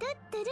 トゥットゥルー。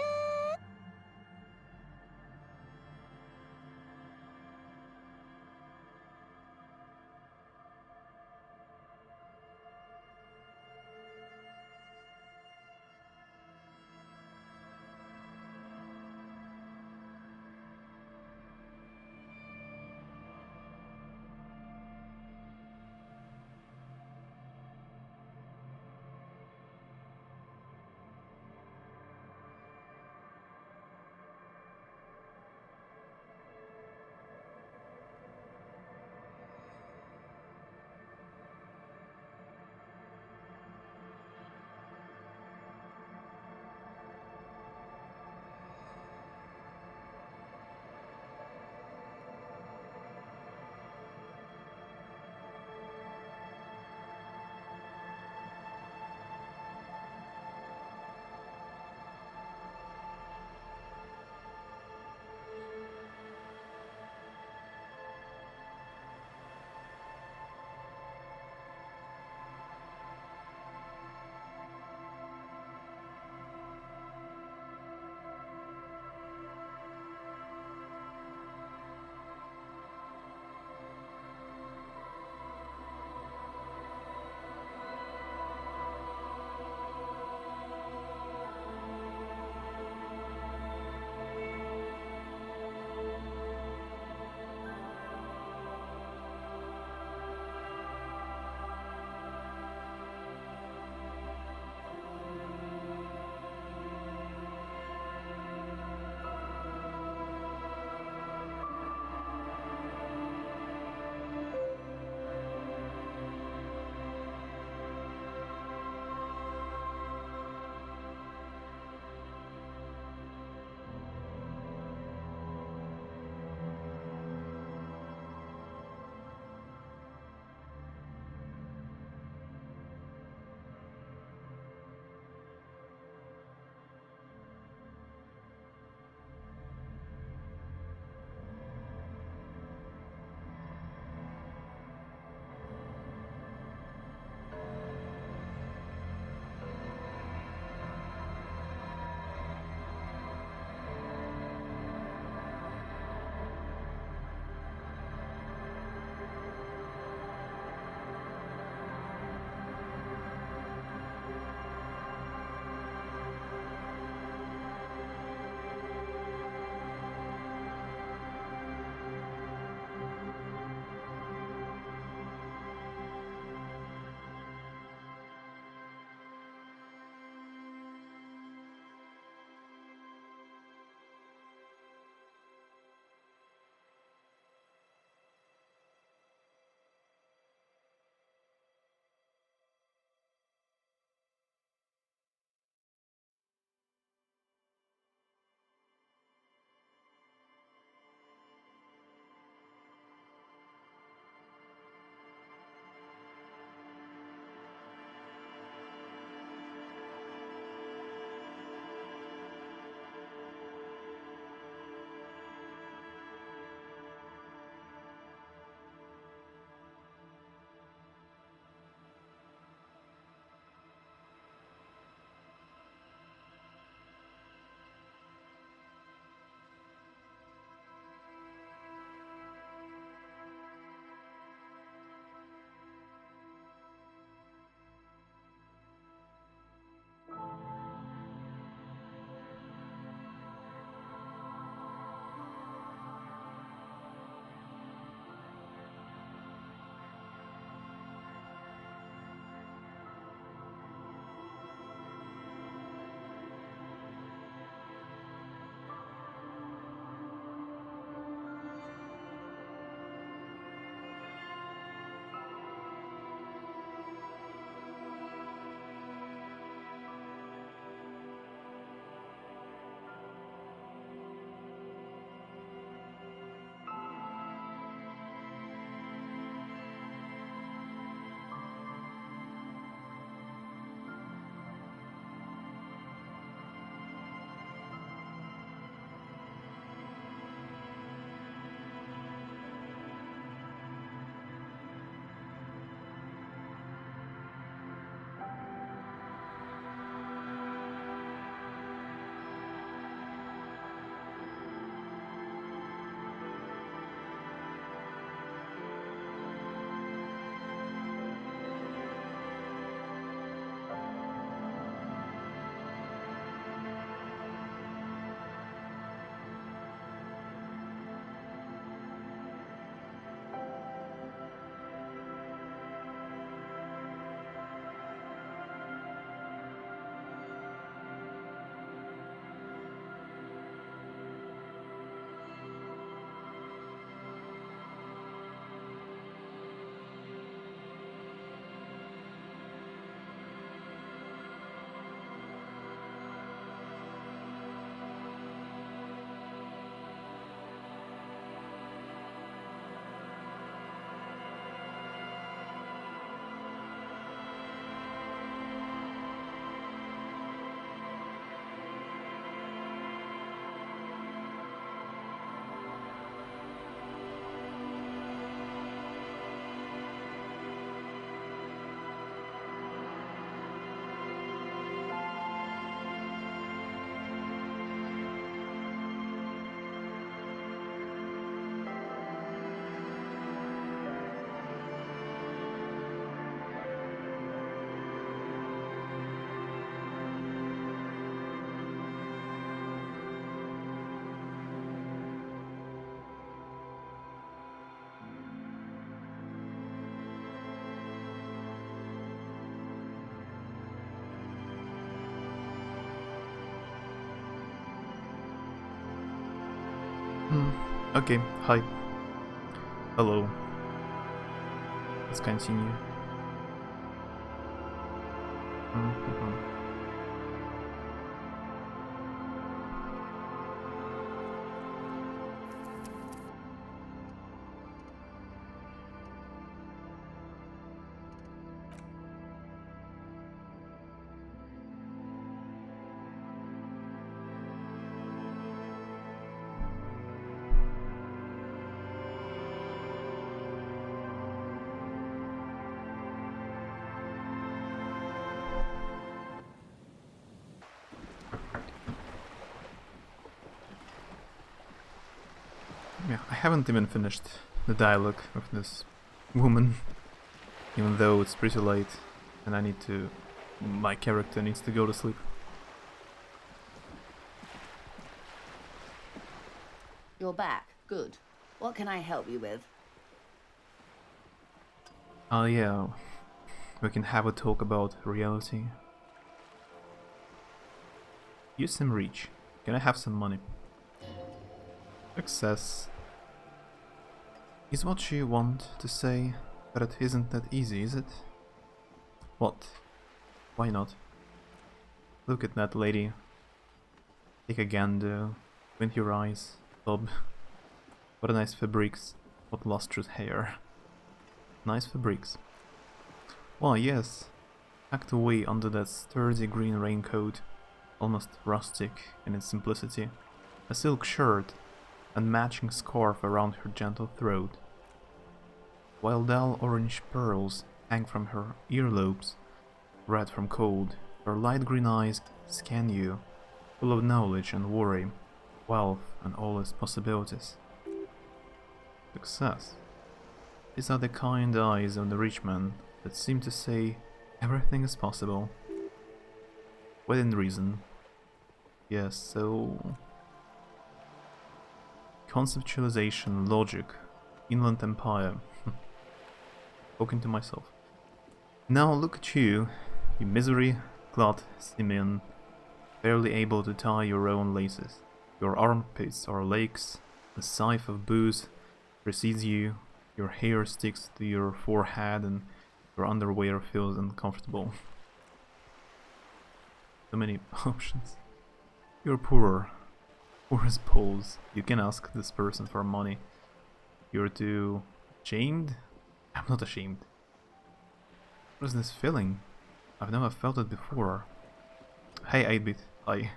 Hmm. Okay, hi. Hello. Let's continue. Mhm. Yeah, I haven't even finished the dialogue of this woman, even though it's pretty late and I need to... my character needs to go to sleep. You're back. Good. What can I help you with? Yeah, we can have a talk about reality. You seem rich. Can I have some money? Success is what you want to say, but it isn't that easy, is it? What? Why not? Look at that lady. Take a gander. Squint your eyes. Bob. What a nice fabrics. What lustrous hair. Nice fabrics. Why, yes. Tucked away under that sturdy green raincoat, almost rustic in its simplicity, a silk shirt and matching scarf around her gentle throat, while dull orange pearls hang from her earlobes, red from cold. Her light green eyes scan you, full of knowledge and worry, wealth and all its possibilities. Success. These are the kind eyes of the rich man that seem to say everything is possible. Within reason. Yes, so... conceptualization, logic, inland empire. Talking to myself. Now look at you, you misery-clad simian, barely able to tie your own laces. Your armpits are lakes, a scythe of booze precedes you, your hair sticks to your forehead and your underwear feels uncomfortable. So many options. You're poor. Poor as balls. You can ask this person for money. You're too ashamed? I'm not ashamed. What is this feeling? I've never felt it before. Hey 8-bit, hi.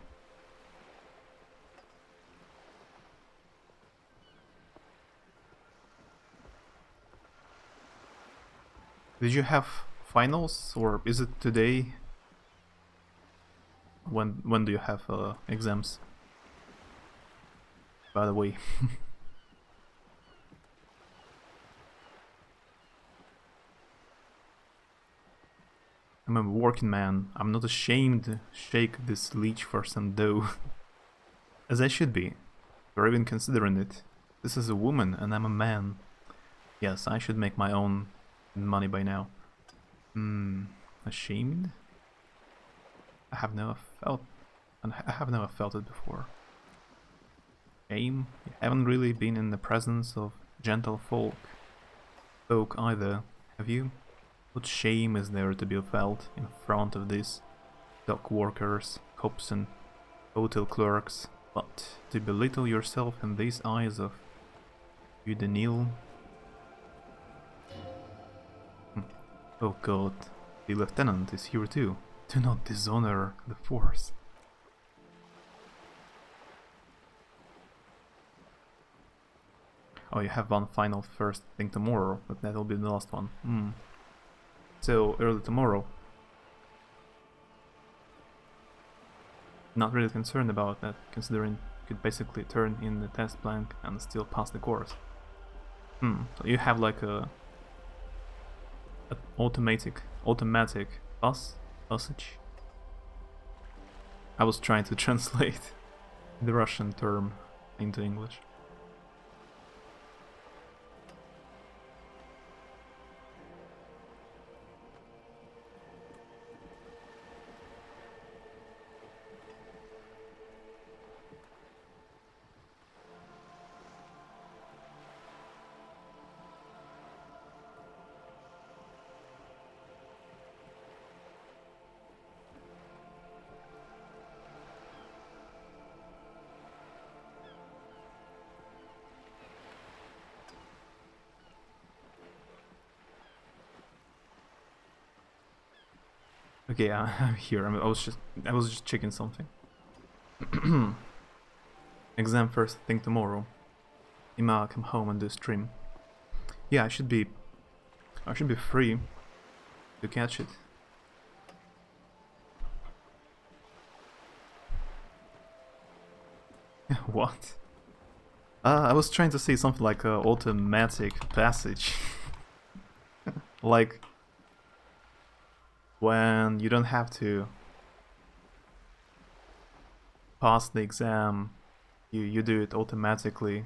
Did you have finals or is it today? When do you have exams? By the way. I'm a working man. I'm not ashamed to shake this leech for some dough. As I should be. Or even considering it. This is a woman and I'm a man. Yes, I should make my own money by now. Ashamed? I have never felt it before. Shame? You haven't really been in the presence of gentle folk either, have you? What shame is there to be felt in front of these dock workers, cops and hotel clerks, but to belittle yourself in these eyes of you Daniil? Oh god, the lieutenant is here too. Do not dishonor the force. Oh, you have one final first thing tomorrow, but that'll be the last one. So, early tomorrow. Not really concerned about that, considering you could basically turn in the test blank and still pass the course. So you have like a automatic passage. I was trying to translate the Russian term into English. Okay, I'm here. I was just checking something. Exam first thing tomorrow. Ima, come home and do stream. Yeah, I should be free to catch it. What? I was trying to say something like automatic passage. Like when you don't have to pass the exam, you do it automatically.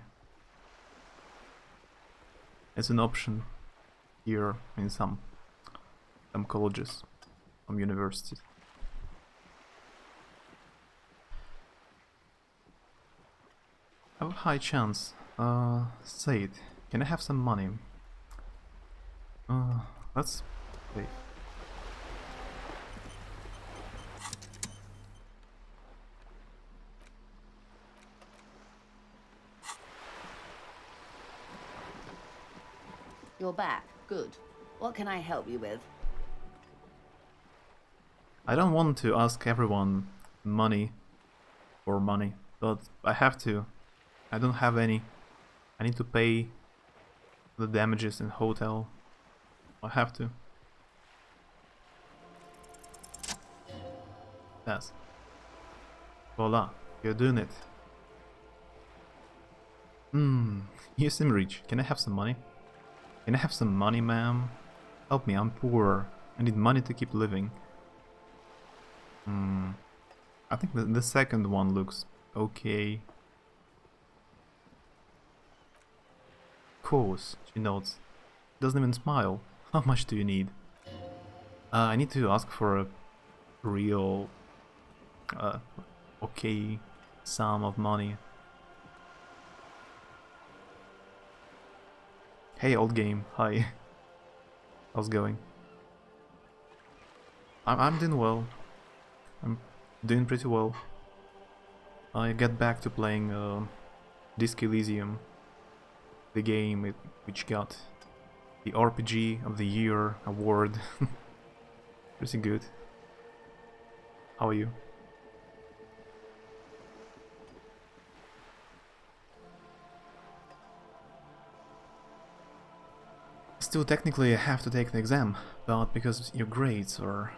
It's an option here in some colleges, some universities. I have a high chance. Say it. Can I have some money? Let's play. You're back. Good. What can I help you with? I don't want to ask everyone money for money, but I have to. I don't have any. I need to pay the damages in hotel. I have to. Yes. Voila, you're doing it. You seem rich. Can I have some money? Can I have some money, ma'am? Help me, I'm poor. I need money to keep living. I think the second one looks okay. Of course, she nods. Doesn't even smile. How much do you need? I need to ask for a real, okay sum of money. Hey, old game. Hi. How's it going? I'm doing well. I'm doing pretty well. I get back to playing Disc Elysium, the game which got the RPG of the Year award. Pretty good. How are you? Still, technically, I have to take the exam, but because your grades are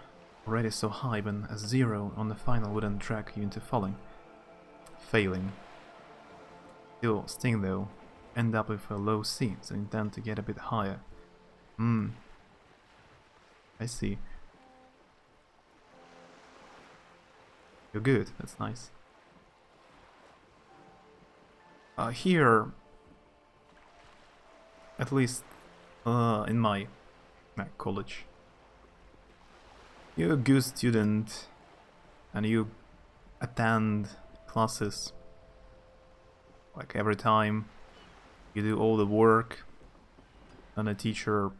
already so high, even a 0 on the final wouldn't drag you into failing. Still, sting though, end up with a low C, so intend to get a bit higher. I see. You're good, that's nice. Here, at least in my college, you're a good student and you attend classes like every time. You do all the work, and a teacher,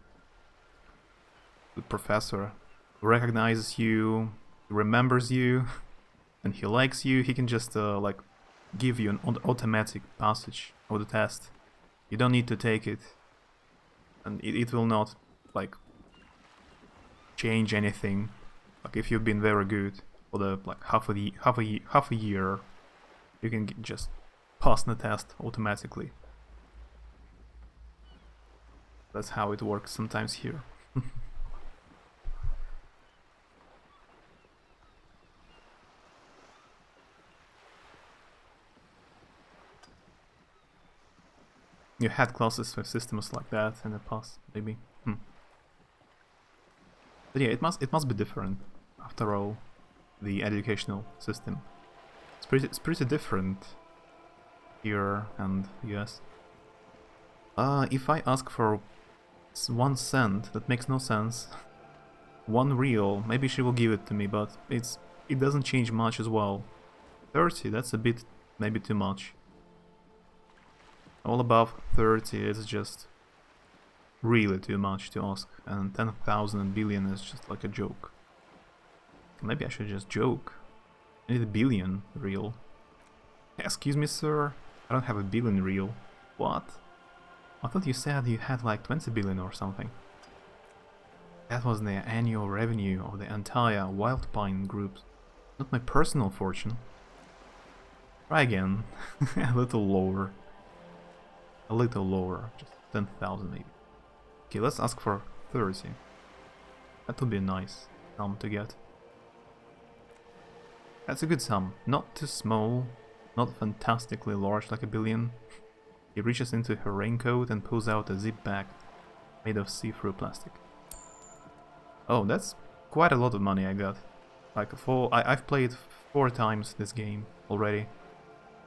the professor, recognizes you, remembers you, and he likes you. He can just like give you an automatic passage of the test. You don't need to take it, and it will not like change anything. Like if you've been very good for the like half a year, you can just pass the test automatically. That's how it works sometimes here. You had classes with systems like that in the past, maybe. But yeah, it must be different. After all, the educational system. It's pretty different here and US. If I ask for 1 cent, that makes no sense. 1 real, maybe she will give it to me, but it doesn't change much as well. 30, that's a bit maybe too much. All above 30 is just really too much to ask, and 10,000 billion is just like a joke. Maybe I should just joke. I need a billion real. Excuse me, sir, I don't have a billion real. What? I thought you said you had like 20 billion or something. That was the annual revenue of the entire Wildpine group. Not my personal fortune. Try again. A little lower. A little lower. Just 10,000 maybe. Okay, let's ask for 30. That would be a nice sum to get. That's a good sum. Not too small. Not fantastically large like a billion. He reaches into her raincoat and pulls out a zip bag made of see-through plastic. Oh, that's quite a lot of money I got. Like I've played 4 times this game already.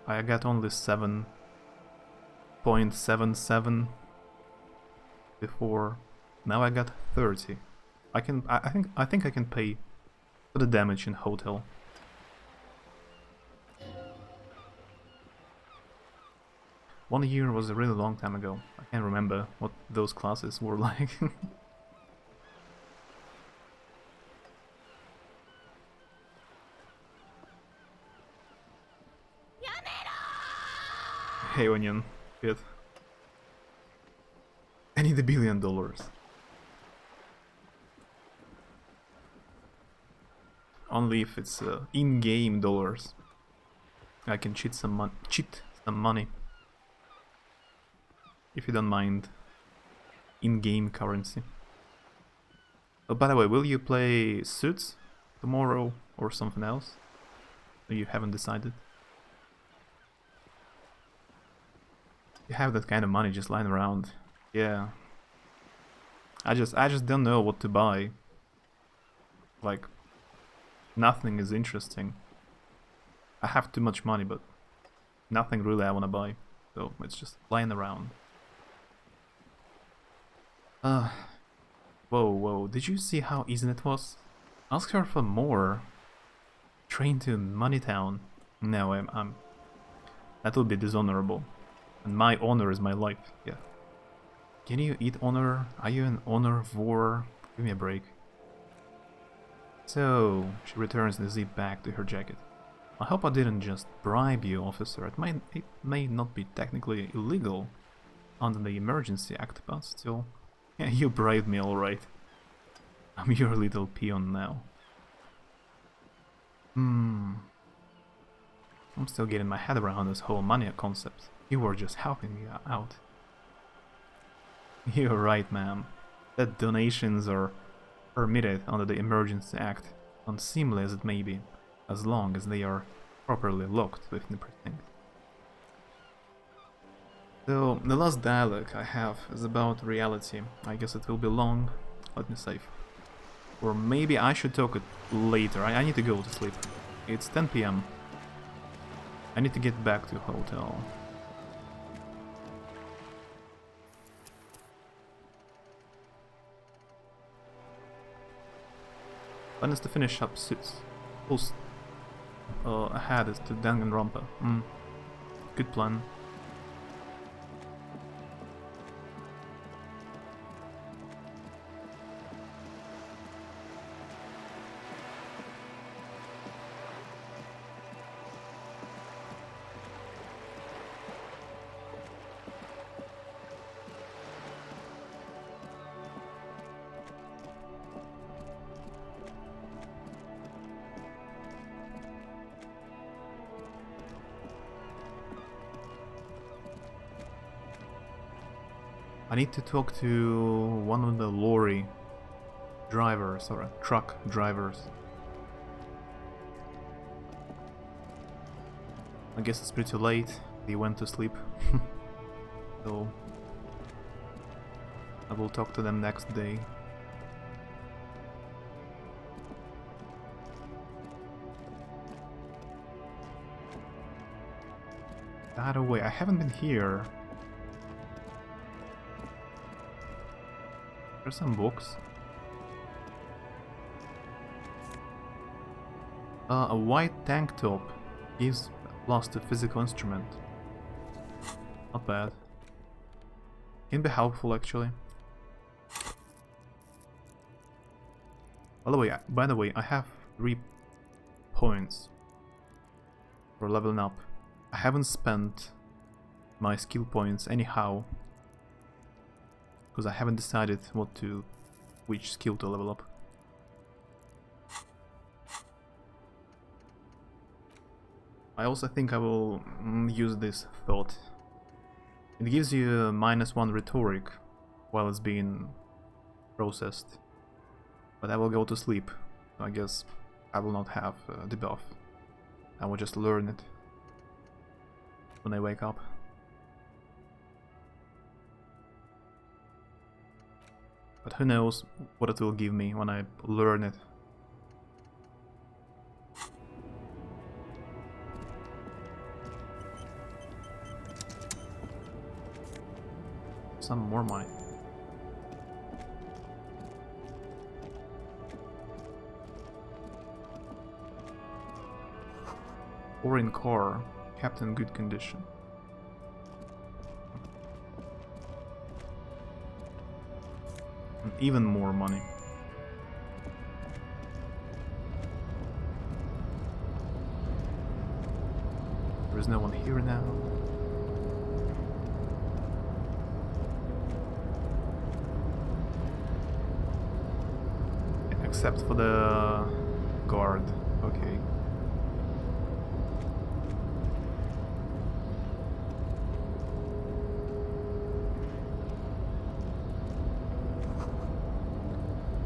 I got only 7.77 before. Now I got 30. I think I can pay for the damage in hotel. One year was a really long time ago. I can't remember what those classes were like. Hey Onion, good. I need $1 billion. Only if it's in-game dollars. I can cheat some money. If you don't mind. In-game currency. Oh, by the way, will you play Suits tomorrow or something else? You haven't decided? You have that kind of money just lying around. Yeah. I just don't know what to buy. Like, nothing is interesting. I have too much money, but nothing really I want to buy. So it's just lying around. Whoa, did you see how easy it was? Ask her for more. Train to Moneytown. No, I'm... That would be dishonorable. And my honor is my life, yeah. Can you eat honor? Are you an honor-vor? Give me a break. So, she returns the zip back to her jacket. I hope I didn't just bribe you, officer. It may not be technically illegal under the Emergency Act, but still... Yeah, you bribed me alright. I'm your little peon now. I'm still getting my head around this whole money concept. You were just helping me out. You're right, ma'am. That donations are permitted under the Emergency Act, unseemly as it may be, as long as they are properly locked within the precinct. So, the last dialogue I have is about reality. I guess it will be long. Let me save. Or maybe I should talk it later. I need to go to sleep. It's 10 PM. I need to get back to hotel. Plan is to finish up Suits. Post ahead is to Danganronpa. Good plan. I need to talk to one of the lorry drivers, or truck drivers. I guess it's pretty late, they went to sleep. So I will talk to them next day. By the way, I haven't been here. There's some books. A white tank top gives plus to physical instrument. Not bad. Can be helpful actually. By the way, I have 3 points for leveling up. I haven't spent my skill points anyhow, because I haven't decided what which skill to level up. I also think I will use this thought. It gives you a -1 rhetoric while it's being processed. But I will go to sleep, so I guess I will not have the buff. I will just learn it when I wake up. But who knows what it will give me when I learn it. Some more money. Foreign car, kept in good condition. And even more money. There is no one here now. Except for the guard. Okay.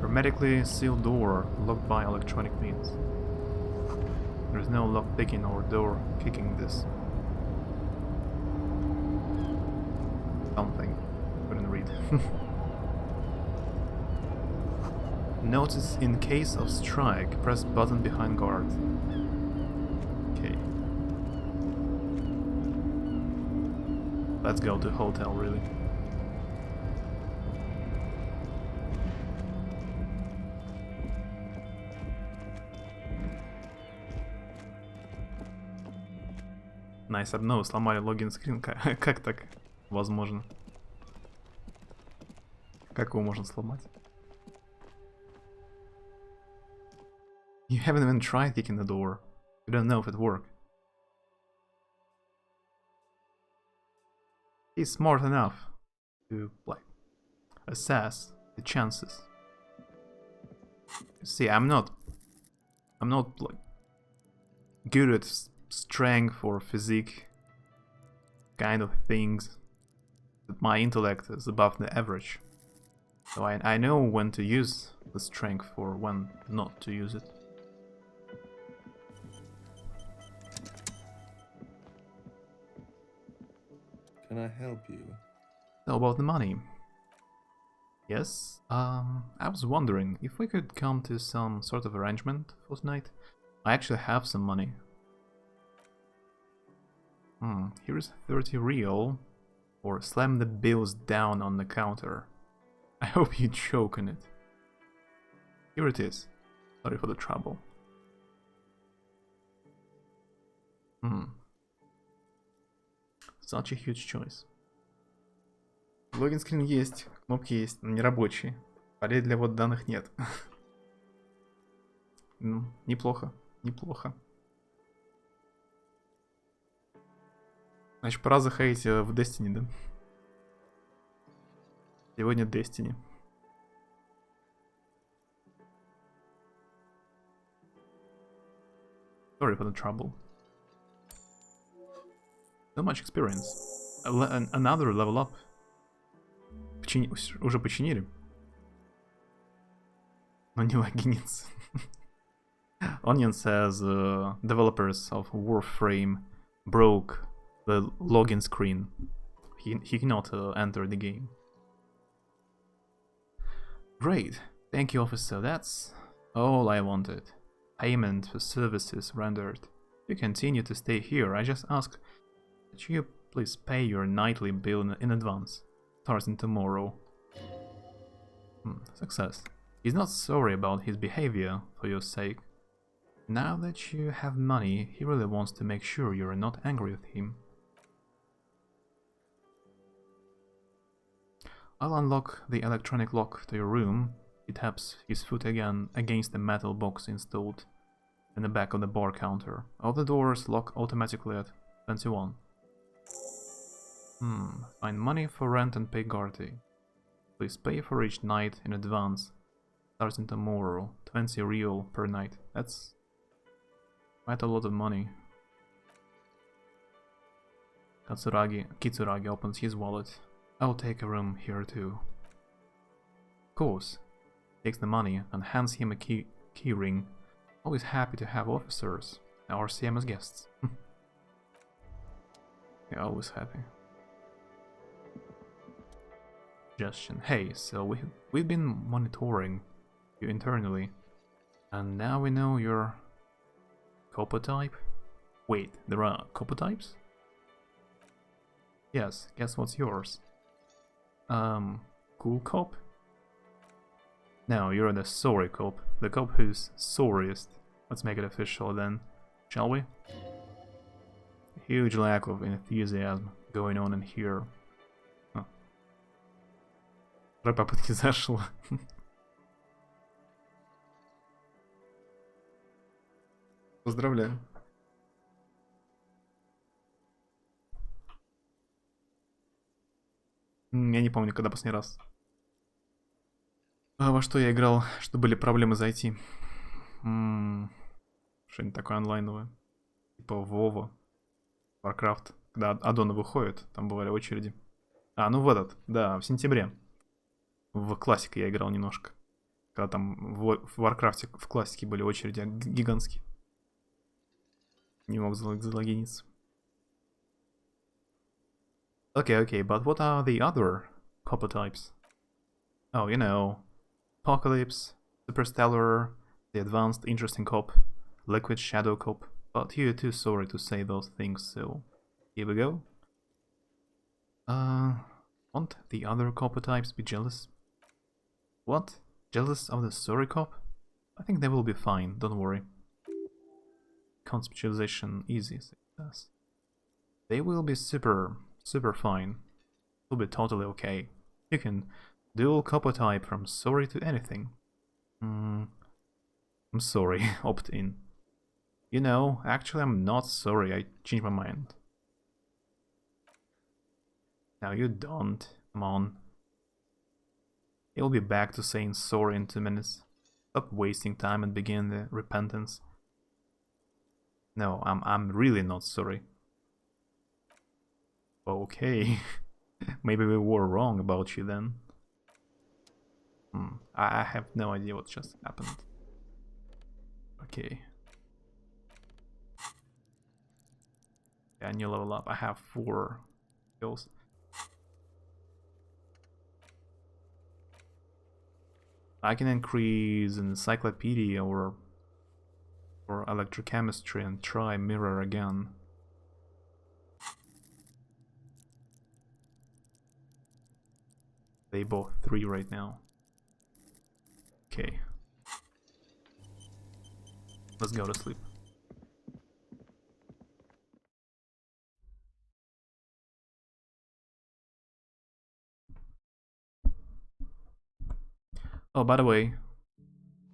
Hermetically sealed door, locked by electronic means. There is no lock picking or door kicking this. Something. Couldn't read. Notice in case of strike, press button behind guard. Okay. Let's go to hotel, really. Nice обнова, сломали логин скрин. Как так возможно? Как его можно сломать? You haven't even tried kicking the door. You don't know if it worked. He's smart enough to, like, assess the chances. See, I'm not like good at strength or physique kind of things, but my intellect is above the average. So I know when to use the strength or when not to use it. Can I help you? So about the money. Yes, I was wondering if we could come to some sort of arrangement for tonight. I actually have some money. Here's 30 real, or slam the bills down on the counter. I hope you choke on it. Here it is. Sorry for the trouble. Such a huge choice. Логин скрин есть, кнопки есть, но не рабочие. Полей для ввода данных нет. Ну, неплохо, неплохо. Значит, пора заходить в Destiny, да? Сегодня Destiny. Sorry for the trouble. So much experience. Another level up. Уже починили. Но не логинится. Onion says developers of Warframe broke the login screen. He cannot enter the game. Great. Thank you, officer. That's all I wanted. Payment for services rendered. You continue to stay here. I just ask that you please pay your nightly bill in advance, starting tomorrow. Success. He's not sorry about his behavior for your sake. Now that you have money, he really wants to make sure you're not angry with him. I'll unlock the electronic lock to your room. He taps his foot again against the metal box installed in the back of the bar counter. All the doors lock automatically at 21. Find money for rent and pay guarding. Please pay for each night in advance. starting tomorrow. 20 real per night. That's quite a lot of money. Kitsuragi opens his wallet. I'll take a room here too. Of course. Takes the money and hands him a key ring. Always happy to have officers. RCM as guests. Yeah, always happy. Suggestion. Hey, so we've been monitoring you internally, and now we know your copotype. Wait, there are copotypes? Yes. Guess what's yours? Cool cop? No, you're the sorry cop. The cop who's sorriest. Let's make it official then, shall we? Huge lack of enthusiasm going on in here. Второй попытки зашло. Поздравляю. Я не помню, когда последний раз. Во что я играл, что были проблемы зайти. Что-нибудь такое онлайновое. Типа Вова, Warcraft. Когда аддоны выходят, там бывали очереди. Ну в этот, да, в сентябре. В классике я играл немножко. Когда там в Warcraft в классике были очереди гигантские. Не мог залогиниться. Okay, but what are the other copper types? Oh, you know, Apocalypse, Superstellar, the Advanced Interesting Cop, Liquid Shadow Cop. But you're too sorry to say those things, so here we go. Won't the other copper types be jealous? What? Jealous of the sorry cop? I think they will be fine, don't worry. Conceptualization easy success. They will be super fine. Will be totally okay. You can dual copper type from sorry to anything. I'm sorry, opt in. You know, actually I'm not sorry, I changed my mind. Now you don't, come on. You'll be back to saying sorry in 2 minutes. Stop wasting time and begin the repentance. No, I'm really not sorry. Okay. Maybe we were wrong about you then. I have no idea what just happened. Okay. Yeah, new level up. I have 4 skills. I can increase encyclopedia or electrochemistry and try mirror again. They both 3 right now. Okay. Let's go to sleep. Oh, by the way,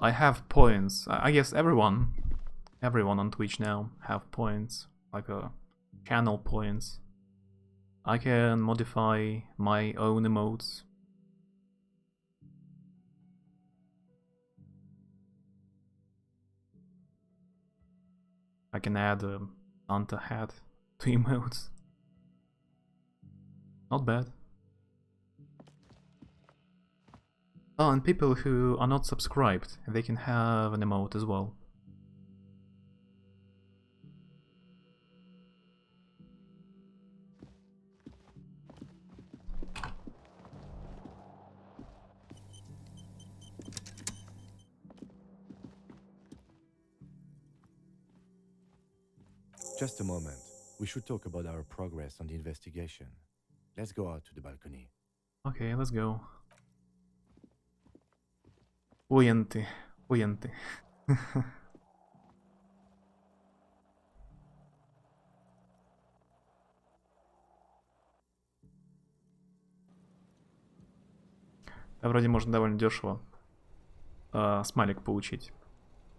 I have points. I guess everyone on Twitch now have points, like channel points. I can modify my own emotes. I can add a Santa hat to emotes. Not bad. Oh, and people who are not subscribed, they can have an emote as well. Just a moment. We should talk about our progress on the investigation. Let's go out to the balcony. Okay, let's go. Уенты. Да, вроде можно довольно дешево смайлик получить.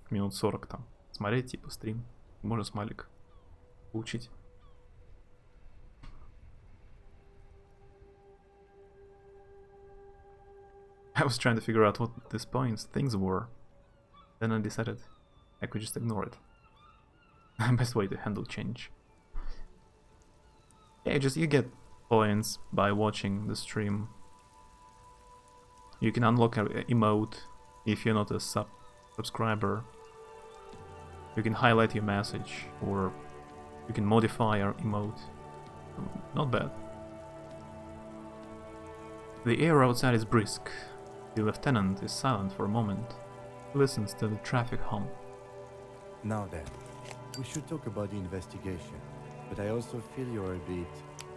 Минут 40 там. Смотреть, типа, стрим. Можно смайлик получить. I was trying to figure out what these points things were. Then I decided I could just ignore it. Best way to handle change. Yeah, you get points by watching the stream. You can unlock an emote if you're not a subscriber. You can highlight your message, or you can modify your emote. Not bad. The air outside is brisk. The lieutenant is silent for a moment. He listens to the traffic hum. Now then, we should talk about the investigation, but I also feel you're a bit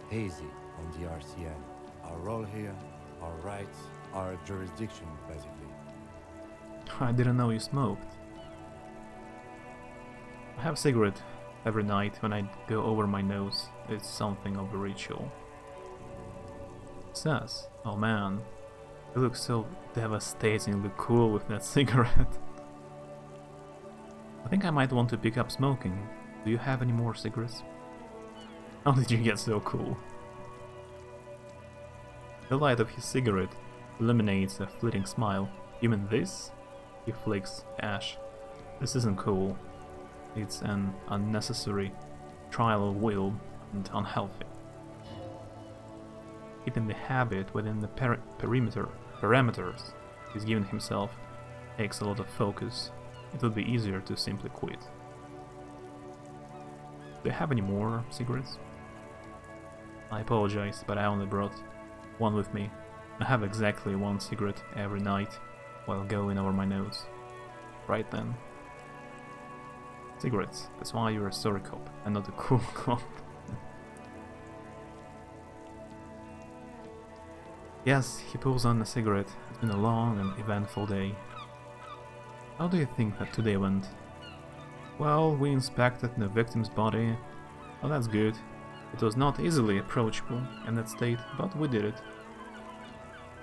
hazy on the RCM. Our role here, our rights, our jurisdiction, basically. I didn't know you smoked. I have a cigarette every night when I go over my nose. It's something of a ritual. Says, oh man, you look so devastatingly cool with that cigarette. I think I might want to pick up smoking. Do you have any more cigarettes? How did you get so cool? The light of his cigarette illuminates a fleeting smile. Even this? He flicks ash. This isn't cool. It's an unnecessary trial of will and unhealthy. Keeping the habit within the parameters he's given himself takes a lot of focus. It would be easier to simply quit. Do you have any more cigarettes? I apologize, but I only brought one with me. I have exactly one cigarette every night while going over my nose. Right then. Cigarettes. That's why you're a sorry cop and not a cool cop. Yes, he pulls on a cigarette. It's been a long and eventful day. How do you think that today went? Well, we inspected the victim's body. Well, that's good. It was not easily approachable in that state, but we did it.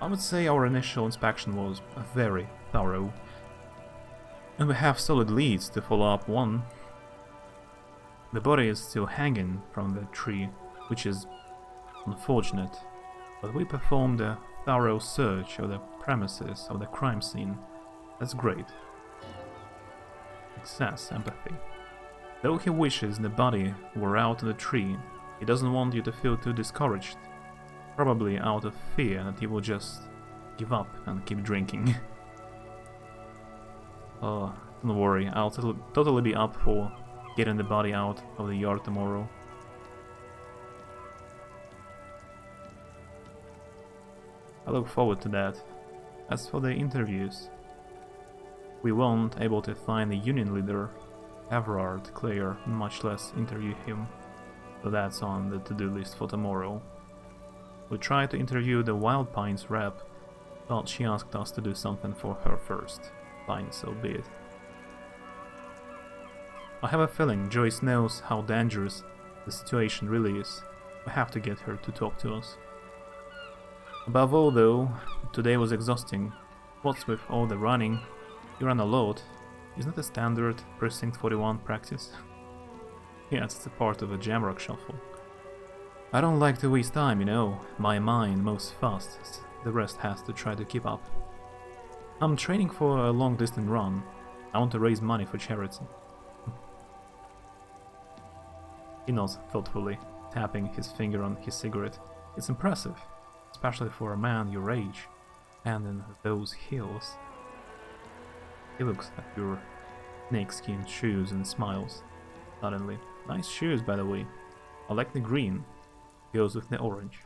I would say our initial inspection was very thorough. And we have solid leads to follow up on. The body is still hanging from the tree, which is unfortunate, but we performed a thorough search of the premises of the crime scene. That's great. Excess empathy. Though he wishes the body were out of the tree, he doesn't want you to feel too discouraged. Probably out of fear that he will just give up and keep drinking. Oh, don't worry, I'll totally be up for getting the body out of the yard tomorrow. I look forward to that. As for the interviews, we weren't able to find the union leader, Everard Clare, much less interview him, so that's on the to-do list for tomorrow. We tried to interview the Wild Pines rep, but she asked us to do something for her first. Fine, so be it. I have a feeling Joyce knows how dangerous the situation really is. We have to get her to talk to us. Above all though, today was exhausting. What's with all the running? You run a lot. Isn't it a standard Precinct 41 practice? Yes, it's a part of a Jamrock shuffle. I don't like to waste time, you know. My mind moves fastest. The rest has to try to keep up. I'm training for a long-distance run. I want to raise money for charity. He nods thoughtfully, tapping his finger on his cigarette. It's impressive, especially for a man your age, and in those hills. He looks at your snakeskin shoes and smiles. Suddenly, nice shoes by the way. I like the green. Goes with the orange.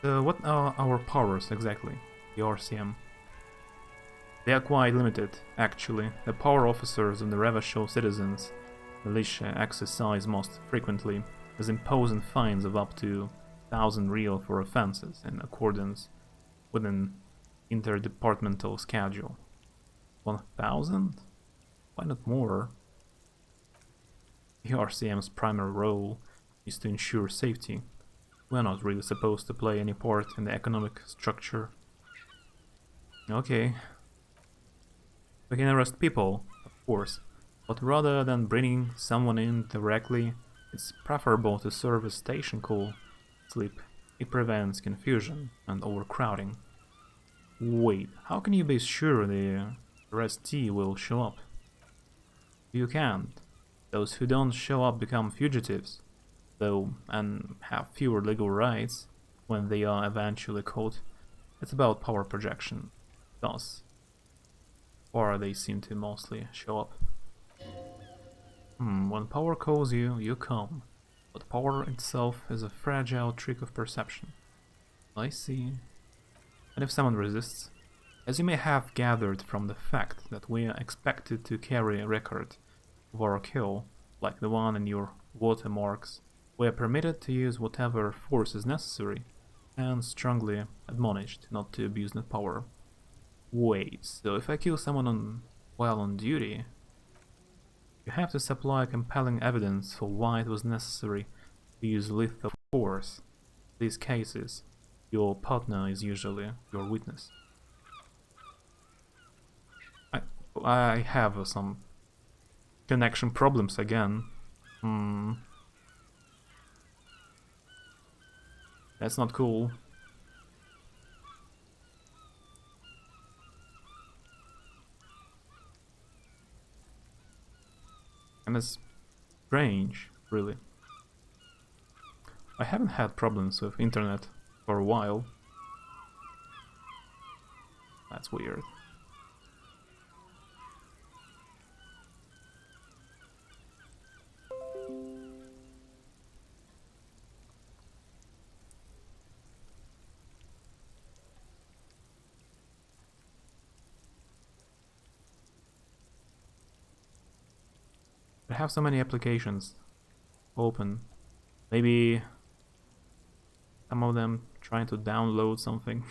So what are our powers exactly? The RCM. They are quite limited, actually. The power officers of the Revachol citizens militia exercise most frequently is imposing fines of up to 1,000 real for offenses in accordance with an interdepartmental schedule. 1,000? Why not more? The RCM's primary role is to ensure safety. We're not really supposed to play any part in the economic structure. Okay. We can arrest people, of course, but rather than bringing someone in directly, it's preferable to serve as station call. Sleep. It prevents confusion and overcrowding. Wait, how can you be sure the arrestee will show up? You can't. Those who don't show up become fugitives, though, and have fewer legal rights when they are eventually caught. It's about power projection. Thus, or they seem to mostly show up. When power calls you, you come. But power itself is a fragile trick of perception. I see. And if someone resists, as you may have gathered from the fact that we are expected to carry a record of our kill, like the one in your watermarks, we are permitted to use whatever force is necessary, and strongly admonished not to abuse that power. Wait, so if I kill someone while on duty, you have to supply compelling evidence for why it was necessary to use lethal force. In these cases, your partner is usually your witness. I have some connection problems again. That's not cool. And it's strange, really. I haven't had problems with internet for a while. That's weird. I have so many applications open. Maybe some of them trying to download something.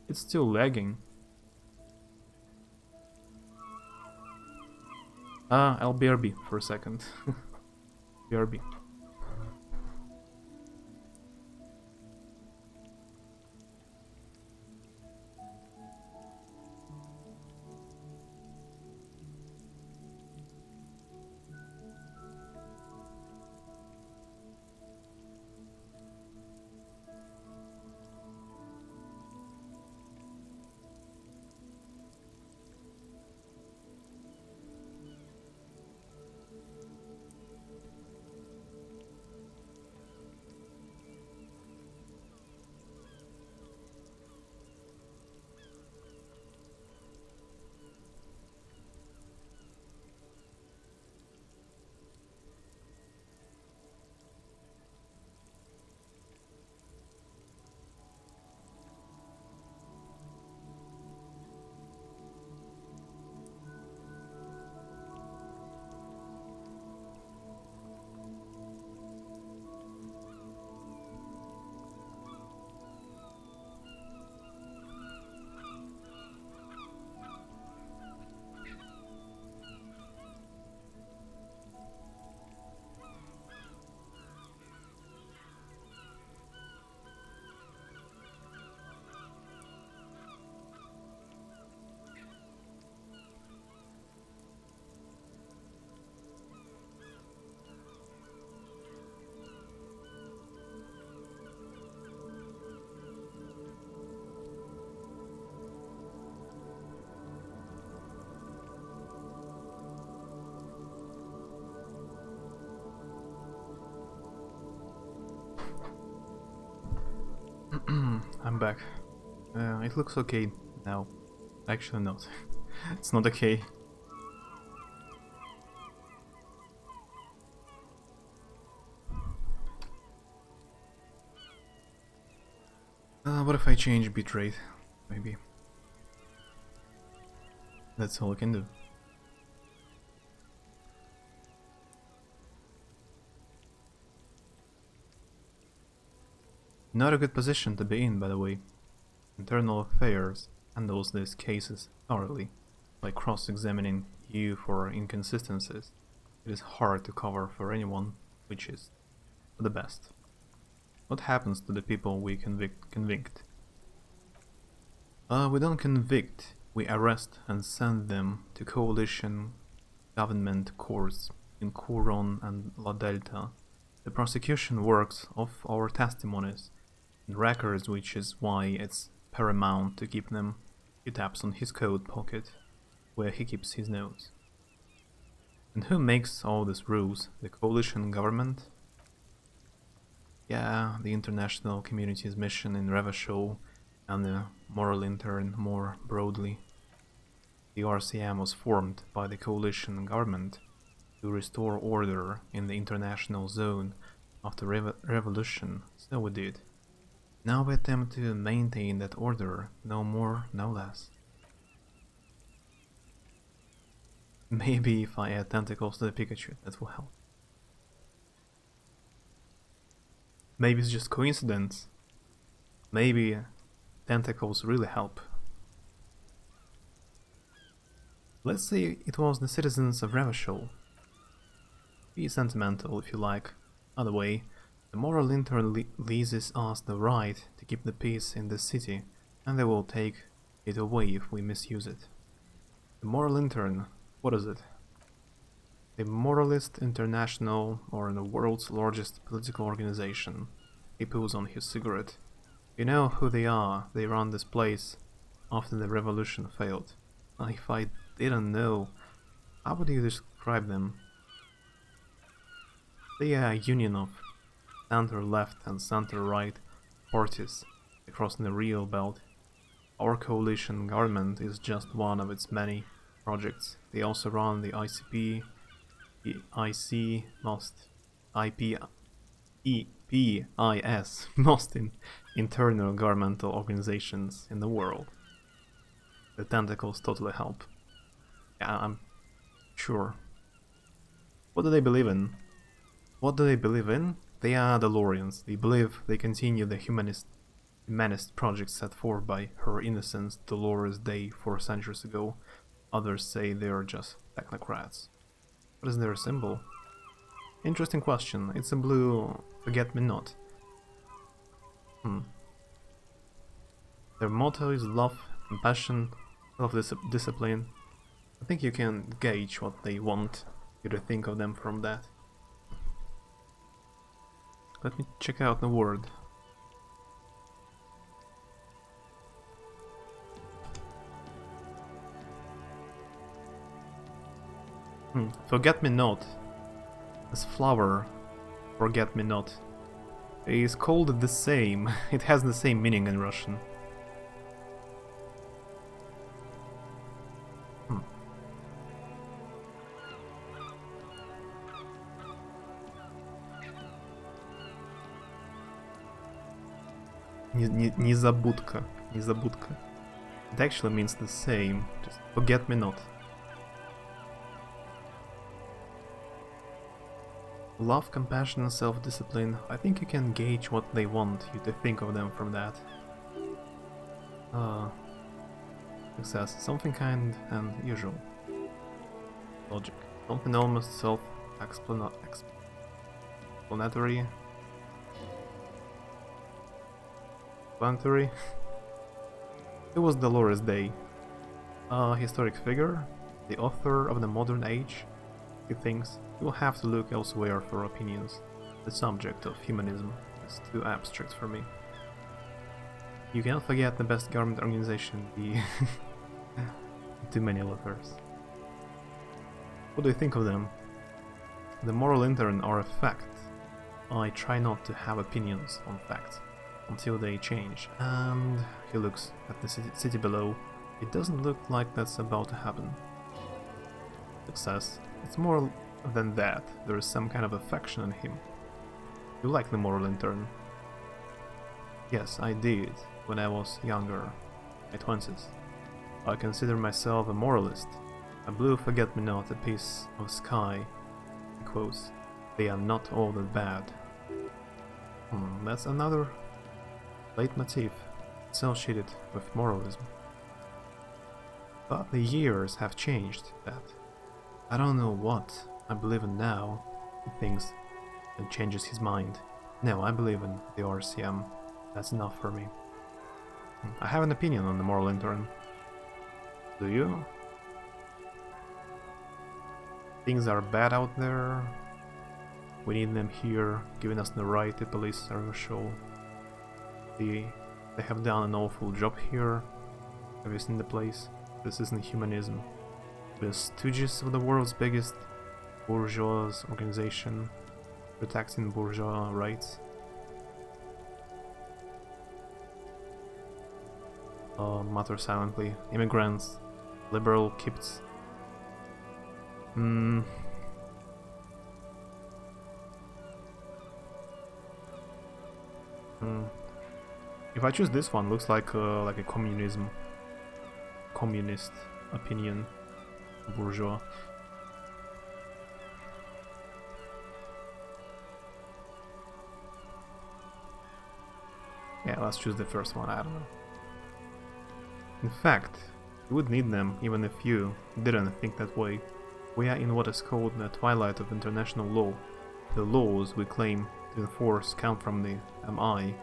It's still lagging. I'll BRB for a second. BRB. I'm back. It looks okay now. Actually not. It's not okay. What if I change bitrate? Maybe. That's all I can do. Not a good position to be in, by the way. Internal Affairs handles these cases thoroughly by cross-examining you for inconsistencies. It is hard to cover for anyone, which is for the best. What happens to the people we convict? We don't convict, we arrest and send them to coalition government courts in Coron and La Delta. The prosecution works off our testimonies and records, which is why it's paramount to keep them. He taps on his coat pocket, where he keeps his notes. And who makes all these rules? The coalition government? Yeah, the international community's mission in Revachol and the moral intern more broadly. The RCM was formed by the coalition government to restore order in the international zone after revolution, so we did. Now we attempt to maintain that order, no more, no less. Maybe if I add tentacles to the Pikachu, that will help. Maybe it's just coincidence. Maybe tentacles really help. Let's say it was the citizens of Revachol. Be sentimental if you like. Either way, the moral intern leases us the right to keep the peace in the city, and they will take it away if we misuse it. The moral intern, what is it? The Moralist International, or the world's largest political organization. He pulls on his cigarette. You know who they are. They run this place after the revolution failed. If I didn't know, how would you describe them? They are a union of center-left and center-right parties across the real belt. Our coalition government is just one of its many projects. They also run the ICP, the IC, most EPIS, most internal governmental organizations in the world. The tentacles totally help. Yeah, I'm sure. What do they believe in? What do they believe in? They are DeLoreans. They believe they continue the humanist project set forth by Her Innocence Dolores Day 4 centuries ago. Others say they are just technocrats. What is their symbol? Interesting question. It's a blue forget-me-not. Their motto is love, compassion, self-discipline. I think you can gauge what they want you to think of them from that. Let me check out the word. Forget-me-not. As flower, forget-me-not. It is called the same. It has the same meaning in Russian. Незабудка. Незабудка. It actually means the same. Just forget-me-not. Love, compassion, and self-discipline. I think you can gauge what they want you to think of them from that. Success. Something kind and usual. Logic. Something almost self-explanatory. It was Dolores Day. A historic figure, the author of the modern age. He thinks you will have to look elsewhere for opinions. The subject of humanism is too abstract for me. You cannot forget the best government organization, the too many letters. What do you think of them? The moral intern are a fact. I try not to have opinions on facts until they change, and he looks at the city below. It doesn't look like that's about to happen. Success. It's more than that. There is some kind of affection in him. You like the moral intern? Yes, I did, when I was younger, my 20s. I consider myself a moralist. A blue forget-me-not, a piece of sky. He quotes, they are not all that bad. That's another leitmotif, associated with moralism. But the years have changed that. I don't know what. I believe in now, he thinks and changes his mind. No, I believe in the RCM. That's enough for me. I have an opinion on the moral intern. Do you? Things are bad out there. We need them here, giving us the right to police our show. They have done an awful job here. Have you seen the place? This isn't humanism. The stooges of the world's biggest bourgeois organization, protecting bourgeois rights. Mutter silently. Immigrants, liberal kids. If I choose this one, looks like a communist opinion, bourgeois. Yeah, let's choose the first one. I don't know. In fact, you would need them even if you didn't think that way. We are in what is called the twilight of international law. The laws we claim to enforce come from the MI.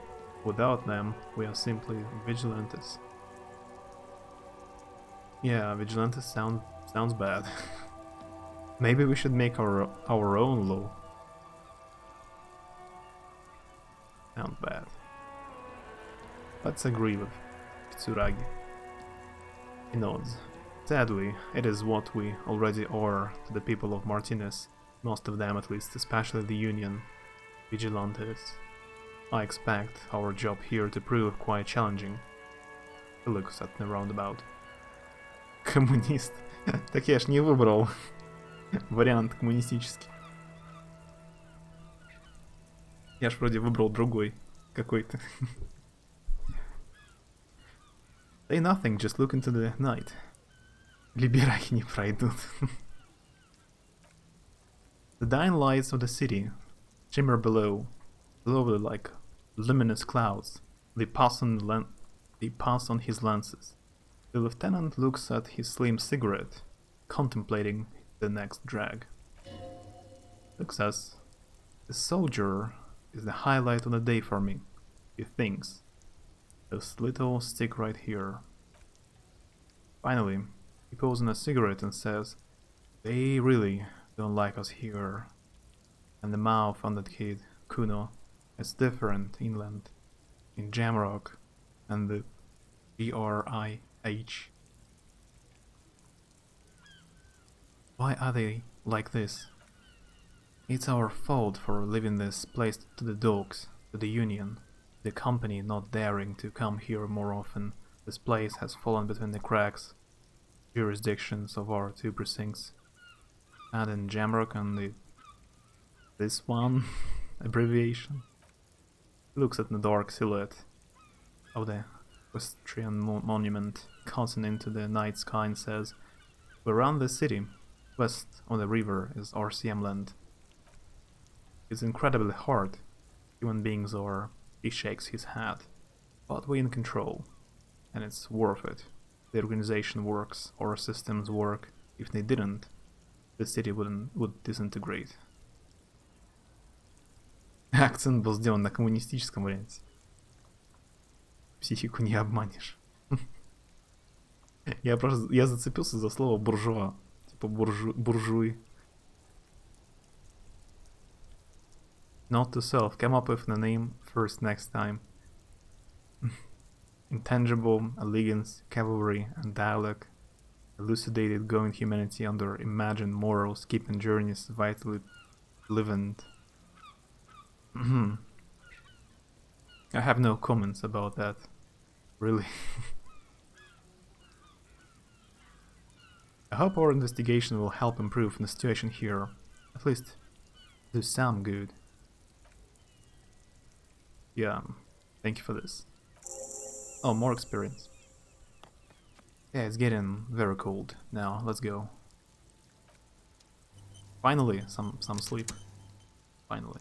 Without them, we are simply vigilantes. Yeah, vigilantes sounds bad. Maybe we should make our own law. Sounds bad. Let's agree with Tsuragi. He nods. Sadly, it is what we already are to the people of Martinez, most of them at least, especially the Union. Vigilantes. I expect our job here to prove quite challenging. He looks at the roundabout. Коммунист. Так я ж не выбрал вариант коммунистический. Я ж вроде выбрал другой какой-то. Say nothing, just look into the night. Либерахи не пройдут. The dying lights of the city shimmer below like luminous clouds. They pass on his lenses. The lieutenant looks at his slim cigarette, contemplating the next drag. Looks as the soldier is the highlight of the day for me, he thinks. This little stick right here. Finally, he pulls on a cigarette and says, they really don't like us here. And the mouth on that kid, Kuno, is different inland, in Jamrock and the GRIH. Why are they like this? It's our fault for leaving this place to the dogs, to the Union, the company not daring to come here more often. This place has fallen between the cracks, jurisdictions of our two precincts. And in Jamrock and this one abbreviation looks at the dark silhouette of the equestrian monument coursing into the night sky and says, around the city, west of the river, is RCM land. It's incredibly hard, human beings are. He shakes his head. But we're in control, and it's worth it. The organization works, our systems work. If they didn't, the city would disintegrate. Акцент был сделан на коммунистическом варианте. Психику не обманешь. Я зацепился за слово буржуа. Типа буржуи. Note to self, come up with the name first next time. Intangible, elegance, cavalry, and dialogue. Elucidated going humanity under imagined morals, keeping journeys vitally livened. I have no comments about that. Really. I hope our investigation will help improve the situation here. At least do some good. Yeah, thank you for this. Oh, more experience. Yeah, it's getting very cold now. Let's go. Finally, some sleep. Finally.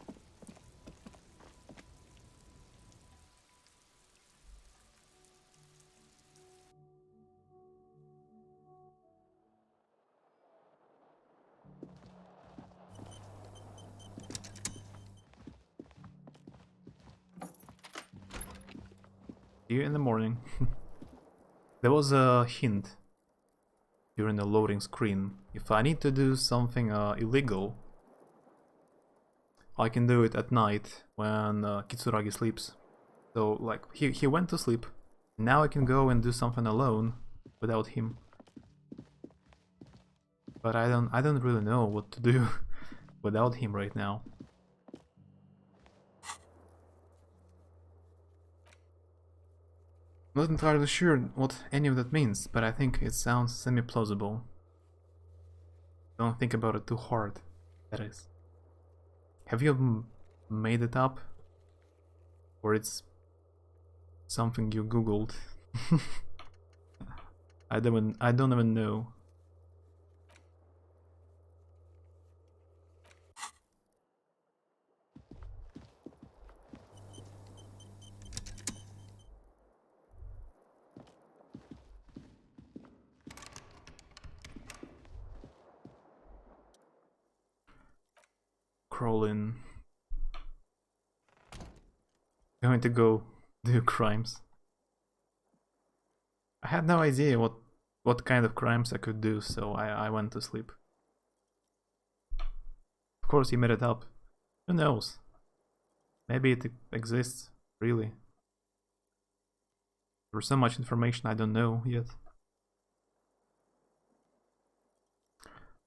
you in the morning. There was a hint during the loading screen. If I need to do something illegal, I can do it at night when Kitsuragi sleeps. So like he went to sleep. Now I can go and do something alone without him. But I don't really know what to do without him right now. Not entirely sure what any of that means, but I think it sounds semi-plausible. Don't think about it too hard, that is. Have you made it up? Or it's something you googled? I don't even know. Crawl in. Going to go do crimes. I had no idea what kind of crimes I could do, so I went to sleep. Of course he made it up. Who knows? Maybe it exists, really. There's so much information I don't know yet.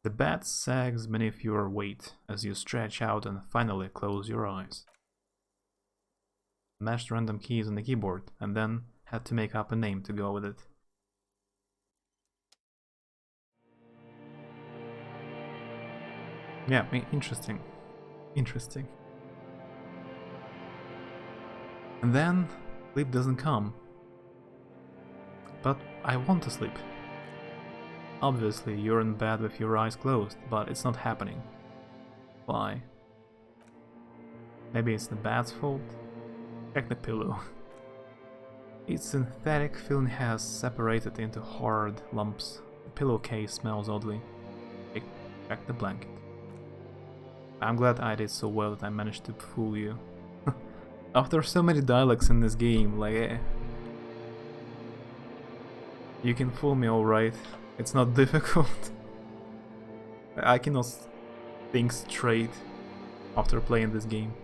The bed sags beneath your weight as you stretch out and finally close your eyes. Mashed random keys on the keyboard and then had to make up a name to go with it. Yeah, interesting. Interesting. And then sleep doesn't come. But I want to sleep. Obviously, you're in bed with your eyes closed, but it's not happening. Why? Maybe it's the bed's fault? Check the pillow. Its synthetic film has separated into hard lumps. The pillowcase smells oddly. Check the blanket. I'm glad I did so well that I managed to fool you. After so many dialects in this game, like... You can fool me alright. It's not difficult. I cannot think straight after playing this game.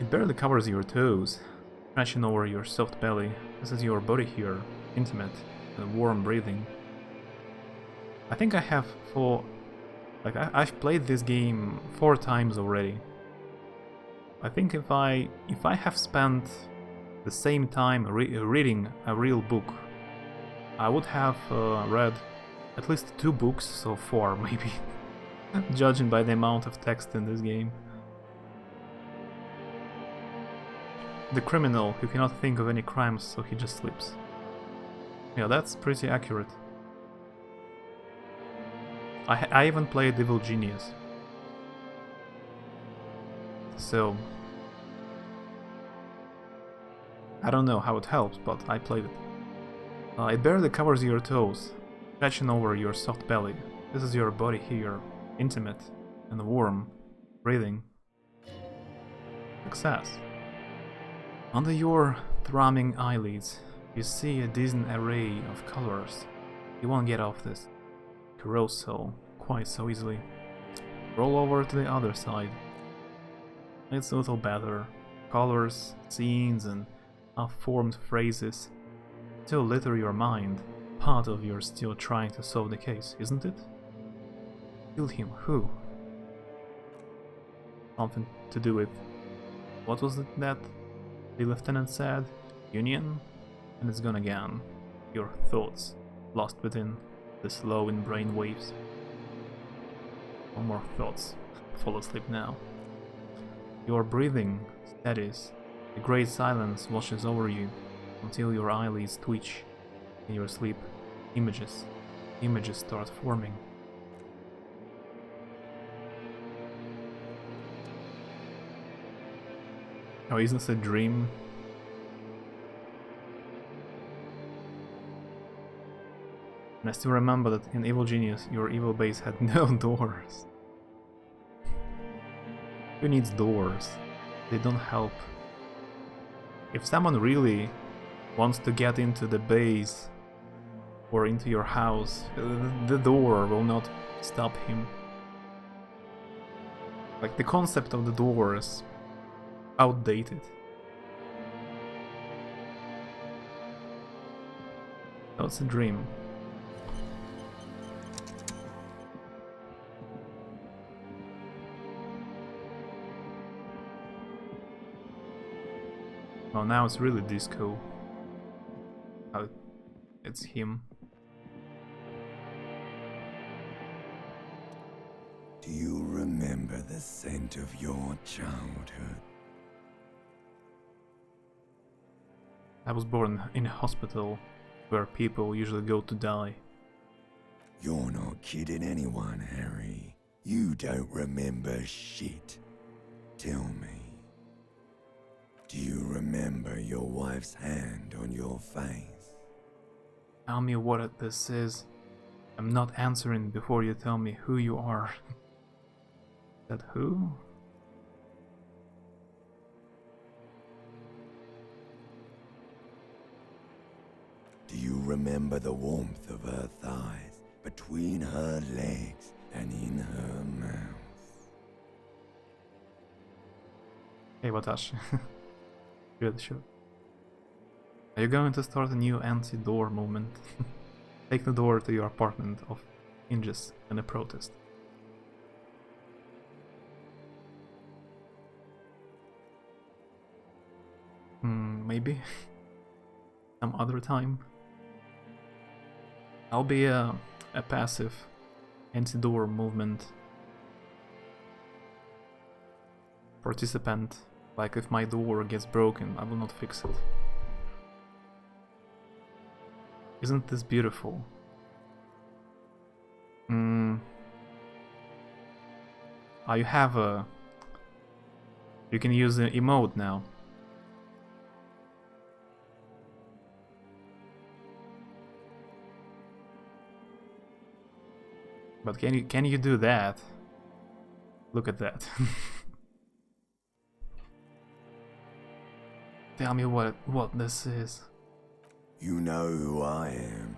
It barely covers your toes, stretching over your soft belly. This is your body here, intimate and warm breathing. I think I have I've played this game 4 times already. I think if I have spent the same time reading a real book, I would have read at least 2 books, so 4 maybe, judging by the amount of text in this game. The criminal who cannot think of any crimes, so he just sleeps. Yeah, that's pretty accurate. I even played Evil Genius. So... I don't know how it helps, but I played it. It barely covers your toes, stretching over your soft belly. This is your body here, intimate and warm, breathing. Success. Under your throbbing eyelids, you see a decent array of colors. You won't get off this carousel quite so easily. Roll over to the other side. It's a little better. Colors, scenes, and half-formed phrases still litter your mind. Part of you're still trying to solve the case, isn't it? Killed him. Who? Something to do with... What was it that the lieutenant said? Union? And it's gone again. Your thoughts lost within the slow in brain waves. No more thoughts. Fall asleep now. Your breathing steadies. The great silence washes over you until your eyelids twitch. In your sleep, images start forming. Oh, isn't this a dream? And I still remember that in Evil Genius, your evil base had no doors. Who needs doors? They don't help If someone really wants to get into the base or into your house, the door will not stop him. Like, the concept of the door is outdated. So it's a dream. Oh, now it's really disco. Oh, it's him. Do you remember the scent of your childhood? I was born in a hospital where people usually go to die. You're not kidding anyone, Harry. You don't remember shit. Tell me. Do you remember your wife's hand on your face? Tell me what this is. I'm not answering before you tell me who you are. That who? Do you remember the warmth of her thighs between her legs and in her mouth? Hey, Watashi. Good, sure. Are you going to start a new anti-door movement? Take the door to your apartment of hinges and a protest. Maybe. Some other time. I'll be a passive anti-door movement participant. Like, if my door gets broken, I will not fix it. Isn't this beautiful? You have a... You can use an emote now. But can you do that? Look at that. Tell me what this is. You know who I am.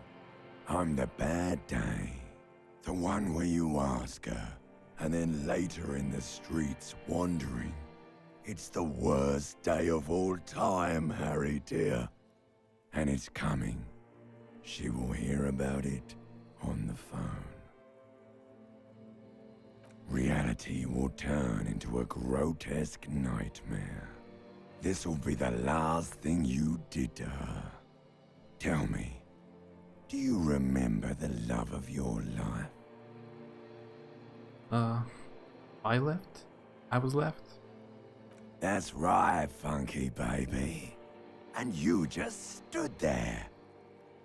I'm the bad day. The one where you ask her, and then later in the streets wandering. It's the worst day of all time, Harry dear. And it's coming. She will hear about it on the phone. Reality will turn into a grotesque nightmare. This will be the last thing you did to her. Tell me, do you remember the love of your life? I left? I was left? That's right, funky baby. And you just stood there.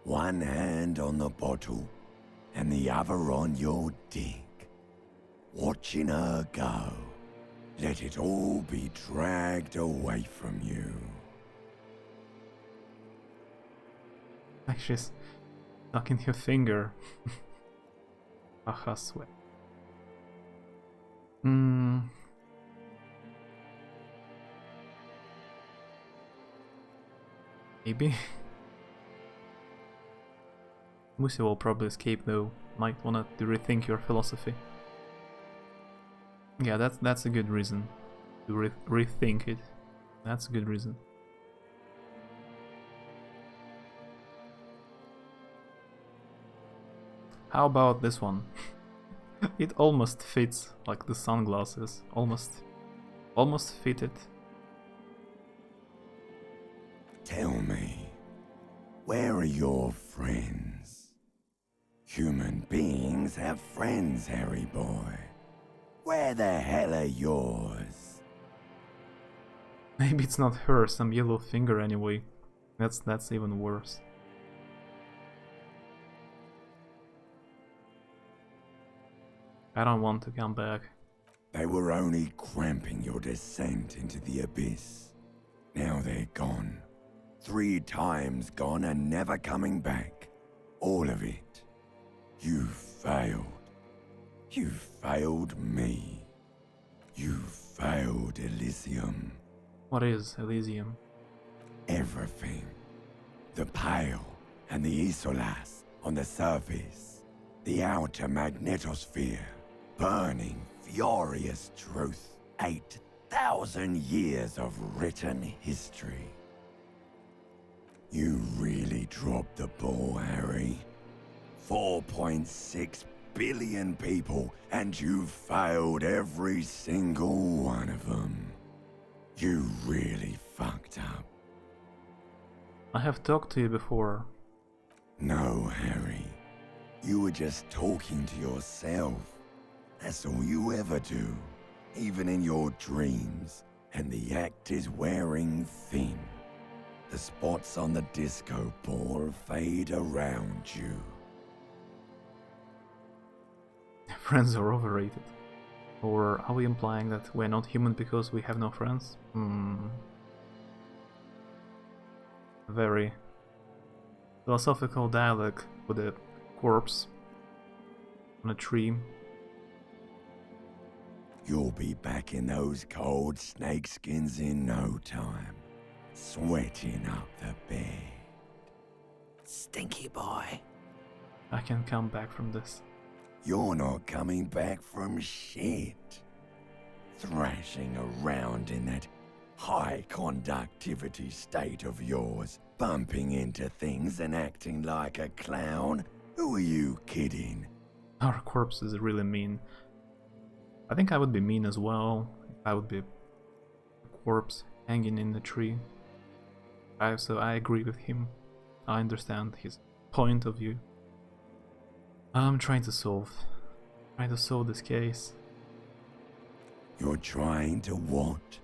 One hand on the bottle, and the other on your dick. Watching her go. Let it all be dragged away from you. Like, she's stuck in your finger. Haha, sweat. Maybe. Musi will probably escape though. Might wanna to rethink your philosophy. Yeah, that's a good reason to rethink it. That's a good reason. How about this one? It almost fits, like the sunglasses. Almost fit it. Tell me, where are your friends? Human beings have friends, Harry boy. Where the hell are yours? Maybe it's not her, some yellow finger anyway. That's even worse. I don't want to come back. They were only cramping your descent into the abyss. Now they're gone. 3 times gone and never coming back. All of it. You failed. You failed me. You failed Elysium. What is Elysium? everything. The Pale and the Isolas on the surface. The outer magnetosphere. Burning, furious truth. 8,000 years of written history. You really dropped the ball, Harry. 4.6 billion people, and you failed every single one of them. You really fucked up. I have talked to you before. No, Harry. You were just talking to yourself. That's all you ever do. Even in your dreams. And the act is wearing thin. The spots on the disco ball fade around you. Friends are overrated. Or are we implying that we're not human because we have no friends? Very philosophical dialogue with a corpse on a tree. You'll be back in those cold snakeskins in no time. Sweating up the bed. Stinky boy. I can come back from this. You're not coming back from shit. Thrashing around in that high conductivity state of yours, bumping into things and acting like a clown? Who are you kidding? Our corpse is really mean. I think I would be mean as well if I would be a corpse hanging in the tree. So I agree with him. I understand his point of view. I'm trying to solve this case. You're trying to what?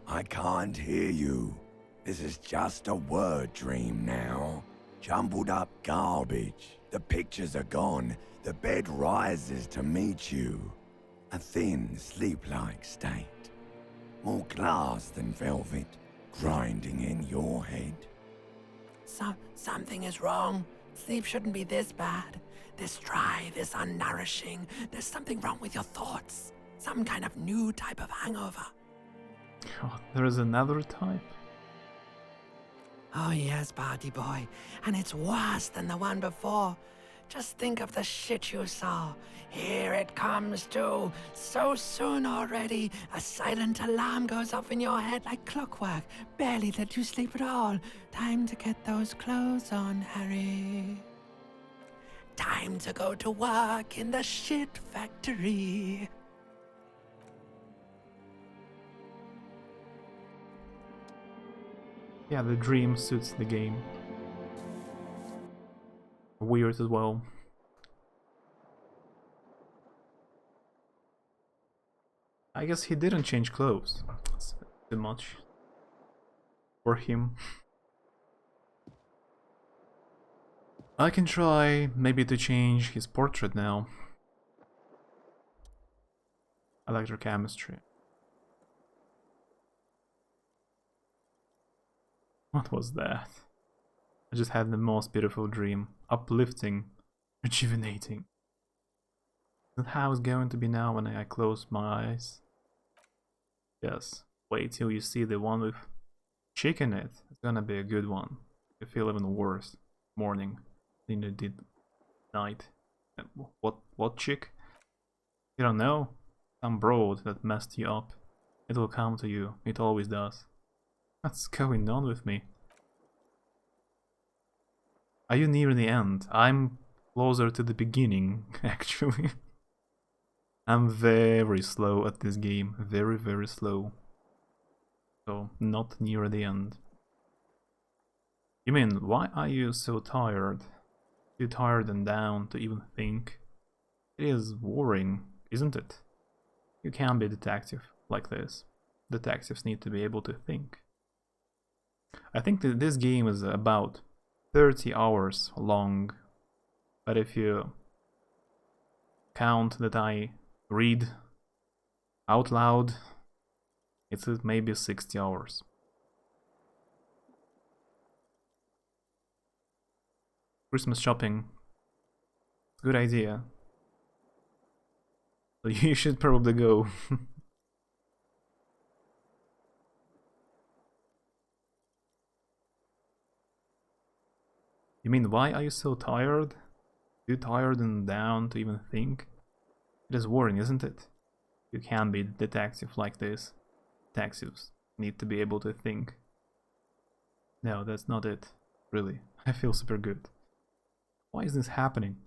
I can't hear you. This is just a word dream now. Jumbled up garbage. The pictures are gone. The bed rises to meet you. A thin, sleep-like state. More glass than velvet, grinding in your head. Something is wrong. Sleep shouldn't be this bad. This dry, this unnourishing. There's something wrong with your thoughts. Some kind of new type of hangover. Oh, there is another type? Oh yes, party boy. And it's worse than the one before. Just think of the shit you saw. Here it comes too. So soon already. A silent alarm goes off in your head like clockwork. Barely let you sleep at all. Time to get those clothes on, Harry. Time to go to work in the shit factory. Yeah, the dream suits the game. Weird as well. I guess he didn't change clothes. That's too much for him. I can try maybe to change his portrait now. Electrochemistry. What was that? I just had the most beautiful dream. Uplifting. Rejuvenating. Is that how it's going to be now when I close my eyes? Yes. Wait till you see the one with chick in it. It's gonna be a good one. You feel even worse. Morning than you did night. What chick? You don't know? Some broad that messed you up. It will come to you. It always does. What's going on with me? Are you near the end? I'm closer to the beginning, actually. I'm very slow at this game. Very, very slow. So, not near the end. You mean, why are you so tired? Too tired and down to even think? It is worrying, isn't it? You can't be a detective like this. Detectives need to be able to think. I think that this game is about 30 hours long, but if you count that I read out loud, it's maybe 60 hours. Christmas shopping. Good idea. So you should probably go. You mean, why are you so tired? Too tired and down to even think? It is worrying, isn't it? You can't be a detective like this. Detectives need to be able to think. No, that's not it. Really. I feel super good. Why is this happening?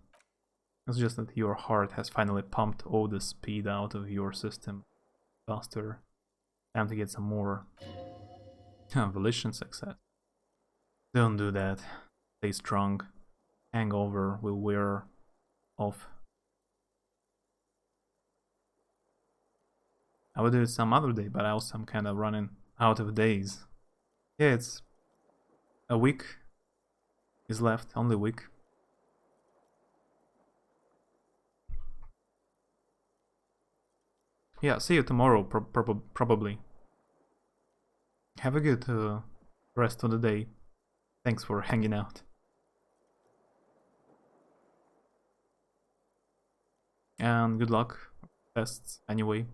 It's just that your heart has finally pumped all the speed out of your system faster. Time to get some more volition success. Don't do that. Stay strong. Hangover will wear off. I would do it some other day, but also I'm kind of running out of days. Yeah, it's a week is left, only a week. Yeah, see you tomorrow, probably. Have a good rest of the day. Thanks for hanging out. And good luck. Tests, anyway.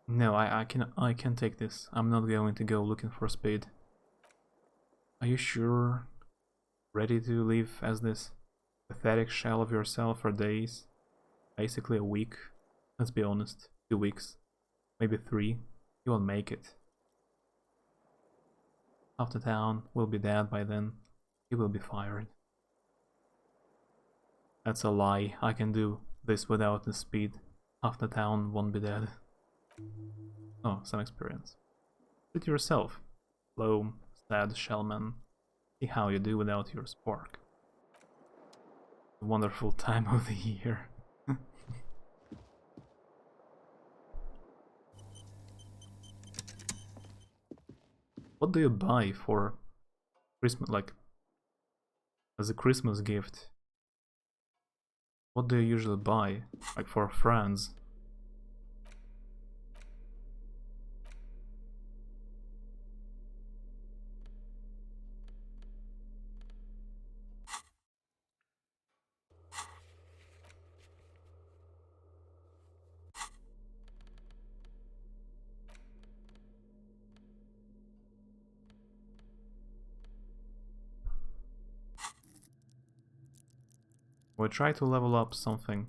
No, I can take this. I'm not going to go looking for Spade. Are you sure? Ready to live as this pathetic shell of yourself for days? Basically a week. Let's be honest. 2 weeks. Maybe 3. You won't make it. Half the town will be dead by then. You will be fired. That's a lie. I can do this without the speed. Half the town won't be dead. Oh, some experience. Do it yourself. Slow, sad shellman. See how you do without your spark. A wonderful time of the year. What do you buy for Christmas, like as a Christmas gift? What do you usually buy, like for friends? We try to level up something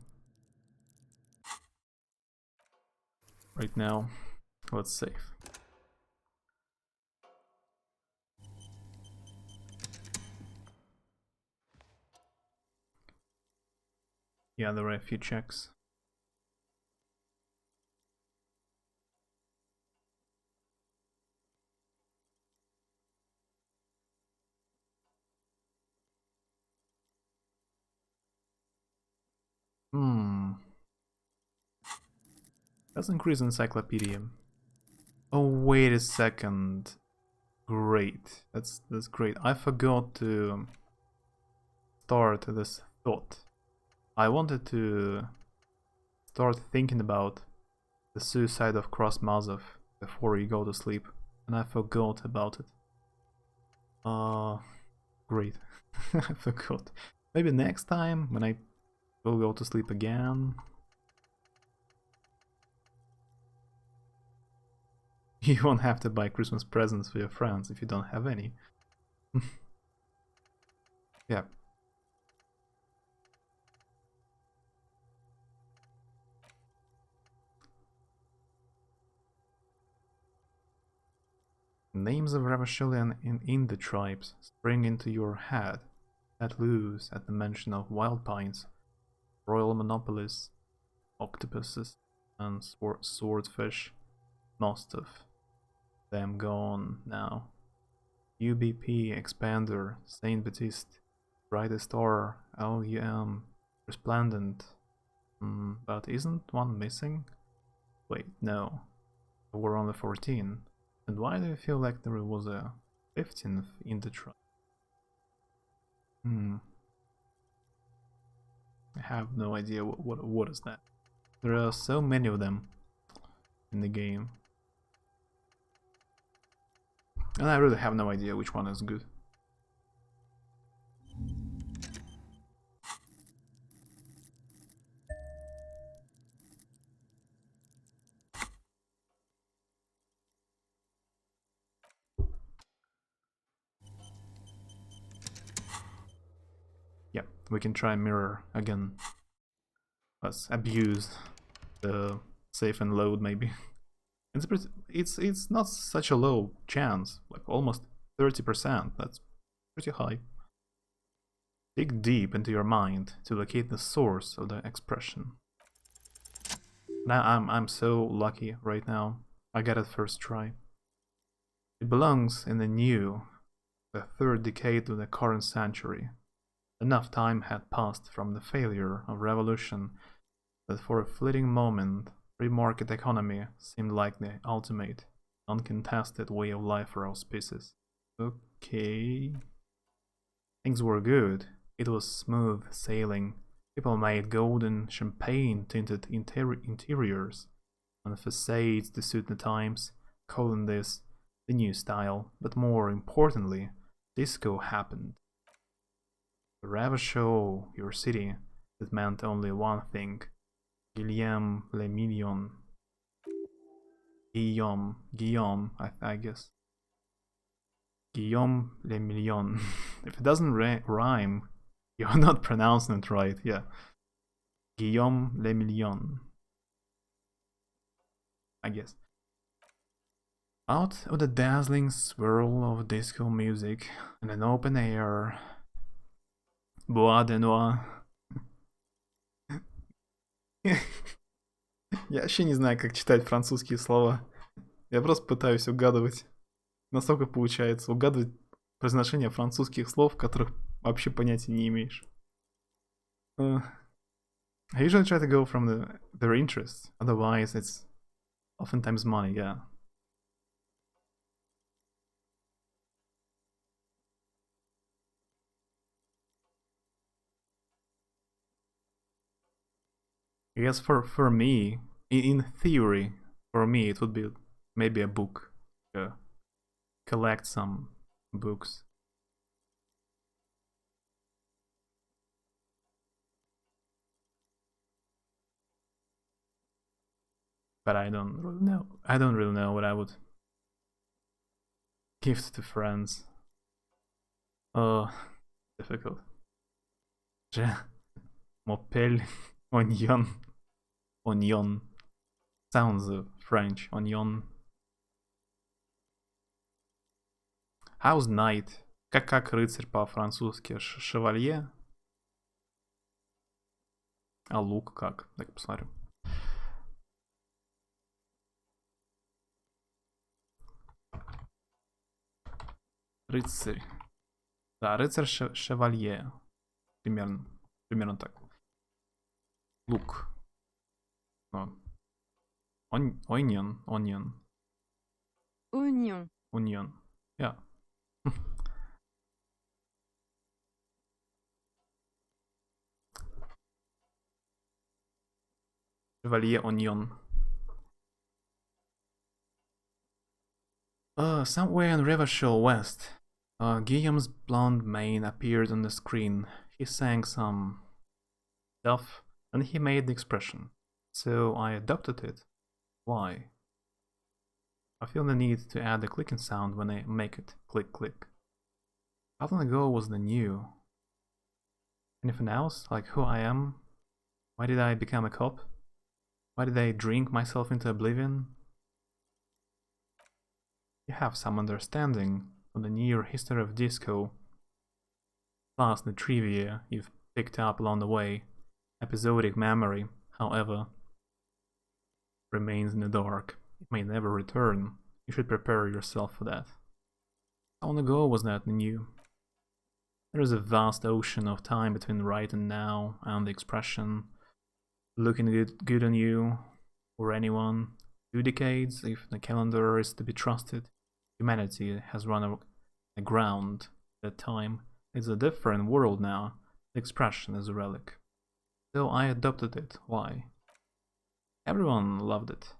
right now. Let's save. Yeah, there are a few checks. Let's increase encyclopedia. Oh, wait a second. Great. That's great. I forgot to start this thought. I wanted to start thinking about the suicide of Krasmazov before you go to sleep, and I forgot about it. Great. I forgot. Maybe next time when I will go to sleep again. You won't have to buy Christmas presents for your friends if you don't have any. Yeah. Names of Ravashilian and Indie tribes spring into your head, let loose at the mention of wild pines, royal monopolies, octopuses, and swordfish. Most of them gone now. UBP, Expander, Saint Baptiste, Brightest Star, LUM, Resplendent. But isn't one missing? Wait, no. There were only 14. And why do you feel like there was a 15th in the tribe? I have no idea what is that. There are so many of them in the game. And I really have no idea which one is good. we can try mirror again. Let's abuse the save and load maybe. It's not such a low chance, like almost 30%. That's pretty high. Dig deep into your mind to locate the source of the expression. Now I'm so lucky right now. I got it first try. It belongs in the third decade of the current century. Enough time had passed from the failure of revolution that for a fleeting moment, free market economy seemed like the ultimate, uncontested way of life for our species. Okay. Things were good. It was smooth sailing. People made golden champagne-tinted interiors and facades to suit the times, calling this the new style. But more importantly, disco happened. To ravish your city, it meant only one thing. Guillaume le Million. Guillaume, I guess. Guillaume le Million. If it doesn't rhyme, you're not pronouncing it right, yeah. Guillaume le Million. I guess. Out of the dazzling swirl of disco music in an open air, Bois de Noix. Я вообще не знаю, как читать французские слова. Я просто пытаюсь угадывать. Насколько получается угадывать произношение французских слов, которых вообще понятия не имеешь. I usually try to go from their interests. Otherwise, it's oftentimes money, yeah. I guess for me, in theory, for me it would be maybe a book. Collect some books. But I don't really know. I don't really know what I would gift to friends. Oh, difficult. Je m'appelle Onion. Onion. Sounds French. Onion. How's knight? Как рыцарь по-французски? Шевалье? А лук как? Так посмотрим. Рыцарь. Да, рыцарь шевалье. Примерно так. Лук. Onion. Onion. Yeah. Chevalier Onion. Somewhere in Rivershore West, Guillaume's blonde mane appeared on the screen. He sang some stuff, and he made the expression. So I adopted it. Why? I feel the need to add a clicking sound when I make it. Click, click. How long ago was the new? Anything else? Like who I am? Why did I become a cop? Why did I drink myself into oblivion? You have some understanding of the near history of disco, plus the trivia you've picked up along the way. Episodic memory, however, remains in the dark. It may never return. You should prepare yourself for that. How long ago was that new? There is a vast ocean of time between right and now, and the expression looking good on you or anyone. 2 decades, if the calendar is to be trusted. Humanity has run aground that time. It's a different world now. The expression is a relic. So I adopted it. Why? Everyone loved it.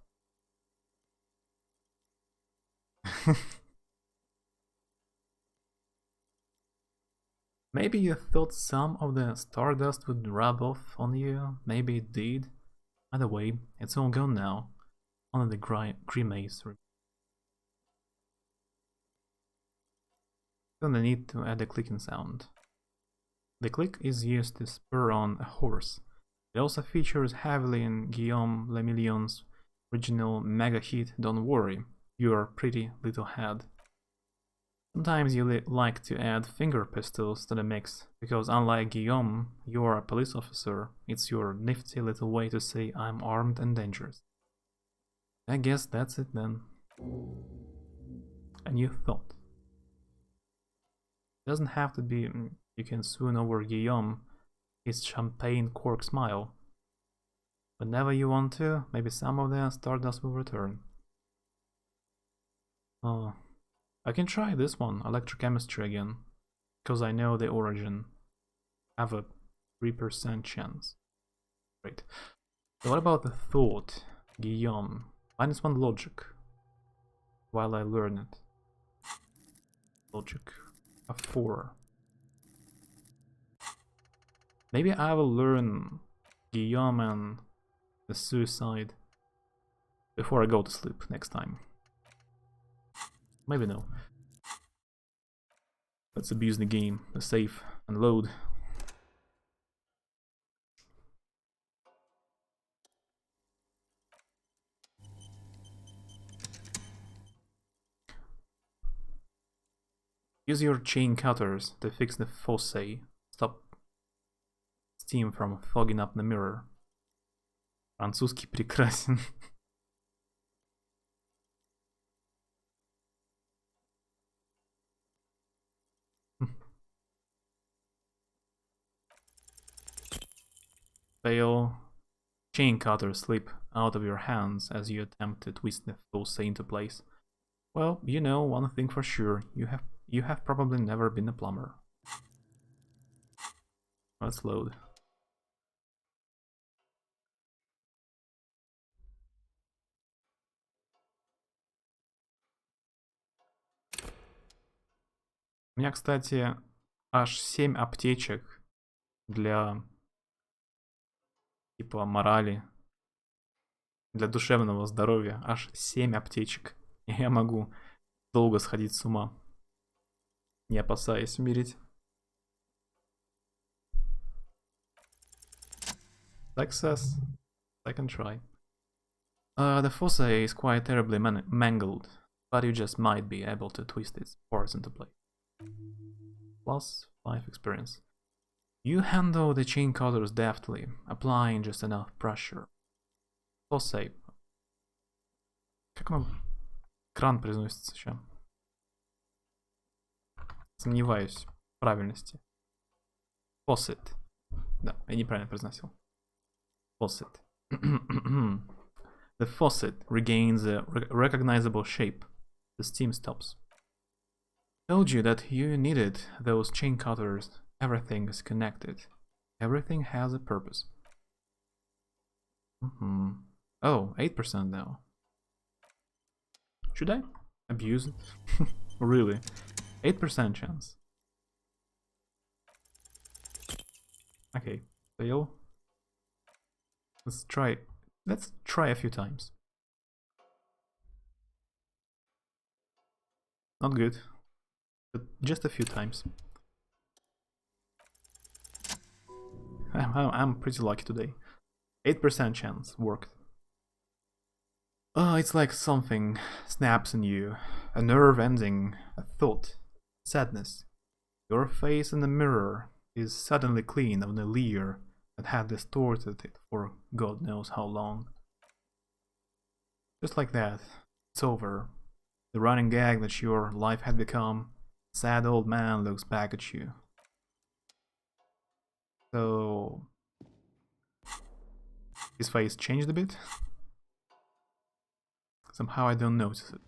Maybe you thought some of the stardust would rub off on you. Maybe it did. Either way, it's all gone now. Only the grimace. Gonna need to add a clicking sound. The click is used to spur on a horse. It also features heavily in Guillaume Le Million's original mega hit Don't Worry, Your Pretty Little Head. Sometimes you like to add finger pistols to the mix, because unlike Guillaume, you are a police officer. It's your nifty little way to say I'm armed and dangerous. I guess that's it then. A new thought. Doesn't have to be you can swoon over Guillaume, his champagne cork smile. Whenever you want to, maybe some of the stardust will return. Oh, I can try this one, electrochemistry again, because I know the origin. Have a 3% chance. Great. So what about the thought, Guillaume? -1 logic. While I learn it. Logic. A 4. Maybe I will learn Guillaume and the suicide before I go to sleep next time. Maybe no. Let's abuse the game, the save, and load. Use your chain cutters to fix the foci. Stop steam from fogging up the mirror. Французский прекрасен. Fail. Chain cutters slip out of your hands as you attempt to twist the foci into place. Well, you know one thing for sure. You have probably never been a plumber. Let's load. У меня, кстати, аж 7 аптечек для типа морали, для душевного здоровья. Аж 7 аптечек. И я могу долго сходить с ума, не опасаясь умереть. Success. Second try. The foci is quite terribly mangled, but you just might be able to twist its parts into place. Plus 5 experience. You handle the chain cutters deftly, applying just enough pressure. Foci. Как оно кран произносится еще? Сомневаюсь в правильности. Faucet. Да, я неправильно произносил. Faucet. The faucet regains a recognizable shape. The steam stops. Told you that you needed those chain cutters. Everything is connected. Everything has a purpose. Oh, 8% now. Should I abuse it? Really? 8% chance. Okay, fail. Let's try a few times. Not good, but just a few times. I'm pretty lucky today. 8% chance worked. It's like something snaps in you. A nerve ending, a thought, sadness. Your face in the mirror is suddenly clean of the leer that had distorted it for God knows how long. Just like that, it's over. The running gag that your life had become. Sad old man looks back at you. So his face changed a bit. Somehow I don't notice it.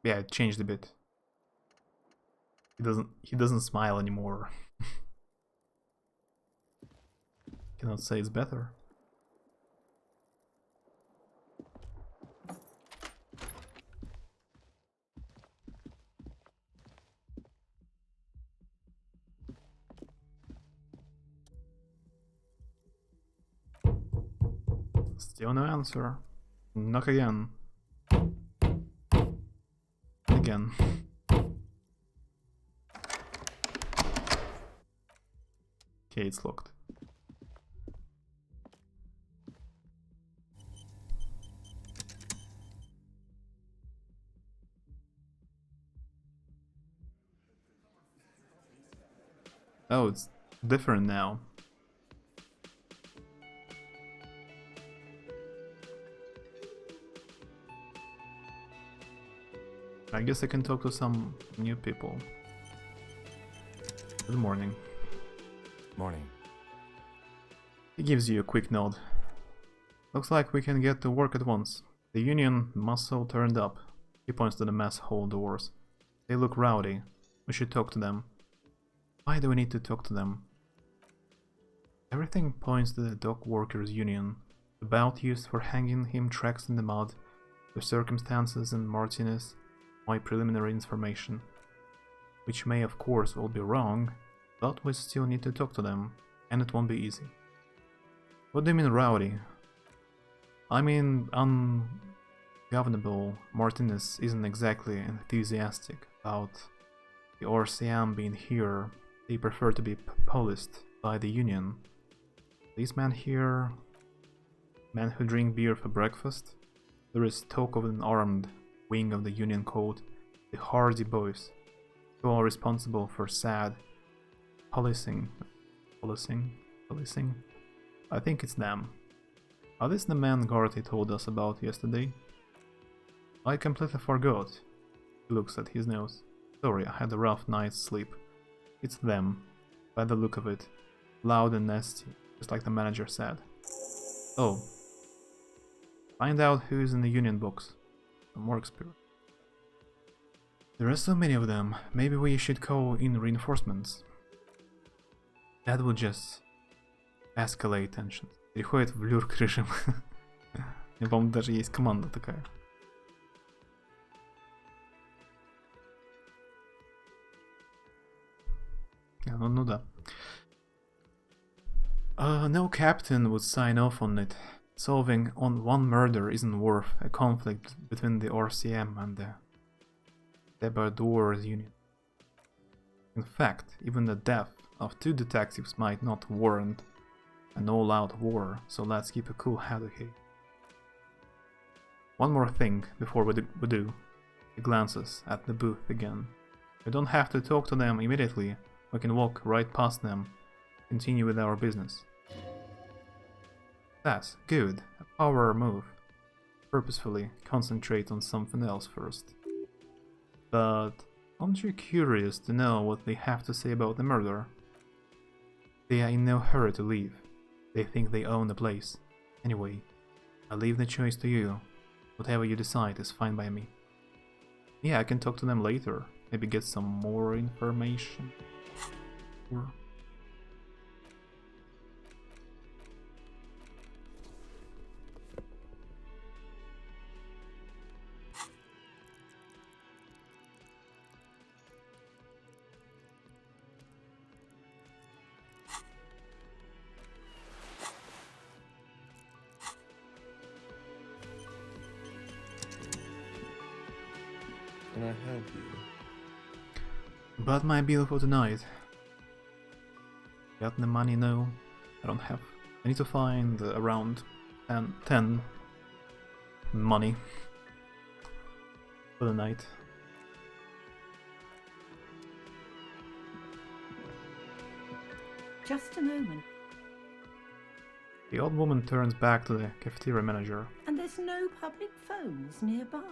Yeah, it changed a bit. He doesn't smile anymore. Cannot say it's better. Still no answer. Knock again. Again. Okay, it's locked. Oh, it's different now. I guess I can talk to some new people. Good morning. Morning. He gives you a quick nod. Looks like we can get to work at once. The Union muscle turned up. He points to the mess hall doors. They look rowdy. We should talk to them. Why do we need to talk to them? Everything points to the dock workers' union. The bout used for hanging him tracks in the mud. The circumstances and Martinez. My preliminary information. Which may of course all be wrong, but we still need to talk to them, and it won't be easy. What do you mean rowdy? I mean ungovernable. Martinez isn't exactly enthusiastic about the RCM being here. They prefer to be policed by the Union. These men here, men who drink beer for breakfast, there is talk of an armed wing of the Union called the Hardy Boys, who are responsible for sad policing. I think it's them. Are these the men Garty told us about yesterday? I completely forgot. He looks at his nose. Sorry, I had a rough night's sleep. It's them, by the look of it. Loud and nasty, just like the manager said. Oh. Find out who's in the Union box. Some more experience. There are so many of them, maybe we should call in reinforcements. That will just escalate tensions. Переходит в люрк режим. Я, по-моему, даже есть команда такая. Ну да. No captain would sign off on it. Solving on one murder isn't worth a conflict between the RCM and the Debardeurs Union. In fact, even the death of 2 detectives might not warrant an all-out war, so let's keep a cool head, okay? One more thing before we do. He glances at the booth again. We don't have to talk to them immediately. We can walk right past them, continue with our business. That's good. A power move. Purposefully concentrate on something else first. But aren't you curious to know what they have to say about the murder? They are in no hurry to leave. They think they own the place. Anyway, I leave the choice to you. Whatever you decide is fine by me. Yeah, I can talk to them later. Maybe get some more information. Or... Can I help you? But my bill for tonight. Got the money? No, I don't have. I need to find around 10 money for the night. Just a moment. The old woman turns back to the cafeteria manager. And there's no public phones nearby?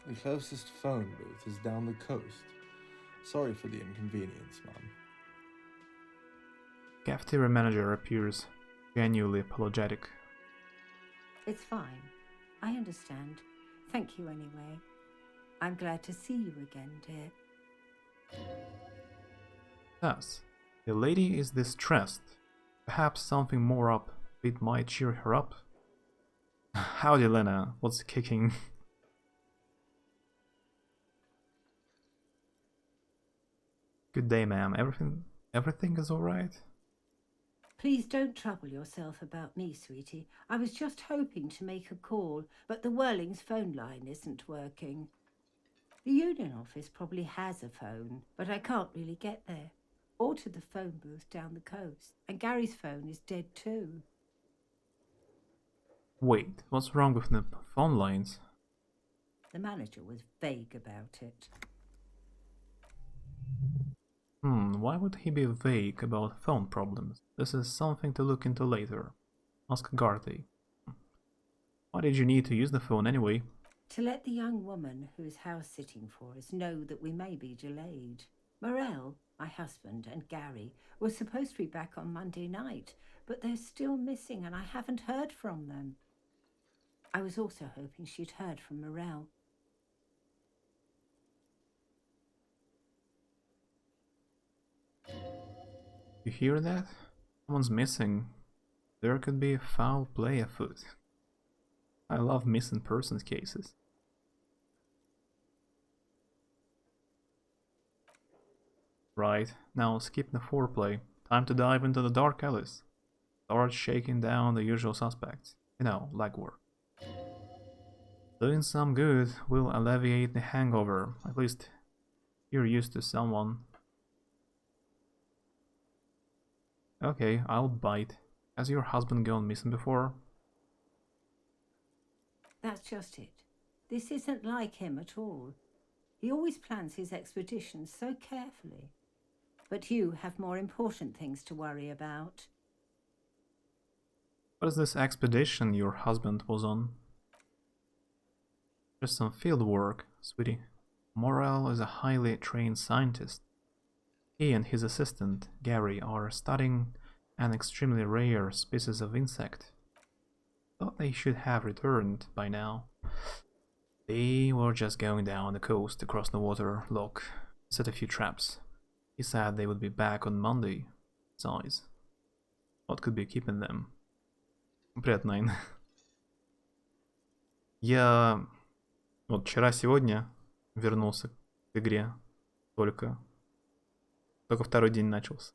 The closest phone booth is down the coast. Sorry for the inconvenience, ma'am. Cafeteria manager appears genuinely apologetic. It's fine. I understand. Thank you anyway. I'm glad to see you again, dear. Thus, the lady is distressed. Perhaps something more upbeat might cheer her up. Howdy, Lena. What's kicking? Good day, ma'am. Everything is alright? Please don't trouble yourself about me, sweetie. I was just hoping to make a call, but the Whirling's phone line isn't working. The Union office probably has a phone, but I can't really get there. or to the phone booth down the coast. And Gary's phone is dead too. Wait, what's wrong with the phone lines? The manager was vague about it. Why would he be vague about phone problems? This is something to look into later. Ask Garthy. Why did you need to use the phone anyway? To let the young woman who is house sitting for us know that we may be delayed. Morel, my husband, and Gary were supposed to be back on Monday night, but they're still missing and I haven't heard from them. I was also hoping she'd heard from Morel. You hear that? Someone's missing. There could be foul play afoot. I love missing persons cases. Right, now skip the foreplay. Time to dive into the dark alleys. Start shaking down the usual suspects. You know, legwork. Doing some good will alleviate the hangover. At least you're used to someone. Okay, I'll bite. Has your husband gone missing before? That's just it. This isn't like him at all. He always plans his expeditions so carefully. But you have more important things to worry about. What is this expedition your husband was on? Just some field work, sweetie. Morel is a highly trained scientist. He and his assistant, Gary, are studying an extremely rare species of insect. Thought they should have returned by now. They were just going down the coast across the water lock, set a few traps. He said they would be back on Monday. Size. What could be keeping them? Привет, Найн. Я вот вчера-сегодня вернулся к игре. Только второй день начался.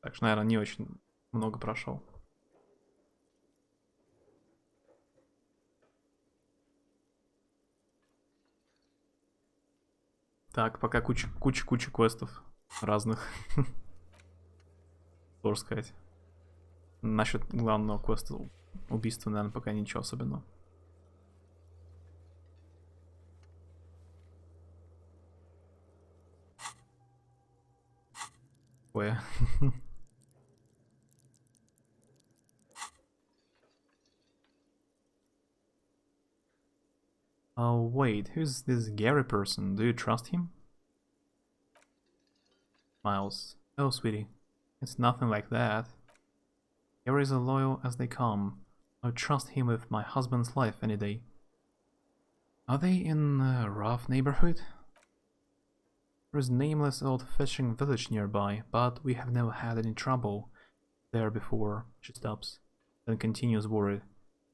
Так что, наверное, не очень много прошел. Так, пока куча квестов разных. Сложно сказать. Насчет главного квеста убийства, наверное, пока ничего особенного. Ой. Oh wait, who's this Gary person? Do you trust him? Miles. Oh sweetie, it's nothing like that. Gary's as loyal as they come. I would trust him with my husband's life any day. Are they in a rough neighborhood? There is a nameless old fishing village nearby, but we have never had any trouble there before. She stops, then continues worried.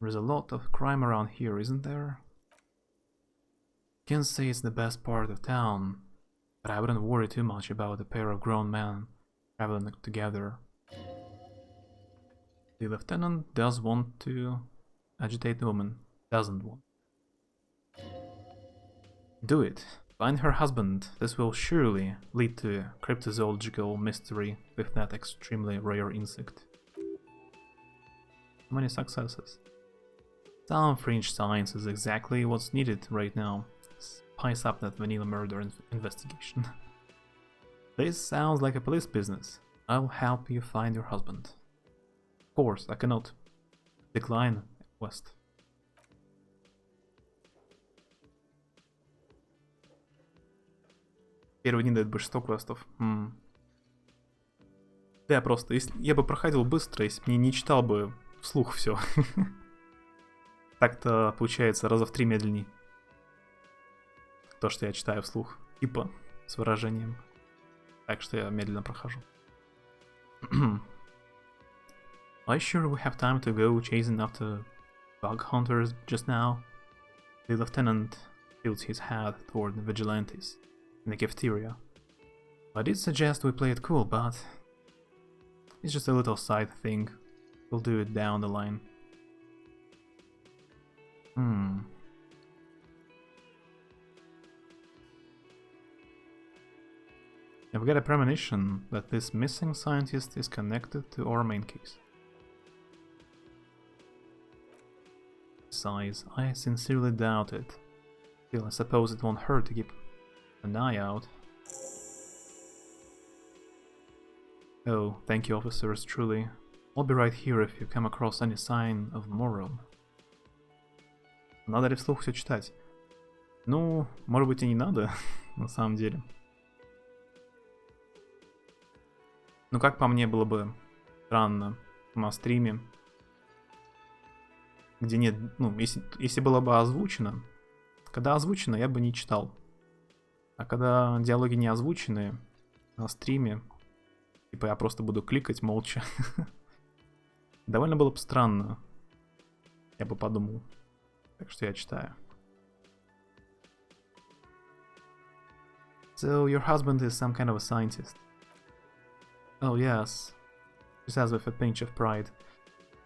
There is a lot of crime around here, isn't there? Can't say it's the best part of town, but I wouldn't worry too much about a pair of grown men traveling together. The lieutenant does want to agitate the woman, doesn't want. Do it. Find her husband. This will surely lead to a cryptozoological mystery with that extremely rare insect. How many successes? Some fringe science is exactly what's needed right now. Spice up that vanilla murder investigation. This sounds like a police business. I'll help you find your husband. Of course, I cannot decline a quest. Первый день дает большинство квестов. Да, просто, если я бы проходил быстро, если бы не читал бы вслух все. Так-то получается раза в 3 медленней. То, что я читаю вслух. Типа, с выражением. Так что я медленно прохожу. Are you sure we have time to go chasing after bug hunters just now? The lieutenant tilts his head toward the vigilantes in the cafeteria. I did suggest we play it cool, but it's just a little side thing. We'll do it down the line. I've got a premonition that this missing scientist is connected to our main case. Sighs, I sincerely doubt it. Still, I suppose it won't hurt to keep an eye out. Oh, thank you, officers, truly. I'll be right here if you come across any sign of moral. Надо ли вслух все читать? Ну, может быть и не надо, на самом деле. Ну, как по мне, было бы странно на стриме, где нет, ну, если было бы озвучено, когда озвучено, я бы не читал. А когда диалоги не озвучены на стриме, типа я просто буду кликать молча, довольно было бы странно, я бы подумал. Так что я читаю. So, your husband is some kind of a scientist. Oh yes, she says with a pinch of pride.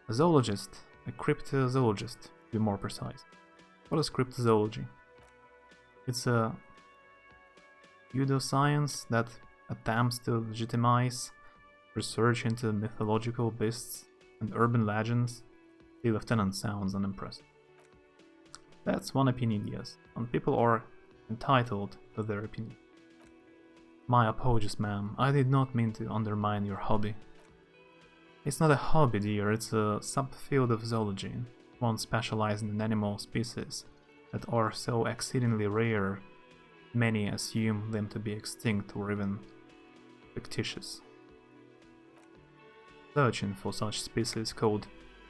A zoologist, a cryptozoologist, to be more precise. What is cryptozoology? It's a pseudoscience that attempts to legitimize research into mythological beasts and urban legends. The lieutenant sounds unimpressed. That's one opinion, yes, and people are entitled to their opinion. My apologies, ma'am. I did not mean to undermine your hobby. It's not a hobby, dear, it's a subfield of zoology, one specializing in animal species that are so exceedingly rare, many assume them to be extinct or even fictitious. Searching for such species called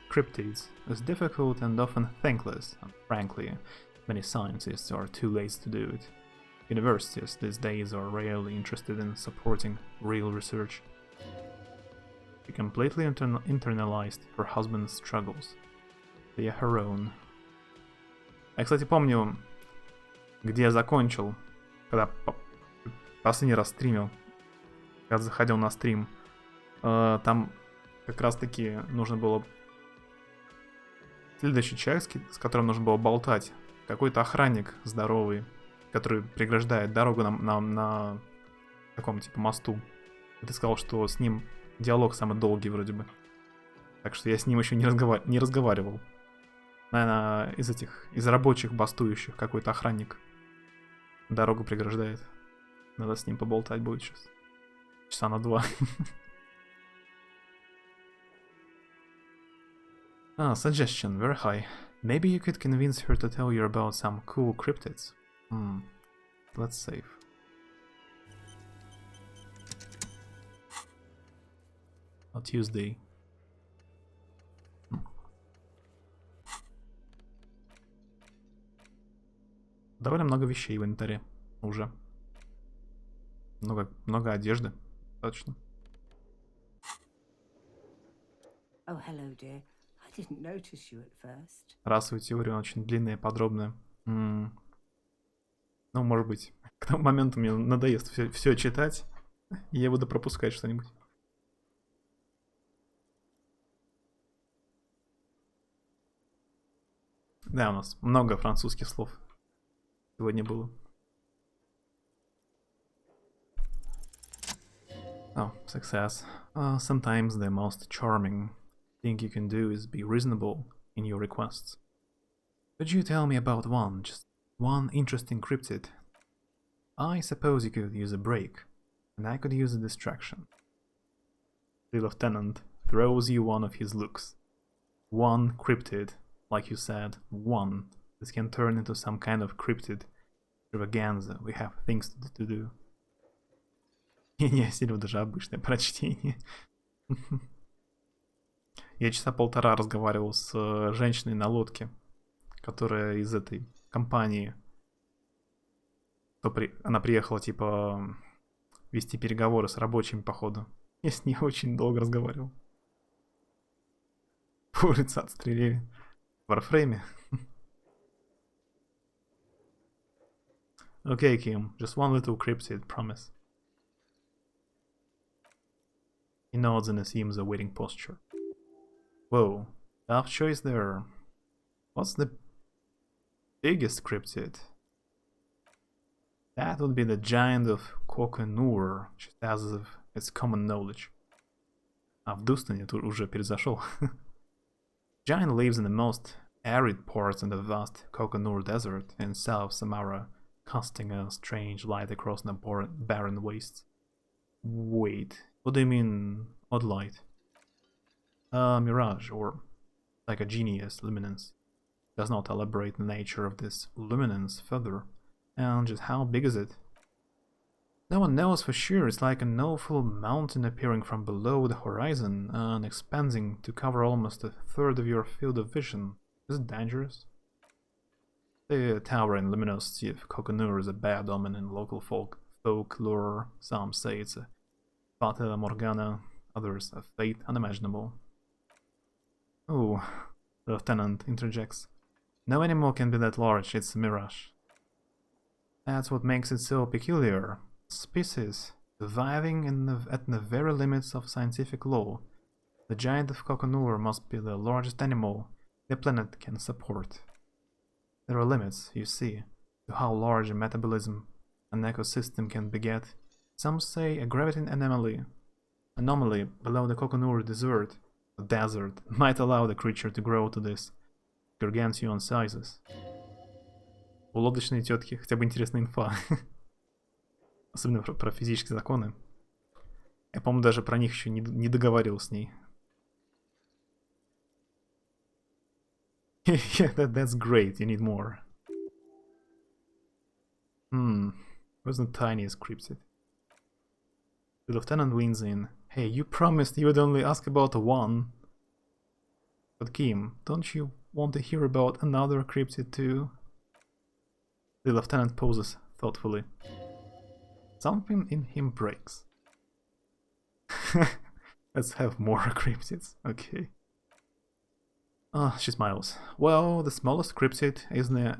cryptids is difficult and often thankless, and frankly, many scientists are too lazy to do it. Universities these days are rarely interested in supporting real research. She completely internalized her husband's struggles. They are her own. Я, кстати, помню, где я закончил, когда последний раз стримил, когда заходил на стрим. Там как раз таки нужно было... Следующий человек, с которым нужно было болтать, какой-то охранник здоровый, который преграждает дорогу на таком типа мосту. И ты сказал, что с ним диалог самый долгий вроде бы. Так что я с ним еще не разговаривал. Наверное, из рабочих бастующих какой-то охранник дорогу преграждает. Надо с ним поболтать будет сейчас. Часа на 2. Suggestion, very high. Maybe you could convince her to tell you about some cool cryptids. Let's save. On Tuesday. Довольно много вещей в инвентаре уже. Много одежды. Точно. Oh, hello, dear. I didn't notice you at first. Расовая теория очень длинная и подробная. Ну, может быть, к тому моменту мне надоест все читать, и я буду пропускать что-нибудь. Да, у нас много французских слов сегодня было. Oh, success. Sometimes the most charming thing you can do is be reasonable in your requests. Could you tell me about one, just one interesting cryptid? I suppose you could use a break, and I could use a distraction. The lieutenant throws you one of his looks. One cryptid, like you said, one. This can turn into some kind of cryptid extravaganza. We have things to do. Не осилил даже обычное прочтение. Я часа полтора разговаривал с женщиной на лодке, которая из этой компании. Она приехала, типа, вести переговоры с рабочими, походу. Я с ней очень долго разговаривал. Пол лица отстрелили. В Warframe. Okay, Kim, just one little cryptid, promise. He nods and assumes a waiting posture. Whoa, tough choice there. What's the biggest cryptid? That would be the giant of Kokonur, just as of its common knowledge. А в Дустане тут уже перезашел. Giant lives in the most arid parts in the vast Kokonur desert in South Samara, casting a strange light across the barren wastes. Wait, what do you mean, odd light? Mirage, or like a genius luminance. Does not elaborate the nature of this luminance further, and just how big is it? No one knows for sure. It's like an awful mountain appearing from below the horizon and expanding to cover almost a third of your field of vision. Is it dangerous? The towering luminosity of Kokonur is a bad omen in local folklore. Some say it's a Fata Morgana, others a fate unimaginable. Oh, the lieutenant interjects. No animal can be that large, it's a mirage. That's what makes it so peculiar. Species surviving at the very limits of scientific law. The giant of Kokonur must be the largest animal the planet can support. There are limits, you see, to how large a metabolism an ecosystem can beget. Some say a gravity anomaly below the Kokonur desert might allow the creature to grow to this gargantuan sizes. У лодочной тетки хотя бы интересная инфа. Особенно про физические законы. Я, по-моему, даже про них еще не договаривал с ней. Yeah, that's great. You need more. Where's the tiniest cryptid? The lieutenant leans in. Hey, you promised you would only ask about one. But Kim, don't you want to hear about another cryptid too? The lieutenant pauses thoughtfully. Something in him breaks. Let's have more cryptids. Okay. She smiles. Well, the smallest cryptid is the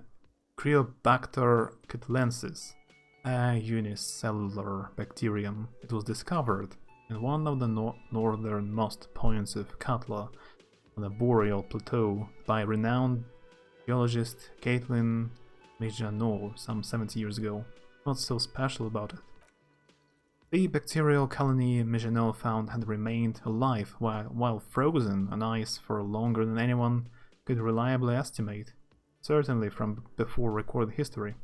Creobacter cutlensis, a unicellular bacterium. It was discovered in one of the northernmost points of Katla on the Boreal Plateau by renowned geologist Caitlin Mijanot some 70 years ago. What's so special about it? The bacterial colony Mijanot found had remained alive while frozen on ice for longer than anyone could reliably estimate, certainly from before recorded history.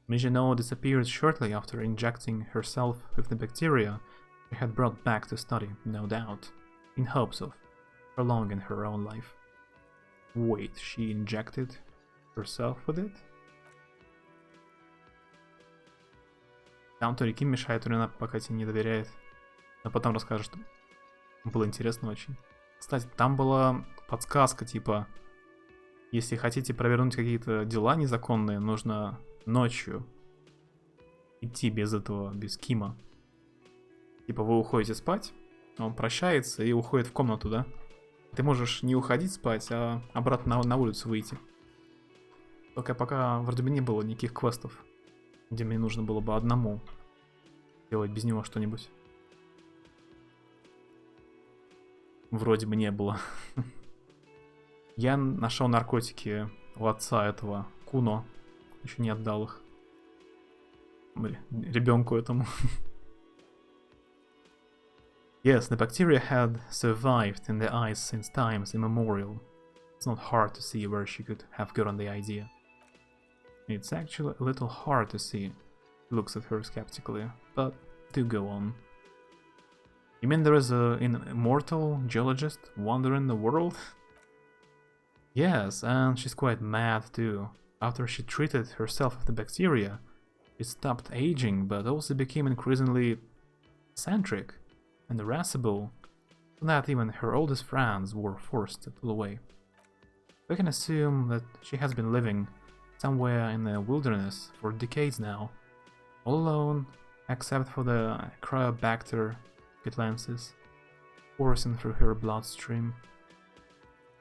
Mijanot disappeared shortly after injecting herself with the bacteria she had brought back to study, no doubt, in hopes of prolonging her own life. Wait, she injected herself with it? Там то ли Ким мешает, то ли она пока тебе не доверяет. Но потом расскажет. Было интересно очень. Кстати, там была подсказка, типа, если хотите провернуть какие-то дела незаконные, нужно ночью идти без Кима. Типа, вы уходите спать, он прощается и уходит в комнату, да? Ты можешь не уходить спать, а обратно на улицу выйти. Только пока вроде бы не было никаких квестов, где мне нужно было бы одному делать без него что-нибудь. Вроде бы не было. Я нашел наркотики у отца этого Куно. Еще не отдал их. Ребенку этому. Yes, the bacteria had survived in the ice since times immemorial. It's not hard to see where she could have gotten the idea. It's actually a little hard to see. He looks at her skeptically, but do go on. You mean there is an immortal geologist wandering the world? Yes, and she's quite mad too. After she treated herself with the bacteria, she stopped aging but also became increasingly eccentric and irascible, so that even her oldest friends were forced to pull away. We can assume that she has been living somewhere in the wilderness for decades now, all alone except for the Creobacter cutlensis coursing through her bloodstream.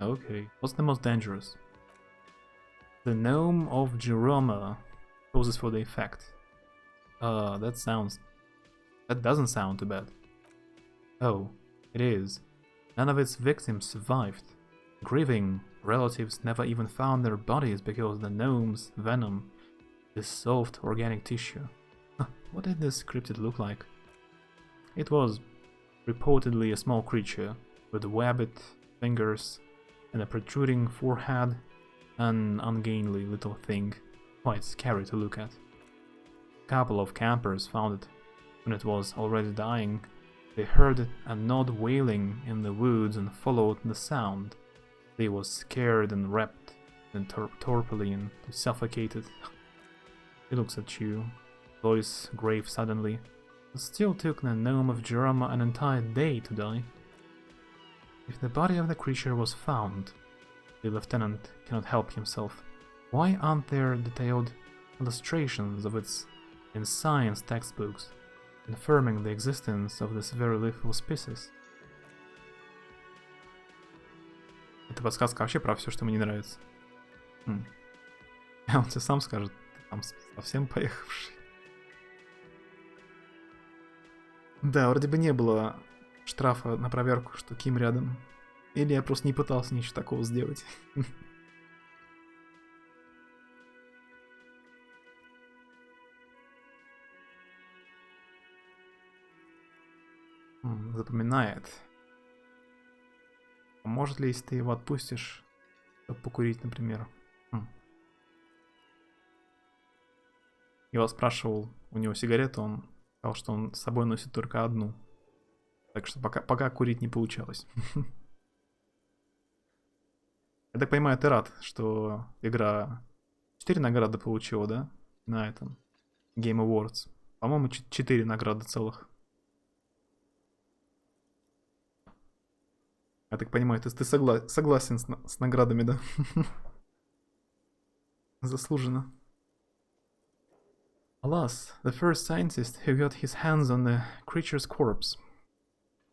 Okay, what's the most dangerous? The gnome of Jeroma poses for the effect. That doesn't sound too bad. Oh, it is. None of its victims survived. Grieving relatives never even found their bodies because the gnome's venom this soft organic tissue. What did this cryptid look like? It was reportedly a small creature with webbed fingers and a protruding forehead, an ungainly little thing, quite scary to look at. A couple of campers found it when it was already dying. They heard an odd wailing in the woods and followed the sound. They was scared and wrapped in tarpaulin, suffocated. He looks at you, voice grave suddenly. It still took the gnome of Jeroma an entire day to die. If the body of the creature was found, the lieutenant cannot help himself. Why aren't there detailed illustrations of it in science textbooks, confirming the existence of this very lethal species? Это подсказка вообще про все, что мне не нравится. Он тебе сам скажет, ты там совсем поехавший. Да, вроде бы не было штрафа на проверку, что Ким рядом. Или я просто не пытался ничего такого сделать. Запоминает. А может ли, если ты его отпустишь, чтобы покурить, например? Я спрашивал у него сигарету, он сказал, что он с собой носит только одну. Так что пока курить не получалось. Я так понимаю, ты рад, что игра 4 награды получила, да? На этом Game Awards. По-моему, 4 награды целых. Я так понимаю, ты согласен с наградами, да? Заслуженно. Alas, the first scientist who got his hands on the creature's corpse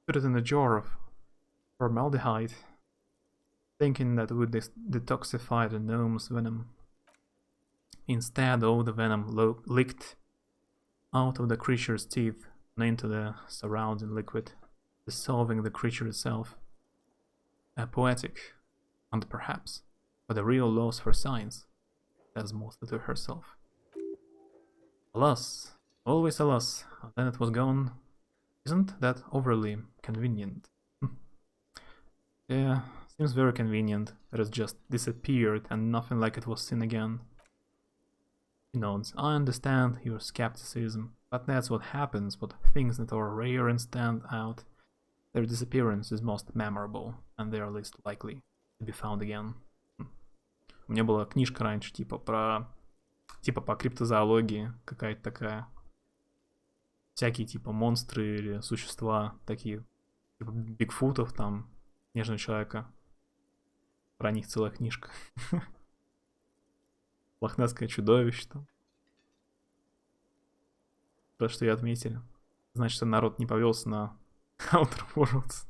put it in a jar of formaldehyde, thinking that would detoxify the gnome's venom. Instead, all the venom leaked out of the creature's teeth and into the surrounding liquid, dissolving the creature itself. A poetic, and perhaps, but a real loss for science, says mostly to herself. Alas, always alas, and then it was gone. Isn't that overly convenient? Yeah, seems very convenient that it just disappeared and nothing like it was seen again. He nods. I understand your skepticism, but that's what happens with things that are rare and stand out. Their disappearance is most memorable, and they are least likely to be found again. У меня была книжка раньше, типа по криптозоологии, какая-то такая. Всякие типа монстры или существа, такие, типа бигфутов, там, нежного человека. Про них целая книжка. Лохнесское чудовище там. То, что я отметили. Значит, что народ не повелся на Outer Worlds.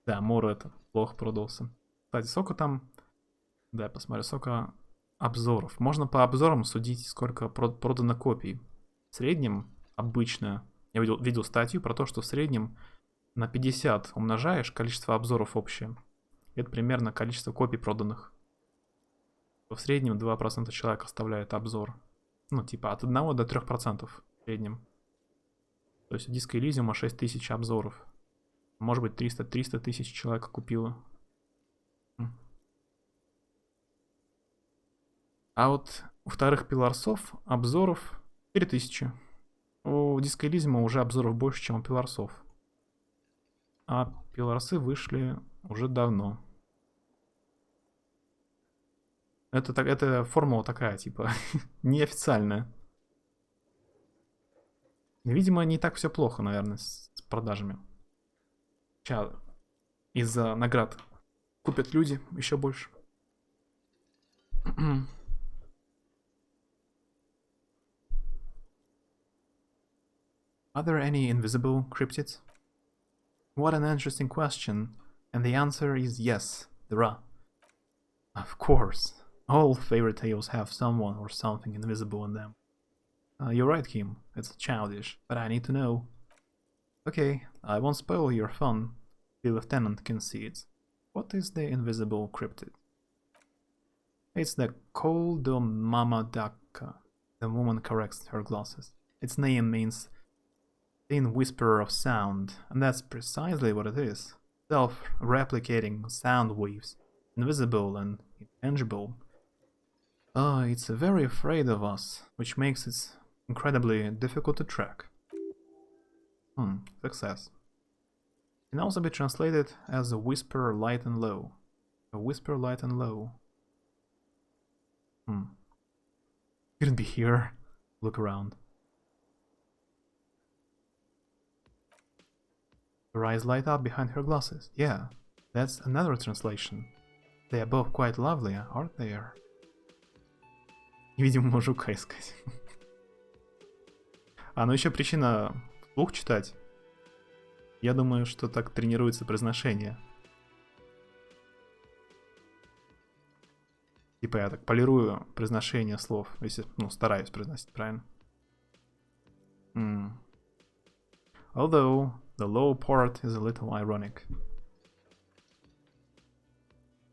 Да, Мор это плохо продался. Кстати, сколько там... Да, я посмотрю, сколько обзоров. Можно по обзорам судить, сколько продано копий. В среднем, обычно, я видел статью про то, что в среднем на 50 умножаешь количество обзоров общее. Это примерно количество копий проданных. В среднем 2% человек оставляет обзор. Ну, типа от 1 до 3% в среднем. То есть у диска Elysium 6000 обзоров. Может быть 300 тысяч человек купило. А вот у вторых пиларсов обзоров 4000. У диска Elysium уже обзоров больше, чем у пиларсов. А пиларсы вышли уже давно. Это формула такая, типа, неофициальная. Видимо, не так все плохо, наверное, с продажами. Сейчас из-за наград купят люди еще больше. Are there any invisible cryptids? What an interesting question, and the answer is yes, there are. Of course, all fairy tales have someone or something invisible in them. You're right, Kim, it's childish, but I need to know. Okay, I won't spoil your fun. The lieutenant concedes. What is the invisible cryptid? It's the Koldomamadaka. The woman corrects her glasses. Its name means thin whisperer of sound, and that's precisely what it is. Self-replicating sound waves, invisible and intangible. It's very afraid of us, which makes it incredibly difficult to track. Success. It can also be translated as a whisper light and low. A whisper light and low. Couldn't be here. Look around. Her eyes light up behind her glasses. Yeah, that's another translation. They are both quite lovely, aren't they? Видимо, мужика искать. Ну еще причина вслух читать. Я думаю, что так тренируется произношение. Типа я так полирую произношение слов, если, стараюсь произносить правильно. Although the low part is a little ironic.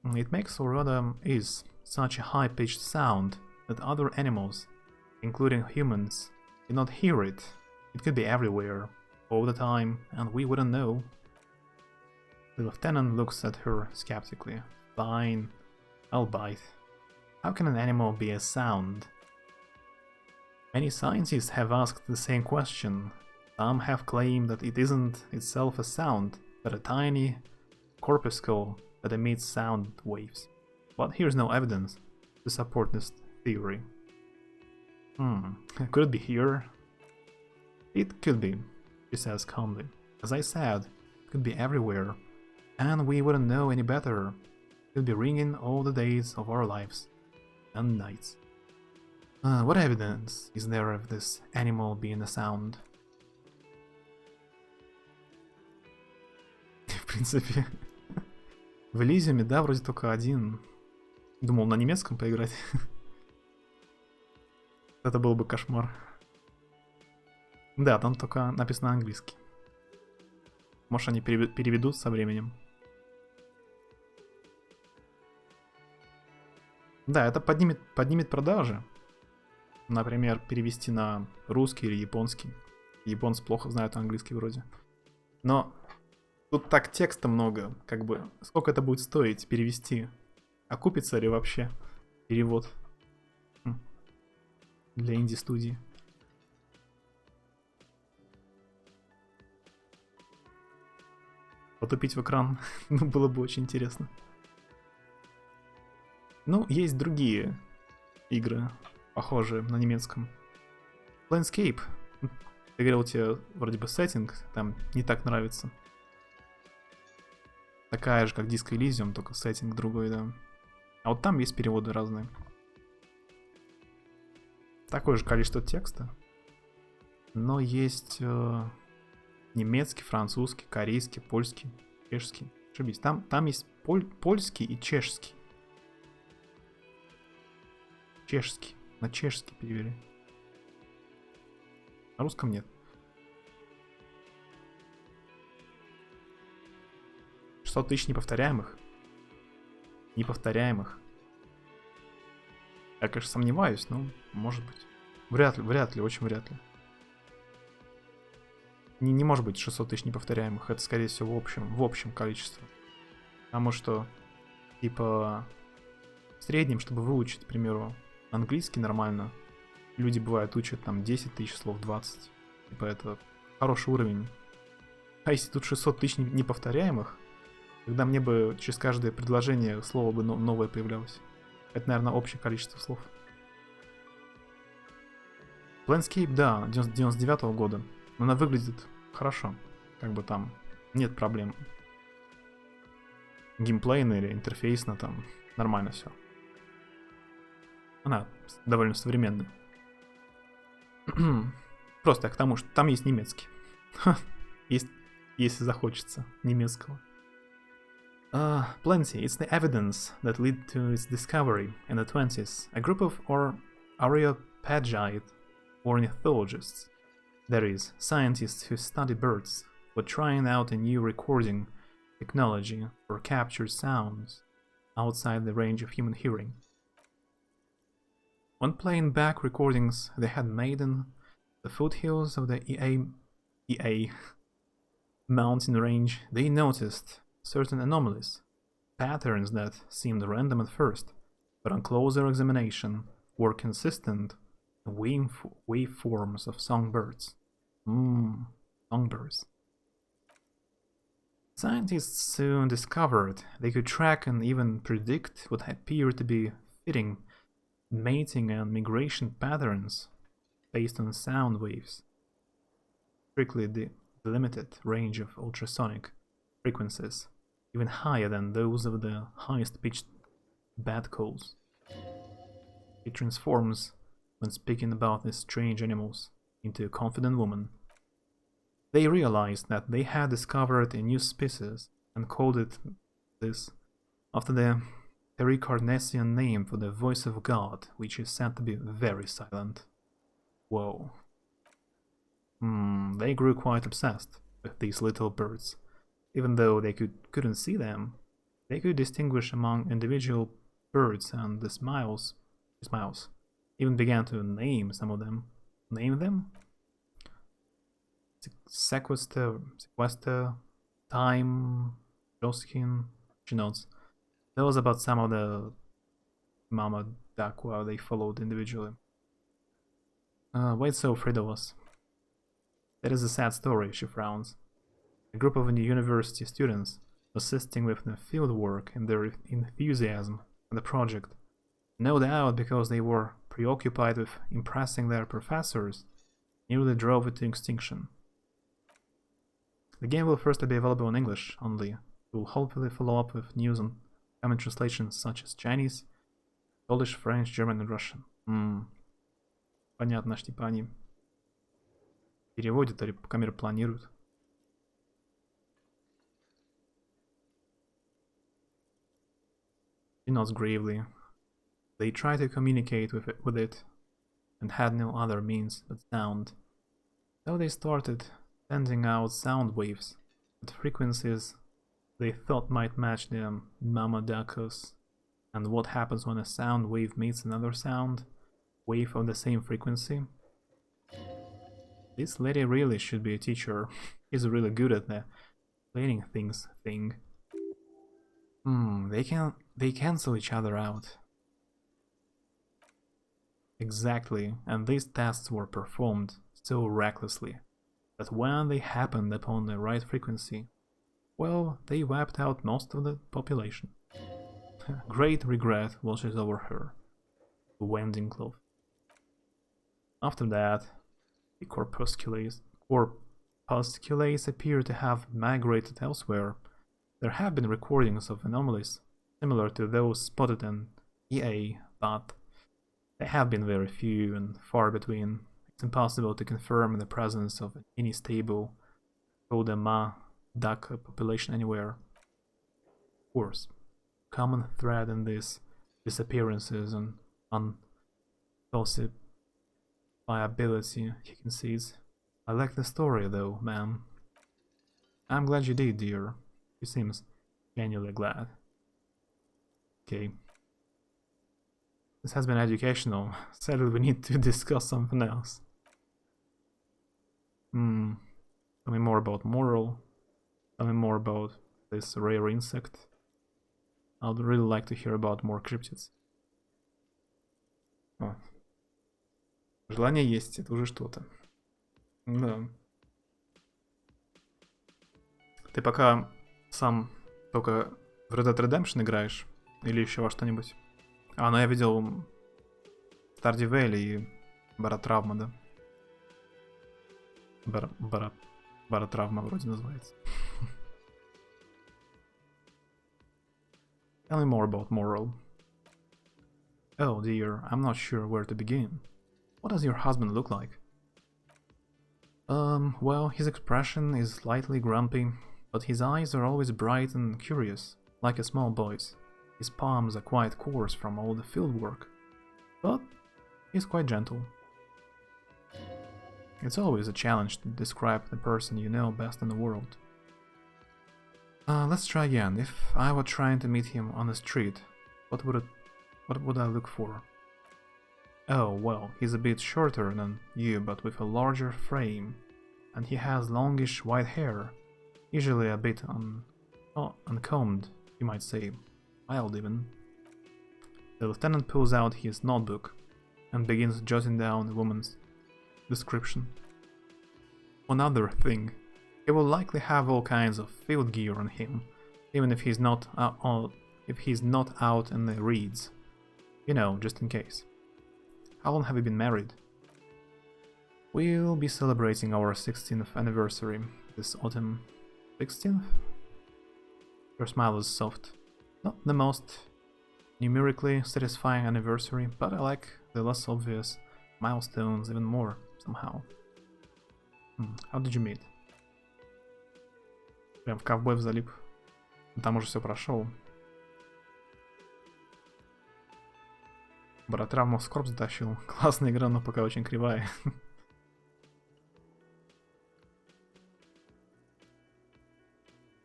It makes, or rather is, such a high-pitched sound that other animals, including humans, cannot hear it. It could be everywhere, all the time, and we wouldn't know. The lieutenant looks at her skeptically. Fine, I'll bite. How can an animal be a sound? Many scientists have asked the same question. Some have claimed that it isn't itself a sound, but a tiny corpuscle that emits sound waves. But here's no evidence to support this theory. Could it be here? It could be, she says calmly. As I said, it could be everywhere, and we wouldn't know any better. It could be ringing all the days of our lives and nights. What evidence is there of this animal being a sound? В принципе, в Elysium, да, вроде только один. Думал на немецком поиграть. Это был бы кошмар. Да, там только написано английский. Может, они переведут со временем. Да, это поднимет продажи. Например, перевести на русский или японский. Японцы плохо знают английский вроде. Но тут так текста много, как бы. Сколько это будет стоить перевести? Окупится ли вообще перевод для инди-студии? Потупить в экран было бы очень интересно. Ну, есть другие игры, похожие на немецком. Landscape. Ты говорил, тебе вроде бы сеттинг там не так нравится. Такая же, как Disco Elysium, только сеттинг другой, да. А вот там есть переводы разные. Такое же количество текста. Но есть немецкий, французский, корейский, польский, чешский. Ошибись. Там есть польский и чешский. Чешский. На чешский перевели. На русском нет. 600 тысяч неповторяемых. Неповторяемых. Я, конечно, сомневаюсь, но может быть. Вряд ли, очень вряд ли. Не может быть 600 тысяч неповторяемых. Это, скорее всего, в общем количестве. Потому что, типа, в среднем, чтобы выучить, к примеру, английский нормально, люди, бывают, учат там 10 тысяч слов, 20. Типа, это хороший уровень. А если тут 600 тысяч неповторяемых, тогда мне бы через каждое предложение слово бы новое появлялось. Это, наверное, общее количество слов. Landscape, да, 99-го года. Но она выглядит хорошо. Как бы там нет проблем. Геймплейно или интерфейсно там нормально все. Она довольно современная. Просто к тому, что там есть немецкий. Есть, если захочется, немецкого. Plenty. It's the evidence that led to its discovery in the 20s. A group of Areopagite ornithologists, that is, scientists who study birds, were trying out a new recording technology for captured sounds outside the range of human hearing. When playing back recordings they had made in the foothills of the EA mountain range, they noticed certain anomalies, patterns that seemed random at first, but on closer examination were consistent waveforms of songbirds. Songbirds. Scientists soon discovered they could track and even predict what appeared to be fitting mating and migration patterns based on sound waves, strictly delimited range of ultrasonic frequencies, even higher than those of the highest pitched bat calls. It transforms, when speaking about these strange animals, into a confident woman. They realized that they had discovered a new species and called it this after the Pericarnassian name for the voice of God, which is said to be very silent. Whoa. They grew quite obsessed with these little birds. Even though they couldn't see them, they could distinguish among individual birds, and the smiles even began to name some of them. Name them? Sequester, Time, Joskin, she notes. That was about some of the Mama Dakwa they followed individually. Wait, so Frida was. That is a sad story, she frowns. A group of university students, assisting with the field work and their enthusiasm for the project, no doubt because they were preoccupied with impressing their professors, nearly drove it to extinction. The game will first be available in English only. We will hopefully follow up with news on common translations such as Chinese, Polish, French, German and Russian. Понятно, что типа они переводят или по камеру планируют. She nods gravely. They tried to communicate with it and had no other means but sound. So they started sending out sound waves at frequencies they thought might match the Mama Dakos. And what happens when a sound wave meets another sound wave of the same frequency? This lady really should be a teacher. She's really good at the explaining things thing. They cancel each other out. Exactly, and these tests were performed so recklessly that when they happened upon the right frequency, well, they wiped out most of the population. Great regret washes over her. Wending cloth. After that, the corpusculates appear to have migrated elsewhere. There have been recordings of anomalies similar to those spotted in EA, but they have been very few and far between. It's impossible to confirm the presence of any stable Kodama duck population anywhere. Of course, common thread in these disappearances and unfalsifiability, he concedes. I like the story though, ma'am. I'm glad you did, dear. He seems genuinely glad. Okay. This has been educational. Sadly, we need to discuss something else. Tell me more about moral. Tell me more about this rare insect. I'd really like to hear about more cryptids. О. Желание есть, это уже что-то. Да. Ты пока сам только в Red Dead Redemption играешь? Или еще во что-нибудь? А, ну я видел Stardew Valley и Баратравма, да? Баратравма вроде называется. Tell me more about moral. Oh dear, I'm not sure where to begin. What does your husband look like? Well, his expression is slightly grumpy, but his eyes are always bright and curious, like a small boy's. His palms are quite coarse from all the field work, but he's quite gentle. It's always a challenge to describe the person you know best in the world. Let's try again. If I were trying to meet him on the street, what would I look for? Oh, well, he's a bit shorter than you, but with a larger frame. And he has longish white hair, usually a bit uncombed, you might say, mild even. The lieutenant pulls out his notebook and begins jotting down the woman's description. Another thing, he will likely have all kinds of field gear on him, even if he's not out in the reeds. You know, just in case. How long have you been married? We'll be celebrating our 16th anniversary this autumn. 16th? Her smile is soft. Not the most numerically satisfying anniversary, but I like the less obvious milestones even more, somehow. How did you meet? Прям в ковбоев залип. Там уже все прошел. Баротравму в скорб затащил. Классная игра, но пока очень кривая.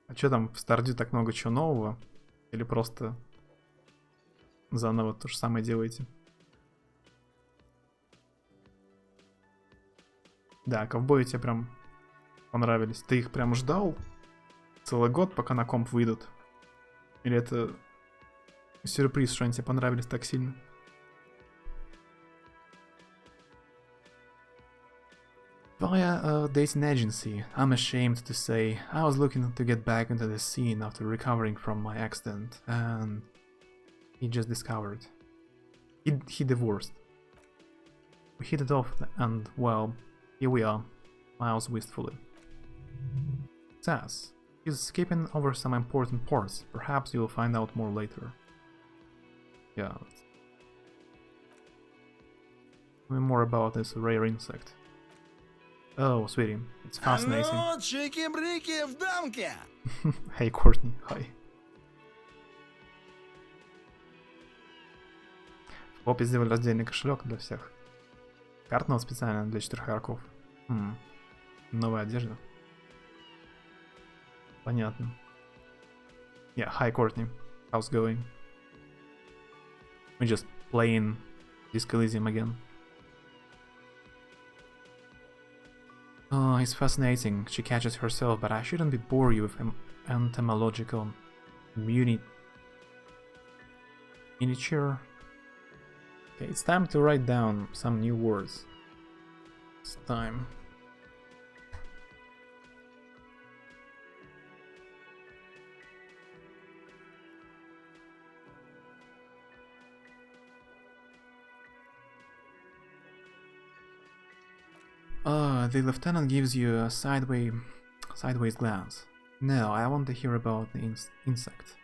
А чё там в Старде так много чего нового? Или просто заново то же самое делаете? Да, ковбои тебе прям понравились. Ты их прям ждал целый год, пока на комп выйдут? Или это сюрприз, что они тебе понравились так сильно? Via a dating agency, I'm ashamed to say. I was looking to get back into the scene after recovering from my accident, and he just discovered. He divorced. We hit it off, and well, here we are, smiles wistfully. Says, he's skipping over some important parts. Perhaps you'll find out more later. Yeah. Tell me more about this rare insect. Oh, sweetie, it's fascinating. Ну, чики-брики в дамке! Hey, Courtney, hi. В попе сделали раздельный кошелек для всех. Картного специально для 4 игроков. Новая одежда. Понятно. Yeah, hi Courtney. How's going? We're just playing Disco Elysium again. Oh, it's fascinating. She catches herself, but I shouldn't be bore you with entomological miniature. Okay, it's time to write down some new words. It's time. The lieutenant gives you a sideways glance. No, I want to hear about the insect.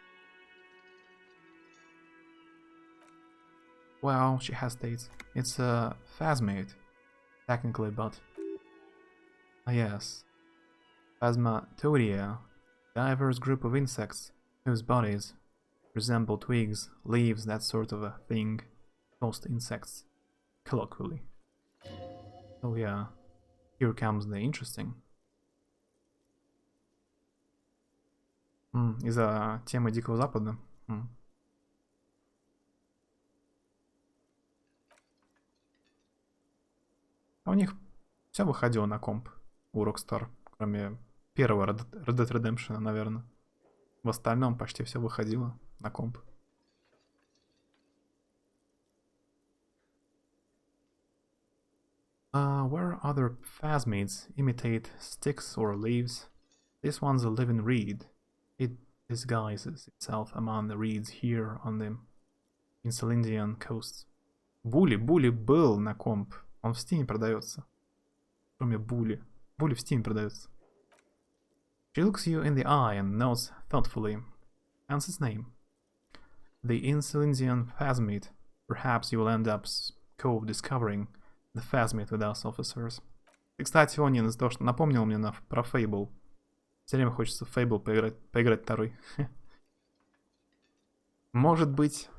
Well, she hesitates. It's a phasmate, technically, but... yes. Phasmatodia, diverse group of insects whose bodies resemble twigs, leaves, that sort of a thing. Most insects, colloquially. Oh yeah. Here comes the interesting. Из-за темы Дикого Запада. А у них все выходило на комп у Rockstar, кроме первого Red Dead Redemption, наверное. В остальном почти все выходило на комп. Where other phasmids imitate sticks or leaves, this one's a living reed. It disguises itself among the reeds here on the Insulindian coast. Були был на комп. Он в Steam продается. Кроме Були. Були в Steam продается. She looks you in the eye and nods thoughtfully. Hence its name. The Insulindian phasmid. Perhaps you will end up discovering the phasmid with us, officers. И, кстати, Онин из-за того, что напомнил мне про Fable. Все время хочется в Fable поиграть второй. Может быть,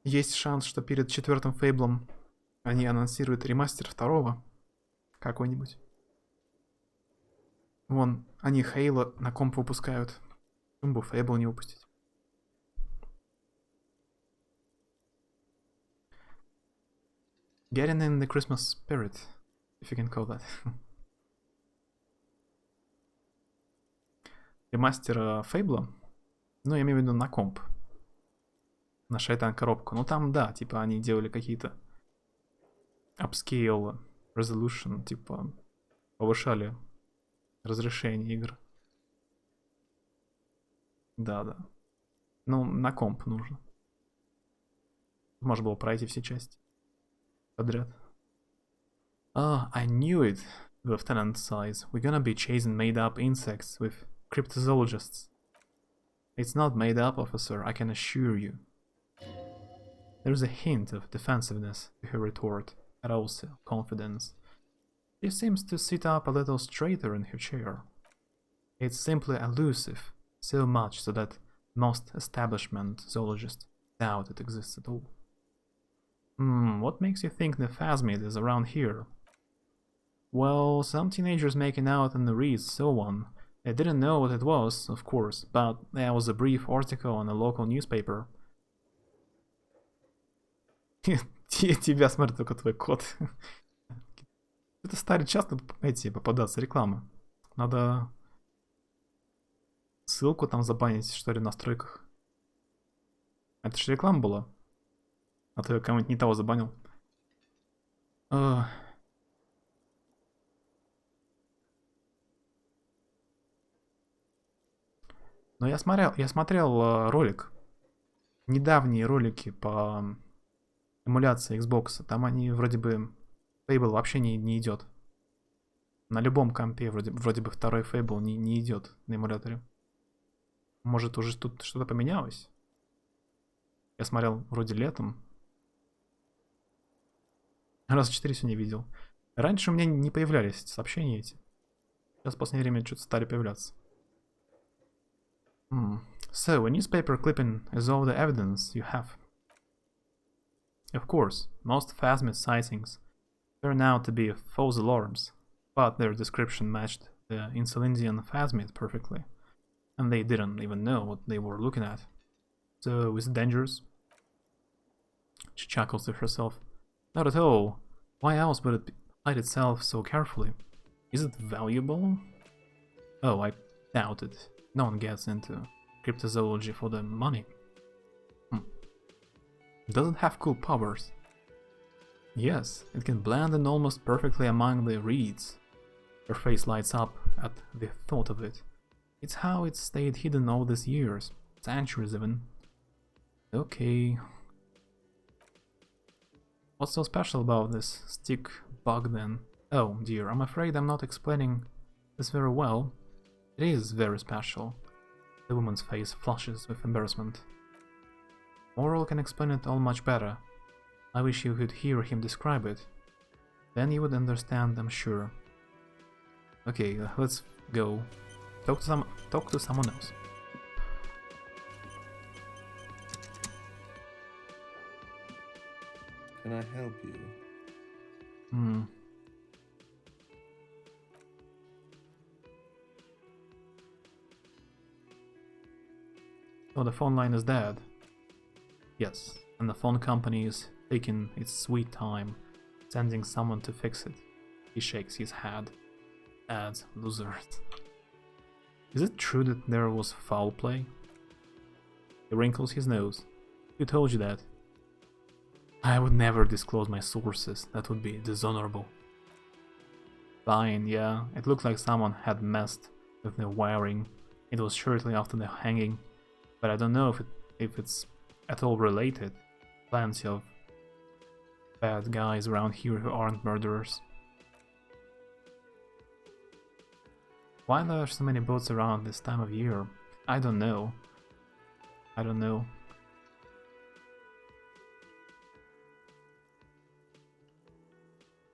есть шанс, что перед 4-м Фейблом они анонсируют ремастер 2-го какой-нибудь. Вон, они Хейла на комп выпускают. Почему бы Фейбл не выпустить? Getting in the Christmas spirit, if you can call that. Ремастер Фейбла. Ну, я имею в виду на комп. На шайтан-коробку. Ну, там, да, типа, они делали какие-то upscale resolution, типа, повышали разрешение игр. Да. Ну, на комп нужно. Можно было пройти все части подряд. Ah, I knew it, the lieutenant sighs. We're gonna be chasing made-up insects with cryptozoologists. It's not made up, officer, I can assure you. There's a hint of defensiveness to her retort, but also confidence. She seems to sit up a little straighter in her chair. It's simply elusive, so much so that most establishment zoologists doubt it exists at all. What makes you think the phasmid is around here? Well, some teenagers making out in the reeds saw one. I didn't know what it was, of course, but there was a brief article in a local newspaper. Тебя смотрит только твой кот. Это стали часто эти попадаться рекламы. Надо ссылку там забанить, что ли, в настройках. Это же реклама была. А то я кому-нибудь не того забанил. Но я смотрел ролик. Недавние ролики по эмуляции Xbox. Там они вроде бы... Fable вообще не идет. На любом компе вроде бы второй Fable не идет на эмуляторе. Может, уже тут что-то поменялось? Я смотрел вроде летом. Раз 4 сегодня видел. Раньше у меня не появлялись эти сообщения эти. Сейчас в последнее время что-то стали появляться. So, a newspaper clipping is all the evidence you have. Of course, most phasmid sightings turn out to be false alarms, but their description matched the Elysium phasmid perfectly, and they didn't even know what they were looking at. So, is it dangerous? She chuckles to herself. Not at all. Why else would it hide itself so carefully? Is it valuable? Oh, I doubt it. No one gets into cryptozoology for the money. Does it have cool powers? Yes, it can blend in almost perfectly among the reeds. Her face lights up at the thought of it. It's how it stayed hidden all these years, centuries even. Okay. What's so special about this stick bug then? Oh dear, I'm afraid I'm not explaining this very well. It is very special. The woman's face flushes with embarrassment. Moral can explain it all much better. I wish you could hear him describe it. Then you would understand, I'm sure. Okay, let's go. Talk to someone else. Can I help you? So the phone line is dead. Yes, and the phone company is taking its sweet time, sending someone to fix it. He shakes his head. Adds, losers. Is it true that there was foul play? He wrinkles his nose. Who told you that? I would never disclose my sources, that would be dishonorable. Fine, yeah, it looked like someone had messed with the wiring. It was shortly after the hanging, but I don't know if it's at all related. Plenty of bad guys around here who aren't murderers. Why are there so many boats around this time of year? I don't know.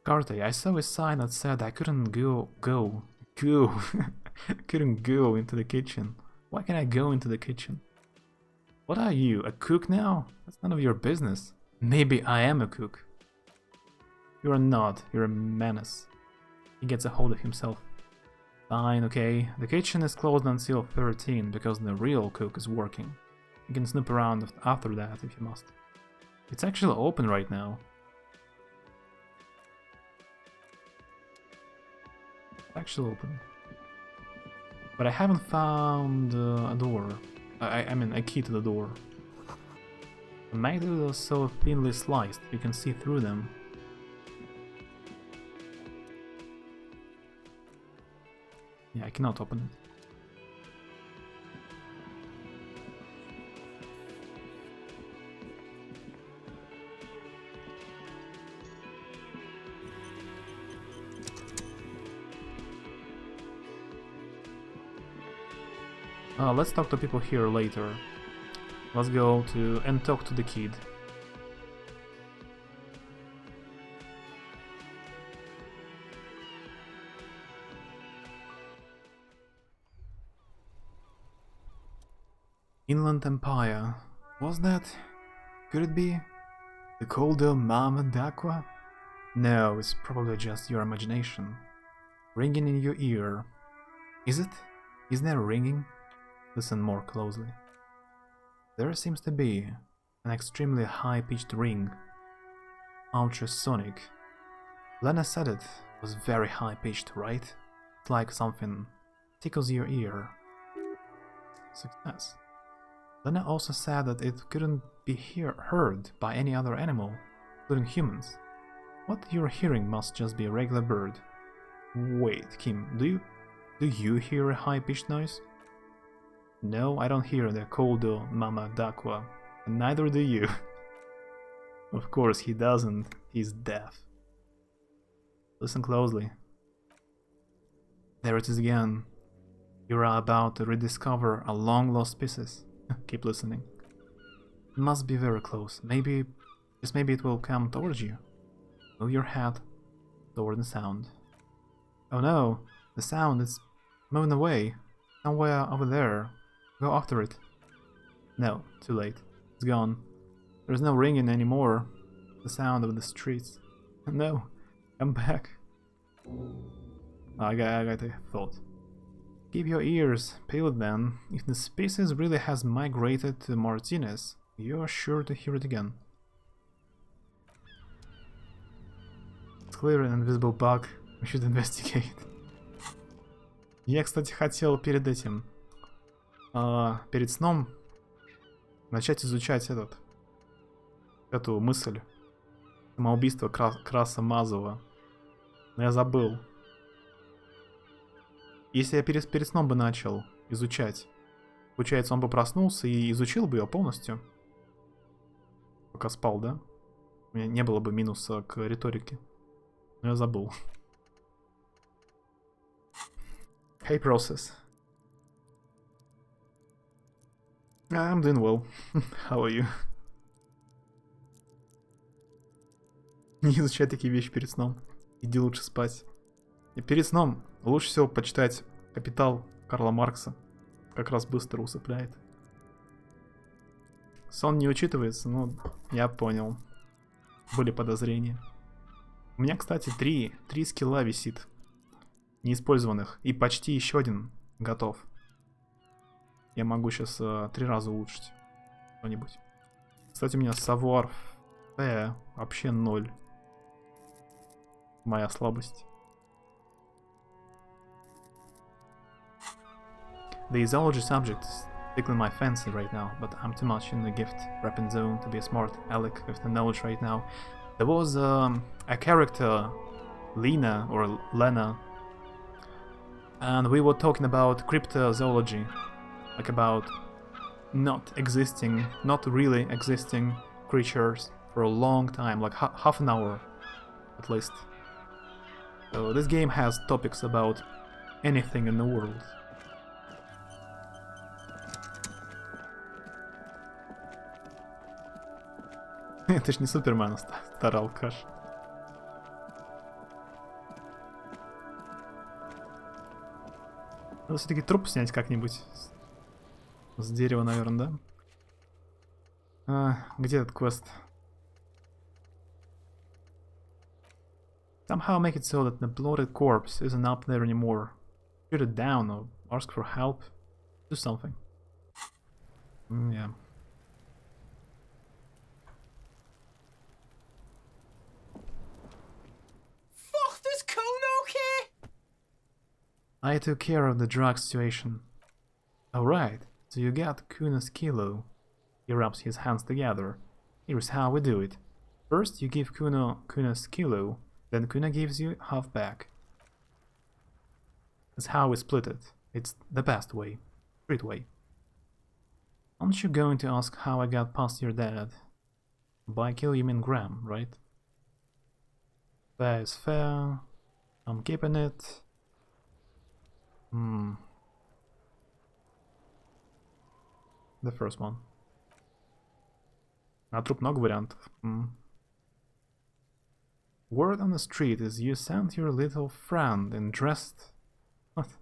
Carte, I saw a sign that said I couldn't go couldn't go into the kitchen. Why can't I go into the kitchen? What are you, a cook now? That's none of your business. Maybe I am a cook. You're not, you're a menace. He gets a hold of himself. Fine, okay. The kitchen is closed until 13 because the real cook is working. You can snoop around after that if you must. It's actually open right now. Actually open. But I haven't found a door. I mean, a key to the door. The metals are so thinly sliced, you can see through them. Yeah, I cannot open it. Let's talk to people here later. Let's go to and talk to the kid. Inland Empire. Was that? Could it be? The colder Mama d'Aqua? No, it's probably just your imagination. Ringing in your ear. Is it? Is there ringing? Listen more closely. There seems to be an extremely high-pitched ring. Ultrasonic. Lena said it was very high-pitched, right? It's like something tickles your ear. Success. Lena also said that it couldn't be heard by any other animal, including humans. What you're hearing must just be a regular bird. Wait, Kim, do you hear a high-pitched noise? No, I don't hear the coldo Mama d'Aqua, and neither do you. Of course he doesn't, he's deaf. Listen closely. There it is again. You are about to rediscover a long-lost species. Keep listening. It must be very close. Maybe it will come towards you. Move your head toward the sound. Oh no, the sound is moving away. Somewhere over there. Go after it. No, too late. It's gone. There's no ringing anymore. The sound of the streets. No, come back. I got a thought. Keep your ears peeled then. If the species really has migrated to Martinez, you are sure to hear it again. It's clear an invisible bug. We should investigate. Я, кстати, хотел перед этим, перед сном начать изучать эту мысль самоубийства Краса Мазова. Но я забыл. Если я перед сном бы начал изучать, получается, он бы проснулся и изучил бы ее полностью, пока спал, да? У меня не было бы минуса к риторике. Но я забыл. Hey, process. I'm doing well. How are you? Не изучай такие вещи перед сном. Иди лучше спать. И перед сном лучше всего почитать «Капитал» Карла Маркса. Как раз быстро усыпляет. Сон не учитывается, но я понял. Были подозрения. У меня, кстати, три скилла висит. Неиспользованных. И почти еще один готов. Я могу сейчас 3 раза улучшить что-нибудь. Кстати, у меня savoir faire вообще 0. Моя слабость. The zoology subjects tickling my fancy right now, but I'm too much in the gift-wrapping zone to be a smart aleck with the knowledge right now. There was a character, Lena, or Lena, and we were talking about cryptozoology, like about not really existing creatures for a long time, like half an hour at least. So this game has topics about anything in the world. Это ж не Супермен, старый алкаш. Надо все-таки труп снять как-нибудь. С дерева, наверное, да? Где этот квест? Somehow make it so that the bloated corpse isn't up there anymore. Shoot it down or ask for help. Do something. Yeah. Fuck this cool, okay? I took care of the drug situation. Alright, so you got Kuna's kilo. He rubs his hands together. Here's how we do it. First you give Kuna's kilo, then Kuna gives you half back. That's how we split it. It's the best way. Street way. Aren't you going to ask how I got past your dad? By kilo you mean gram, right? Fair is fair. I'm keeping it. The first one. А труп много вариантов. Word on the street is you sent your little friend and dressed... What?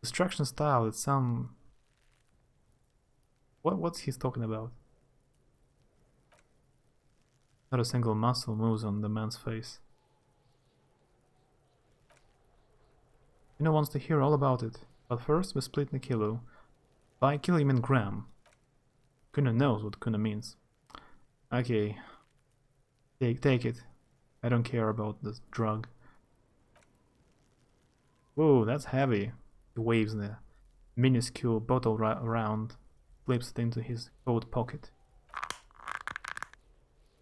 Destruction style, it's some... What's he talking about? Not a single muscle moves on the man's face. Kuna wants to hear all about it, but first we split the kilo. By kilo you mean gram. Kuna knows what Kuna means. Okay. Take it. I don't care about this drug. Whoa, that's heavy. He waves the minuscule bottle around, flips it into his coat pocket.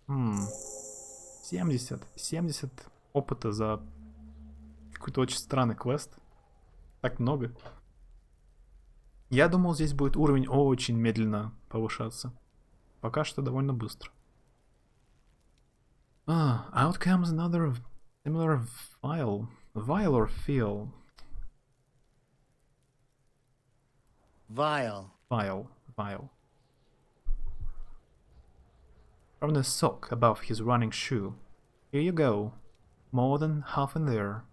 70 опыта за какой-то очень странный квест. Так много. Я думал, здесь будет уровень очень медленно повышаться. Пока что довольно быстро. Out comes another similar vial. Vial or feel? Vial. Vial. From the sock above his running shoe. Here you go. More than half in there.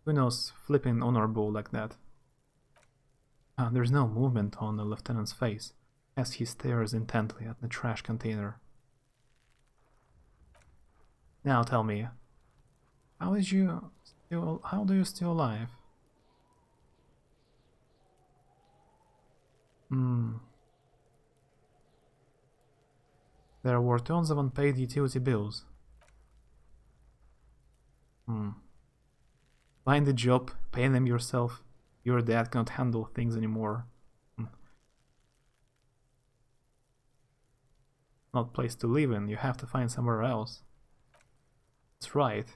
Who knows flipping honorable like that? There's no movement on the lieutenant's face as he stares intently at the trash container. Now tell me, how do you still alive? There were tons of unpaid utility bills. Find a job, pay them yourself. Your dad can't handle things anymore. Not place to live in, you have to find somewhere else. That's right.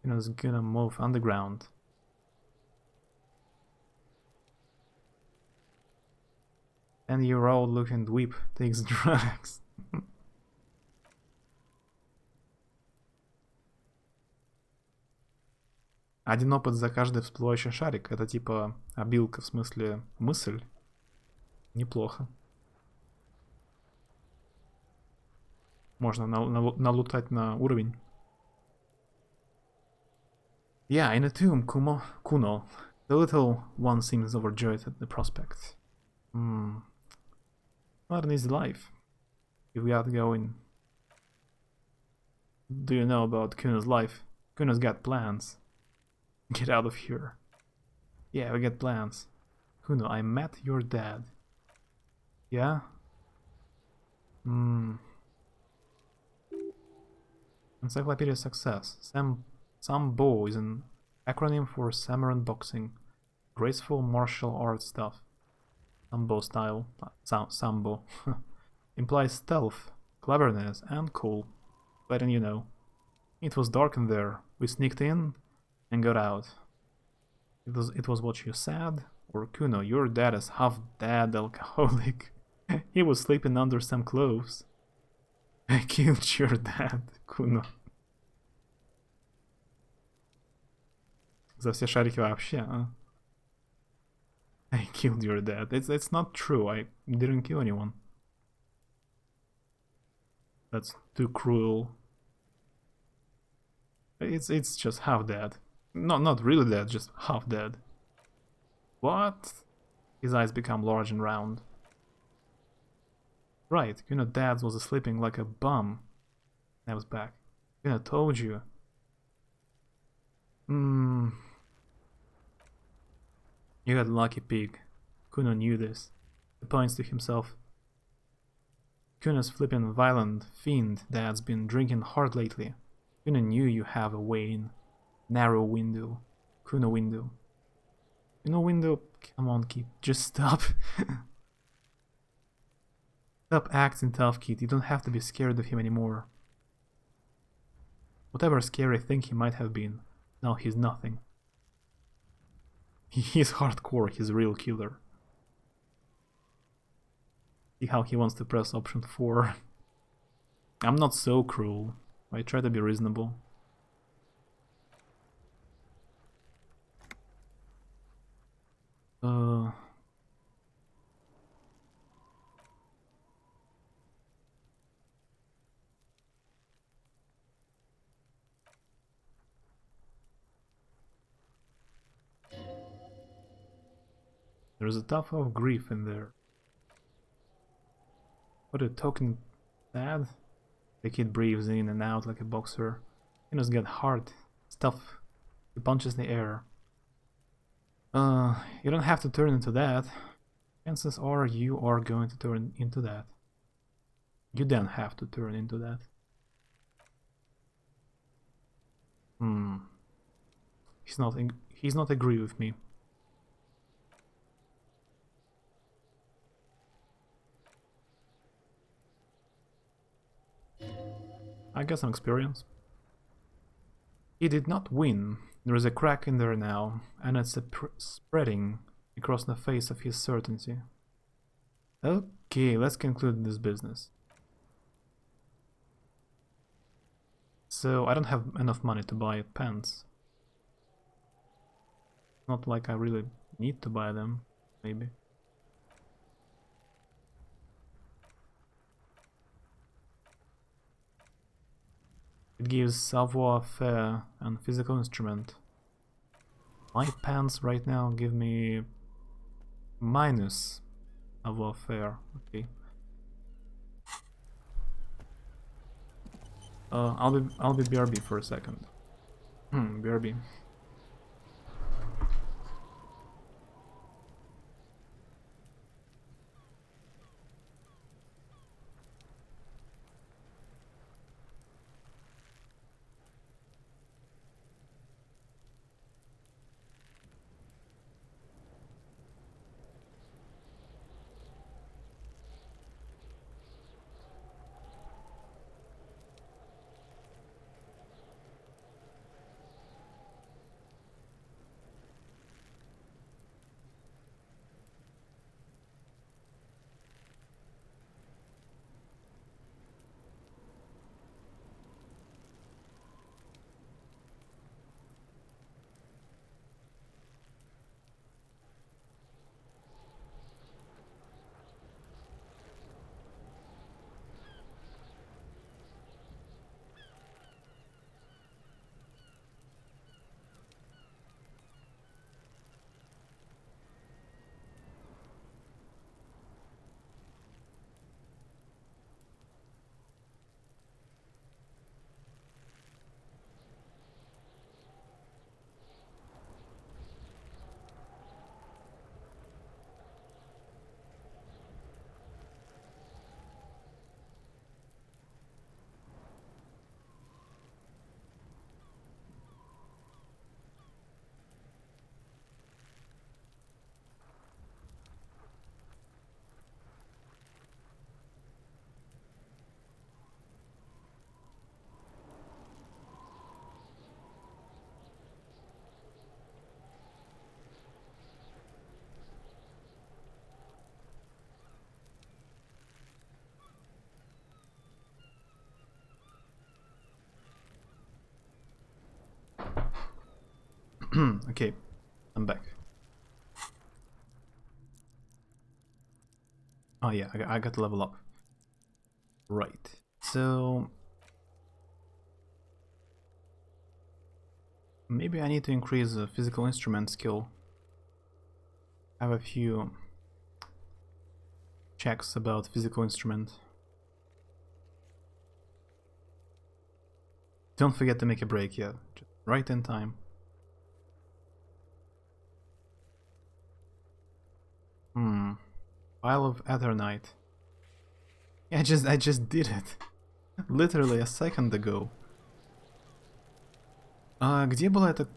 You know, it's gonna move underground. And your old looking dweeb takes drugs. Один опыт за каждый всплывающий шарик. Это типа обилка, в смысле мысль. Неплохо. Можно налутать на уровень. Yeah, in a tomb, Kuno. The little one seems overjoyed at the prospect. Not an easy life. You've got going. Do you know about Kuno's life? Kuno's got plans. Get out of here. Yeah, we got plans. Kuno, I met your dad. Yeah? Encyclopedia Success. Sambo is an acronym for Samurai Boxing. Graceful martial arts stuff. Sambo style. Sambo. Implies stealth, cleverness, and cool. Letting you know. It was dark in there. We sneaked in and got out. It was what you said? Or Kuno, your dad is half-dead alcoholic. He was sleeping under some clothes. I killed your dad, Kuno. За все шарики вообще, а? I killed your dad. It's not true. I didn't kill anyone. That's too cruel. It's just half dead. No, not really dead, just half dead. What? His eyes become large and round. Right, you know, Dad was sleeping like a bum. I was back. You know, told you. You got lucky, pig. Kuno knew this. He points to himself. Kuno's flippin' violent fiend Dad's been drinking hard lately. Kuno knew you have a way in. Narrow window. Through no window. No window? Come on, kid. Just stop. Stop acting tough, kid. You don't have to be scared of him anymore. Whatever scary thing he might have been, now he's nothing. He's hardcore, he's a real killer. See how he wants to press option 4. I'm not so cruel. I try to be reasonable. There's a tuft of grief in there. What a token sad. The kid breathes in and out like a boxer. He doesn't get hard stuff. He punches the air. You don't have to turn into that. Chances are you are going to turn into that. You then have to turn into that. He's not agree with me. I got some experience. He did not win. There is a crack in there now, and it's spreading across the face of his certainty. Okay, let's conclude this business. So, I don't have enough money to buy pants. Not like I really need to buy them, maybe. It gives savoir-faire and physical instrument. My pants right now give me minus savoir-faire. Okay. I'll be BRB for a second. BRB. Okay, I'm back. Oh yeah, I got to level up. Right, so maybe I need to increase the physical instrument skill. I have a few checks about physical instrument. Don't forget to make a break, yeah, just right in time. Pile of Aetherite. I just did it. Literally a second ago. Где была эта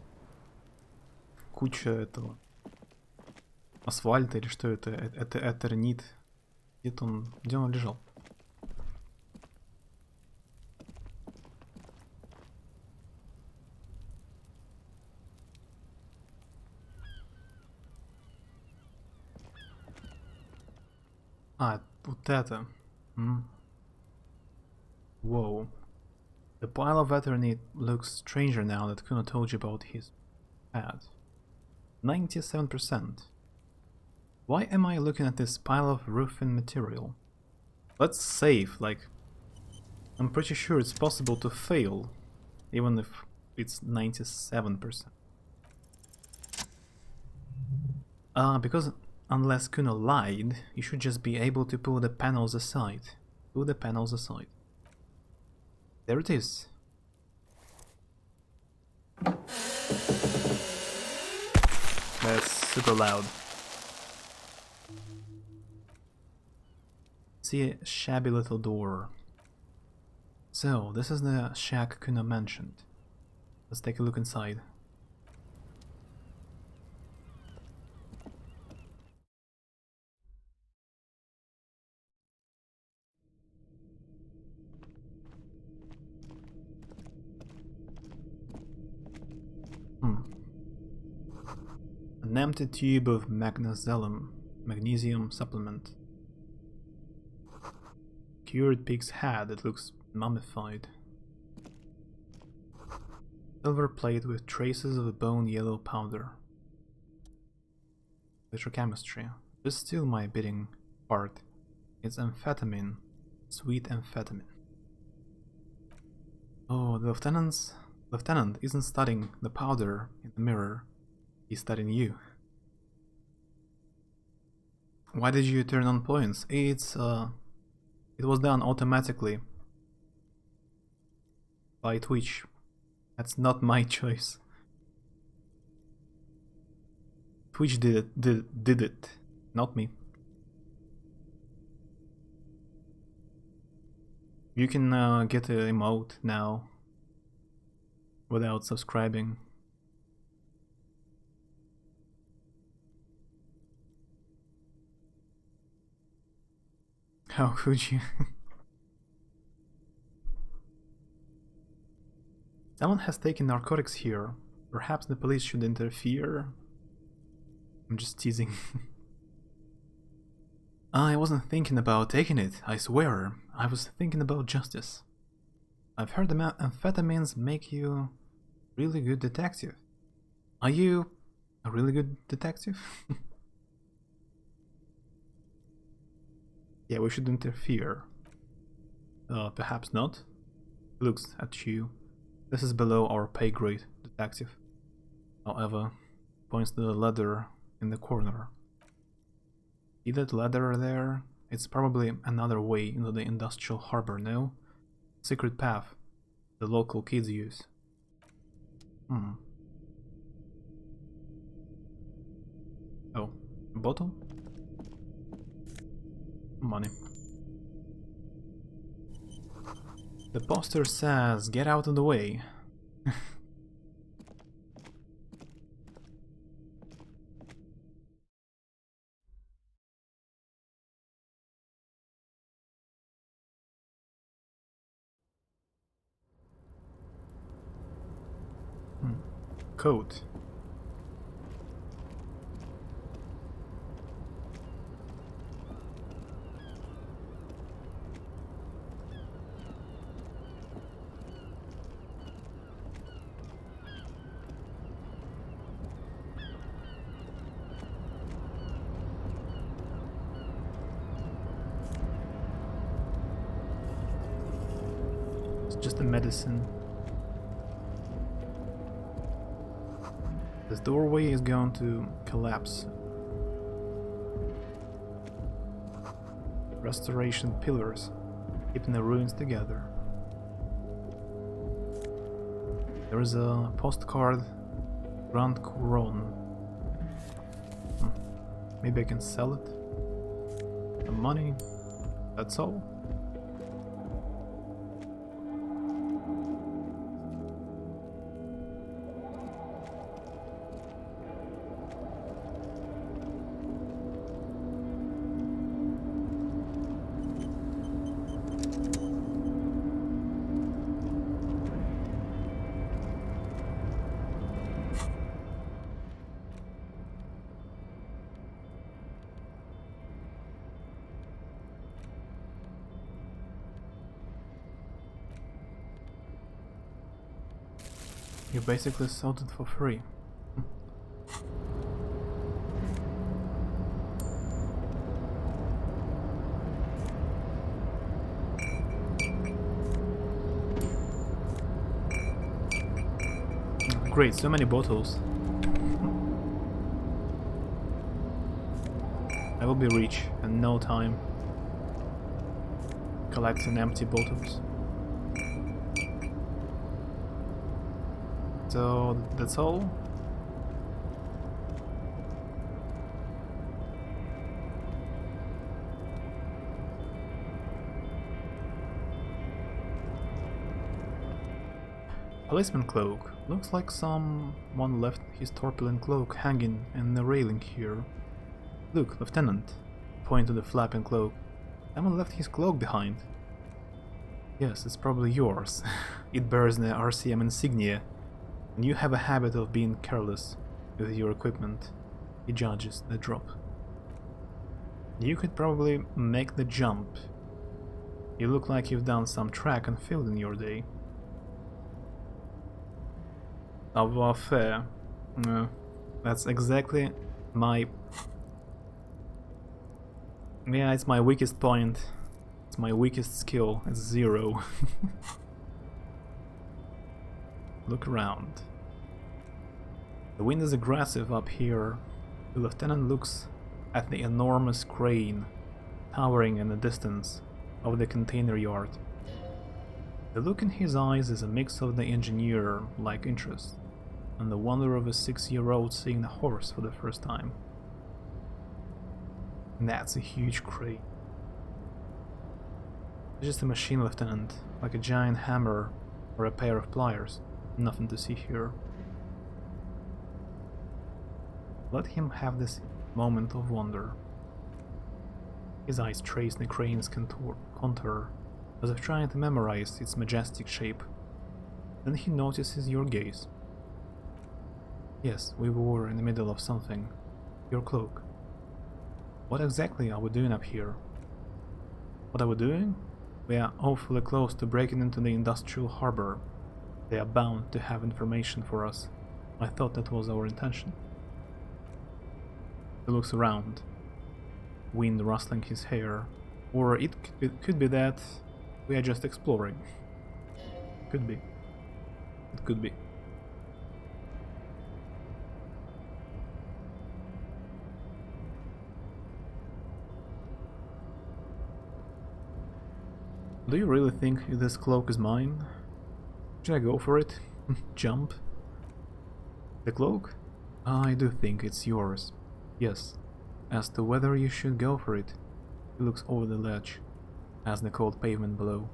куча этого асфальта или что это? Это этернит. Где он лежал? А, вот это. Whoa. The pile of eternity looks stranger now that Kuno told you about his pad. 97%. Why am I looking at this pile of roofing material? Let's save, like... I'm pretty sure it's possible to fail, even if it's 97%. Because unless Kuno lied, you should just be able to pull the panels aside. Pull the panels aside. There it is. That's super loud. See a shabby little door. So, this is the shack Kuno mentioned. Let's take a look inside. An empty tube of magnesium supplement. Cured pig's head that looks mummified. Silver plate with traces of a bone yellow powder. Electrochemistry. Just still my bidding part. It's amphetamine. Sweet amphetamine. Oh, the lieutenant isn't studying the powder in the mirror. He's studying you. Why did you turn on points? It was done automatically by Twitch. That's not my choice. Twitch did it, not me. You can get an emote now without subscribing. How could you? Someone has taken narcotics here. Perhaps the police should interfere. I'm just teasing. I wasn't thinking about taking it, I swear. I was thinking about justice. I've heard amphetamines make you a really good detective. Are you a really good detective? Yeah, we should interfere. Perhaps not. Looks at you. This is below our pay grade, detective. However, points to the ladder in the corner. See that ladder there? It's probably another way into the industrial harbor, no? Secret path the local kids use. Oh, a bottle? Money. The poster says, get out of the way. Code. It's just a medicine. This doorway is going to collapse. Restoration pillars, keeping the ruins together. There is a postcard, Grand Couronne. Maybe I can sell it. Some money, that's all. You basically sold it for free. Great, so many bottles. I will be rich in no time. Collecting empty bottles. So that's all. Policeman cloak. Looks like someone left his tarpaulin cloak hanging in the railing here. Look, Lieutenant. Point to the flapping cloak. Someone left his cloak behind. Yes, it's probably yours. It bears the RCM insignia. And you have a habit of being careless with your equipment. He judges the drop. You could probably make the jump. You look like you've done some track and field in your day. Fair. That's exactly my... Yeah, it's my weakest point. It's my weakest skill. It's 0. Look around. The wind is aggressive up here. The lieutenant looks at the enormous crane towering in the distance of the container yard. The look in his eyes is a mix of the engineer-like interest and the wonder of a 6-year-old seeing a horse for the first time. And that's a huge crane. It's just a machine, Lieutenant, like a giant hammer or a pair of pliers. Nothing to see here. Let him have this moment of wonder. His eyes trace the crane's contour, as if trying to memorize its majestic shape. Then he notices your gaze. Yes, we were in the middle of something. Your cloak. What exactly are we doing up here? What are we doing? We are awfully close to breaking into the industrial harbor. They are bound to have information for us. I thought that was our intention. He looks around, wind rustling his hair, or it could be that we are just exploring. Could be. It could be. Do you really think this cloak is mine? Should I go for it? Jump? The cloak? I do think it's yours. Yes. As to whether you should go for it, he looks over the ledge, as the cold pavement below.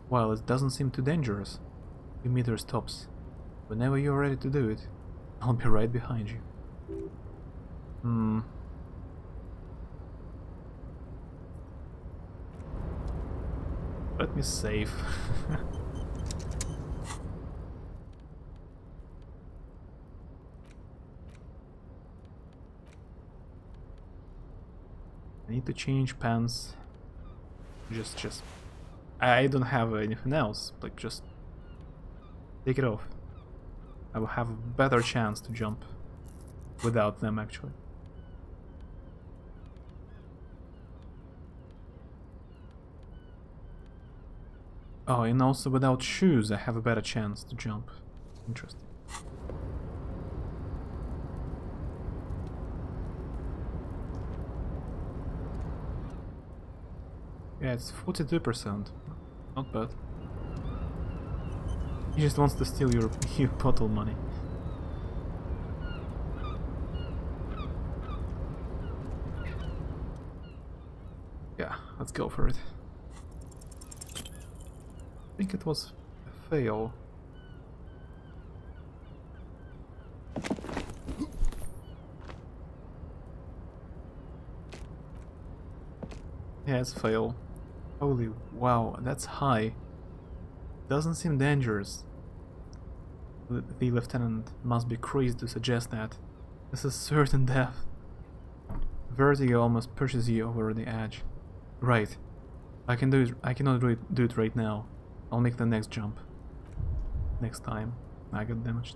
While it doesn't seem too dangerous, the meter stops. Whenever you're ready to do it, I'll be right behind you. Let me save. I need to change pants. Just... I don't have anything else. Like, just... take it off. I will have a better chance to jump. Without them, actually. Oh, and also without shoes I have a better chance to jump. Interesting. Yeah, it's 42%. Not bad. He just wants to steal your bottle money. Yeah, let's go for it. I think it was a fail. Yeah, it's fail. Holy wow, that's high. Doesn't seem dangerous. The lieutenant must be crazy to suggest that. This is certain death. Vertigo almost pushes you over the edge. Right. I cannot do it right now. I'll make the next jump. Next time. I got damaged.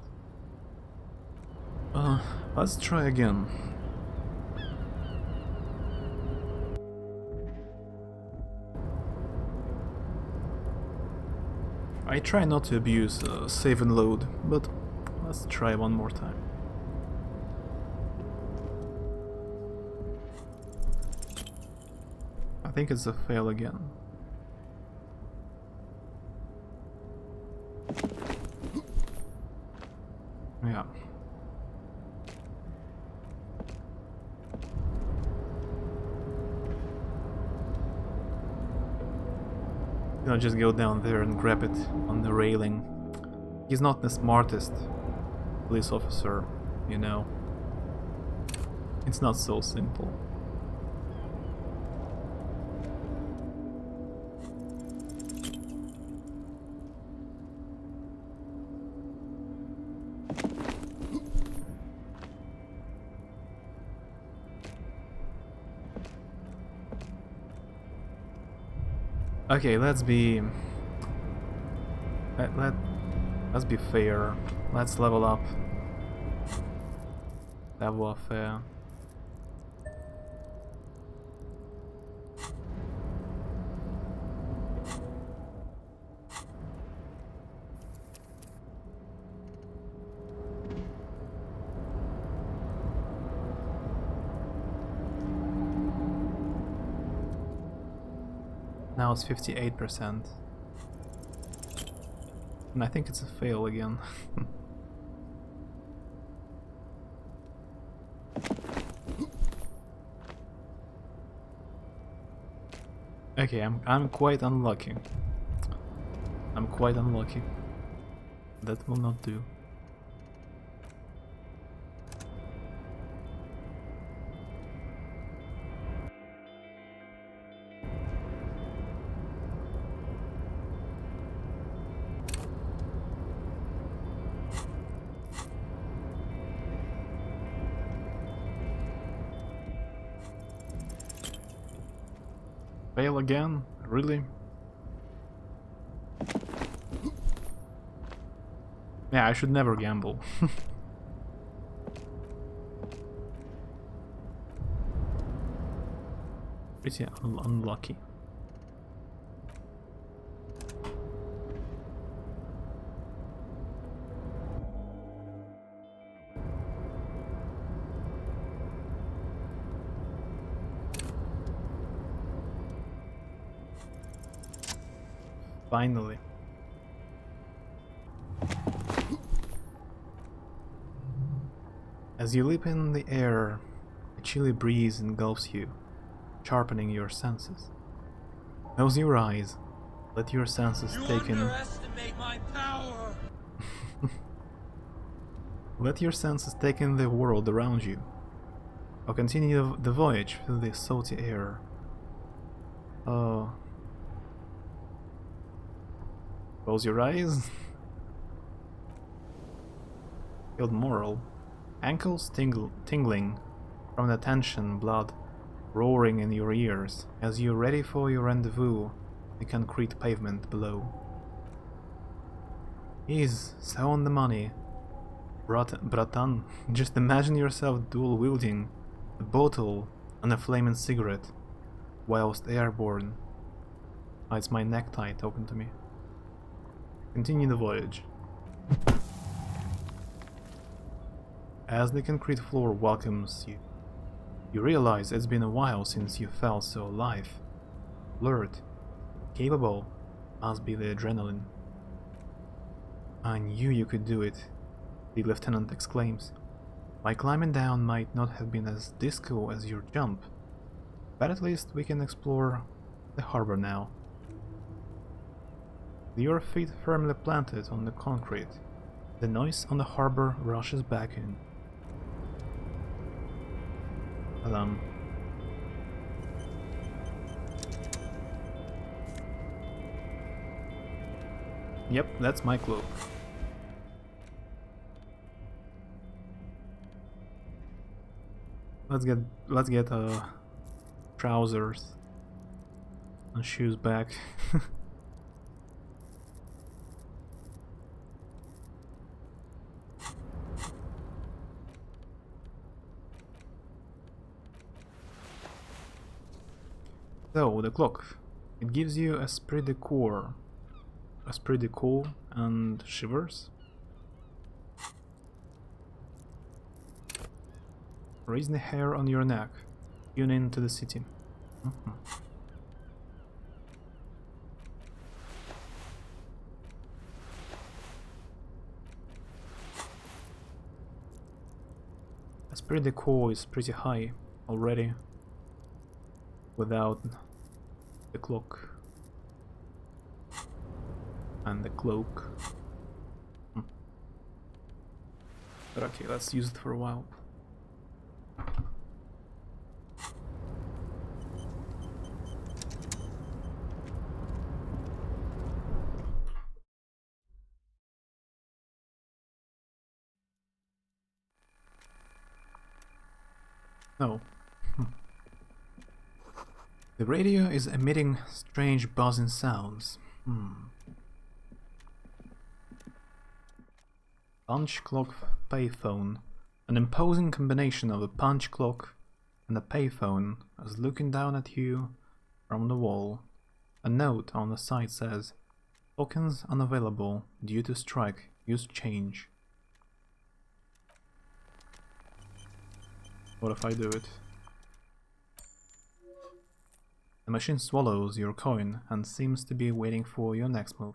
Let's try again. I try not to abuse save and load, but let's try one more time. I think it's a fail again. Yeah. You know, just go down there and grab it on the railing. He's not the smartest police officer, you know. It's not so simple. Okay, let's be let's be fair. Let's level up. Level up fair. Now it's 58%. And I think it's a fail again. Okay, I'm quite unlucky. I'm quite unlucky. That will not do. Fail again? Really? Yeah, I should never gamble. Pretty unlucky. Finally. As you leap in the air, a chilly breeze engulfs you, sharpening your senses. Close your eyes. Let your senses take in. underestimate my power. Let your senses take in the world around you, or continue the voyage through the salty air. Oh. Close your eyes. Feel moral. Ankles tingling from the tension, blood roaring in your ears as you're ready for your rendezvous, the concrete pavement below. He's so on the money. Bratan, just imagine yourself dual-wielding a bottle and a flaming cigarette whilst airborne. Ah, it's my necktie talking to me. Continue the voyage. As the concrete floor welcomes you, you realize it's been a while since you felt so alive. Alert, capable, must be the adrenaline. I knew you could do it, the lieutenant exclaims. My climbing down might not have been as disco as your jump, but at least we can explore the harbor now. Your feet firmly planted on the concrete, the noise on the harbor rushes back in. Alarm. Yep, that's my cloak. Let's get trousers and shoes back. So, the clock. It gives you esprit de corps, and shivers. Raise the hair on your neck. Tune in to the city. Esprit de corps is pretty high already without the clock and the cloak. But okay, let's use it for a while. No. The radio is emitting strange buzzing sounds. Punch clock payphone. An imposing combination of a punch clock and a payphone is looking down at you from the wall. A note on the side says, "Tokens unavailable due to strike. Use change." What if I do it? The machine swallows your coin and seems to be waiting for your next move.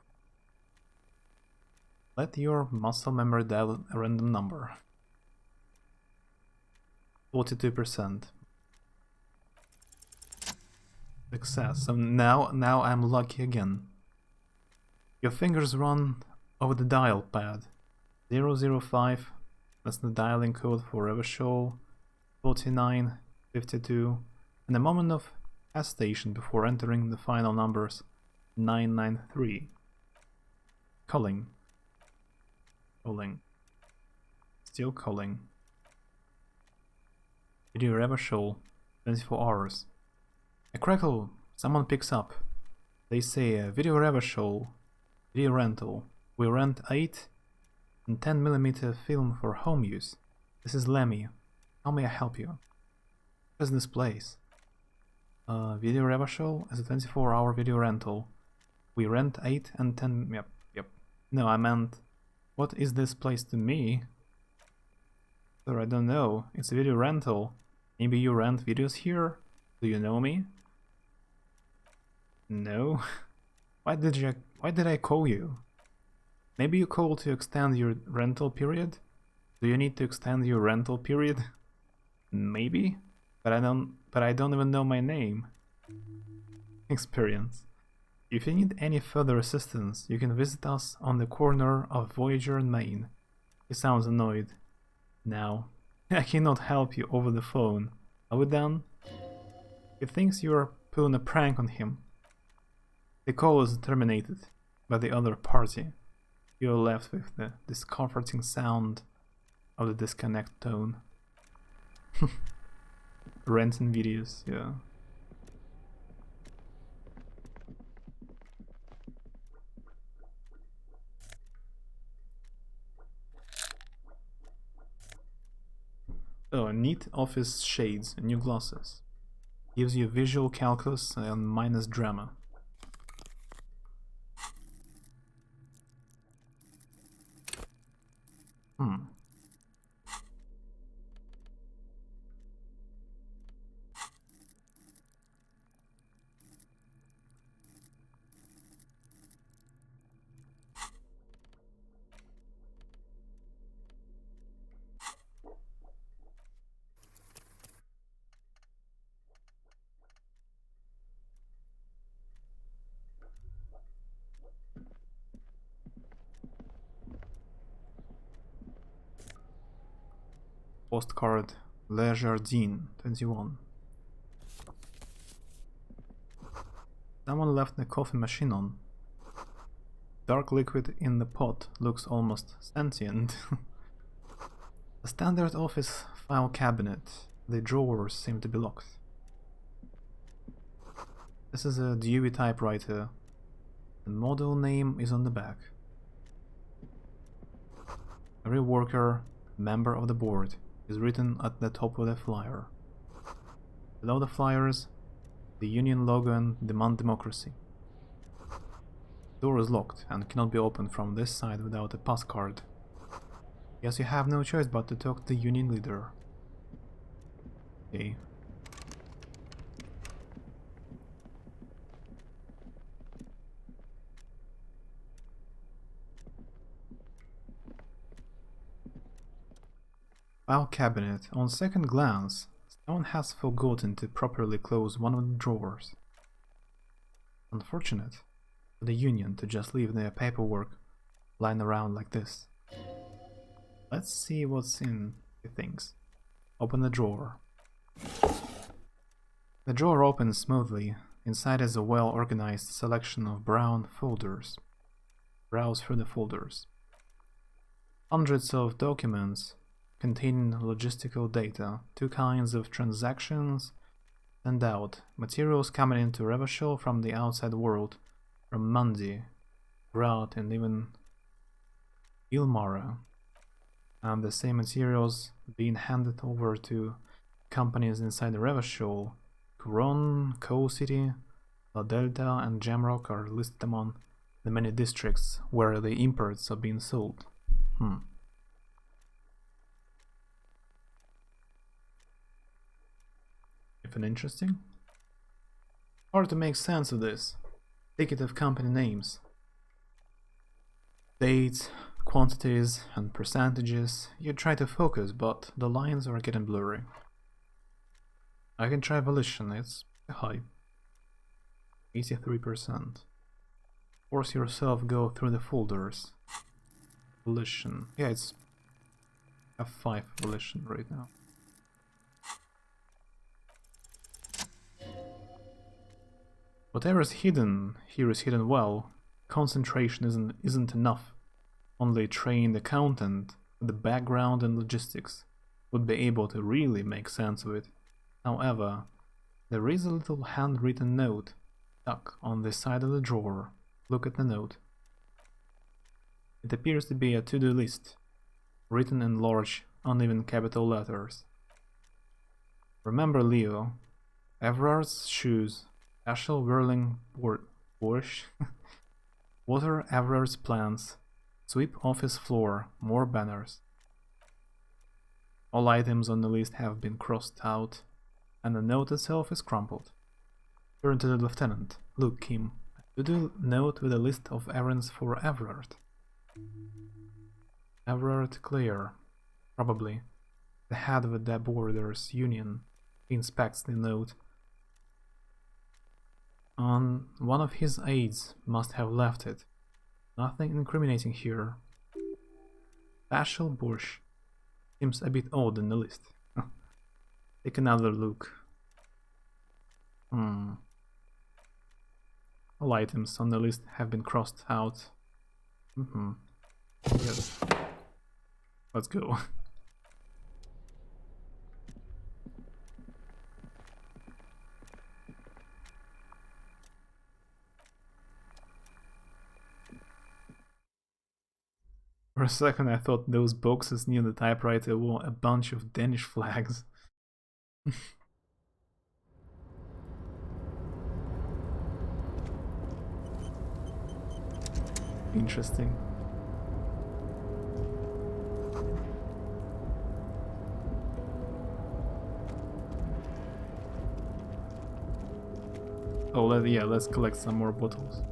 Let your muscle memory dial a random number. 42%. Success. So now I'm lucky again. Your fingers run over the dial pad. 005. That's the dialing code for Evershow. 49, 52, and a moment of hesitation before entering the final numbers. 993. Calling. Still calling. Video Evershow. 24 hours. A crackle. Someone picks up. They say, Video Evershow. Video rental. We rent 8 and 10mm film for home use. This is Lemmy. How may I help you? What is this place? Video Evershow is a 24-hour video rental. We rent 8 and 10... Yep. No, I meant... What is this place to me? Sir, I don't know. It's a video rental. Maybe you rent videos here? Do you know me? No. Why did I call you? Maybe you called to extend your rental period? Do you need to extend your rental period? Maybe, but I don't even know my name. Experience. If you need any further assistance, you can visit us on the corner of Voyager and Main. He sounds annoyed. Now, I cannot help you over the phone. Are we done? He thinks you are pulling a prank on him. The call is terminated by the other party. You are left with the discomforting sound of the disconnect tone. Renting videos, yeah. Oh, neat office shades and new glasses. Gives you visual calculus and minus drama. Postcard, Le Jardin, 21. Someone left the coffee machine on. Dark liquid in the pot looks almost sentient. A standard office file cabinet. The drawers seem to be locked. This is a Dewey typewriter. The model name is on the back. Every worker, member of the board, is written at the top of the flyer. Below the flyers, the Union logo and demand democracy. The door is locked and cannot be opened from this side without a pass card. Guess you have no choice but to talk to the Union leader. Okay. File cabinet. On second glance, someone has forgotten to properly close one of the drawers. Unfortunate for the Union to just leave their paperwork lying around like this. Let's see what's in the things. Open the drawer. The drawer opens smoothly. Inside is a well-organized selection of brown folders. Browse through the folders. Hundreds of documents containing logistical data, 2 kinds of transactions sent out, materials coming into Revachol from the outside world, from Mundi, Grout, and even Ilmara, and the same materials being handed over to companies inside the Revachol. Couron, Coal City, La Delta, and Jamrock are listed among the many districts where the imports are being sold. Even interesting? Hard to make sense of this. Ticket of company names. Dates, quantities, and percentages. You try to focus, but the lines are getting blurry. I can try volition, it's high. 83%. Force yourself go through the folders. Volition. Yeah, it's F5 volition right now. Whatever is hidden here is hidden well. Concentration isn't enough. Only a trained accountant with the background and logistics would be able to really make sense of it. However, there is a little handwritten note stuck on the side of the drawer. Look at the note. It appears to be a to-do list, written in large, uneven capital letters. Remember Leo, Everard's shoes, Ashel whirling Porsche, water Everard's plants, sweep office floor, more banners. All items on the list have been crossed out, and the note itself is crumpled. Turn to the lieutenant. Look, Kim, a to-do note with a list of errands for Everard. Everard Clare, probably the head of the Borders Union, inspects the note. One of his aides must have left it. Nothing incriminating here. Bashel Bush seems a bit odd in the list. Take another look. All items on the list have been crossed out. Yes. Let's go. For a second I thought those boxes near the typewriter were a bunch of Danish flags. Interesting. Oh, let's collect some more bottles.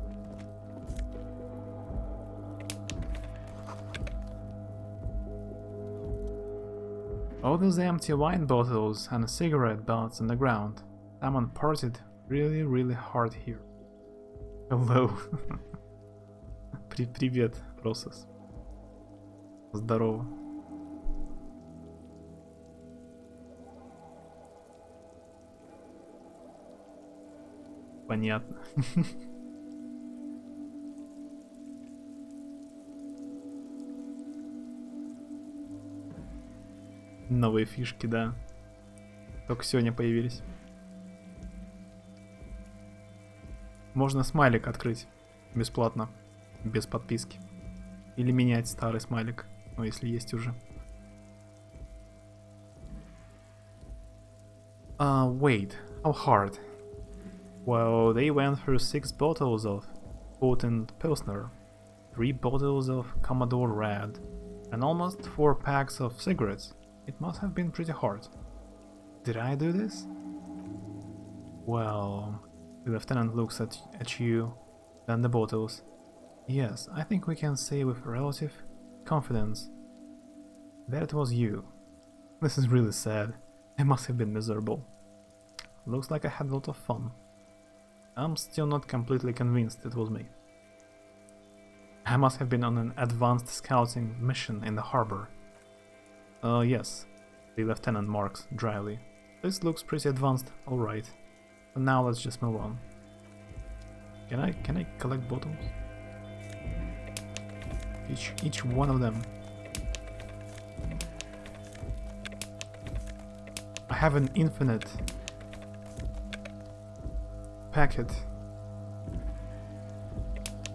All those empty wine bottles and cigarette butts on the ground. Someone partied really hard here. Hello. Привет, процесс. Здорово. Понятно. Новые фишки, да. Только сегодня появились. Можно смайлик открыть бесплатно, без подписки. Или менять старый смайлик, ну если есть уже. Wait, how hard? Well, they went through 6 bottles of potent Pilsner, 3 bottles of Commodore Red, and almost 4 packs of cigarettes. It must have been pretty hard. Did I do this? Well, the lieutenant looks at you, then the bottles. Yes, I think we can say with relative confidence that it was you. This is really sad. I must have been miserable. Looks like I had a lot of fun. I'm still not completely convinced it was me. I must have been on an advanced scouting mission in the harbor. Yes, the lieutenant marks dryly. This looks pretty advanced, alright. But now let's just move on. Can I collect bottles? Each one of them. I have an infinite packet.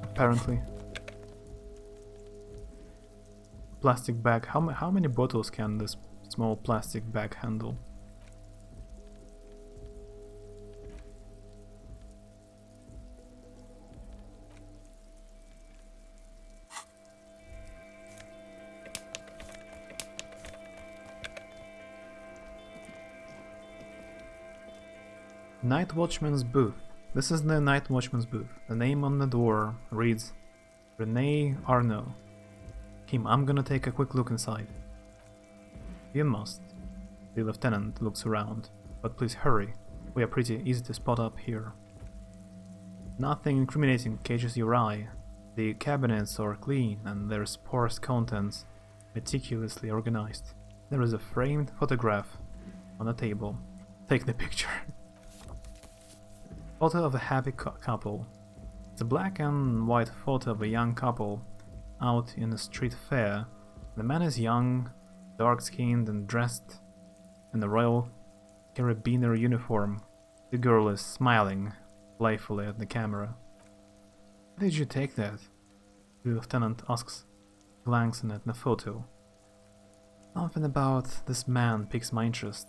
Apparently. Plastic bag. How many bottles can this small plastic bag handle? Night Watchman's booth. This is the Night Watchman's booth. The name on the door reads Rene Arnaud. Kim, I'm gonna take a quick look inside. You must. The lieutenant looks around, but please hurry. We are pretty easy to spot up here. Nothing incriminating catches your eye. The cabinets are clean and their sparse contents meticulously organized. There is a framed photograph on the table. Take the picture. Photo of a happy couple. It's a black and white photo of a young couple out in a street fair. The man is young, dark-skinned and dressed in a Royal Carabiner uniform. The girl is smiling playfully at the camera. Where did you take that? The lieutenant asks, glancing at the photo. Something about this man piques my interest.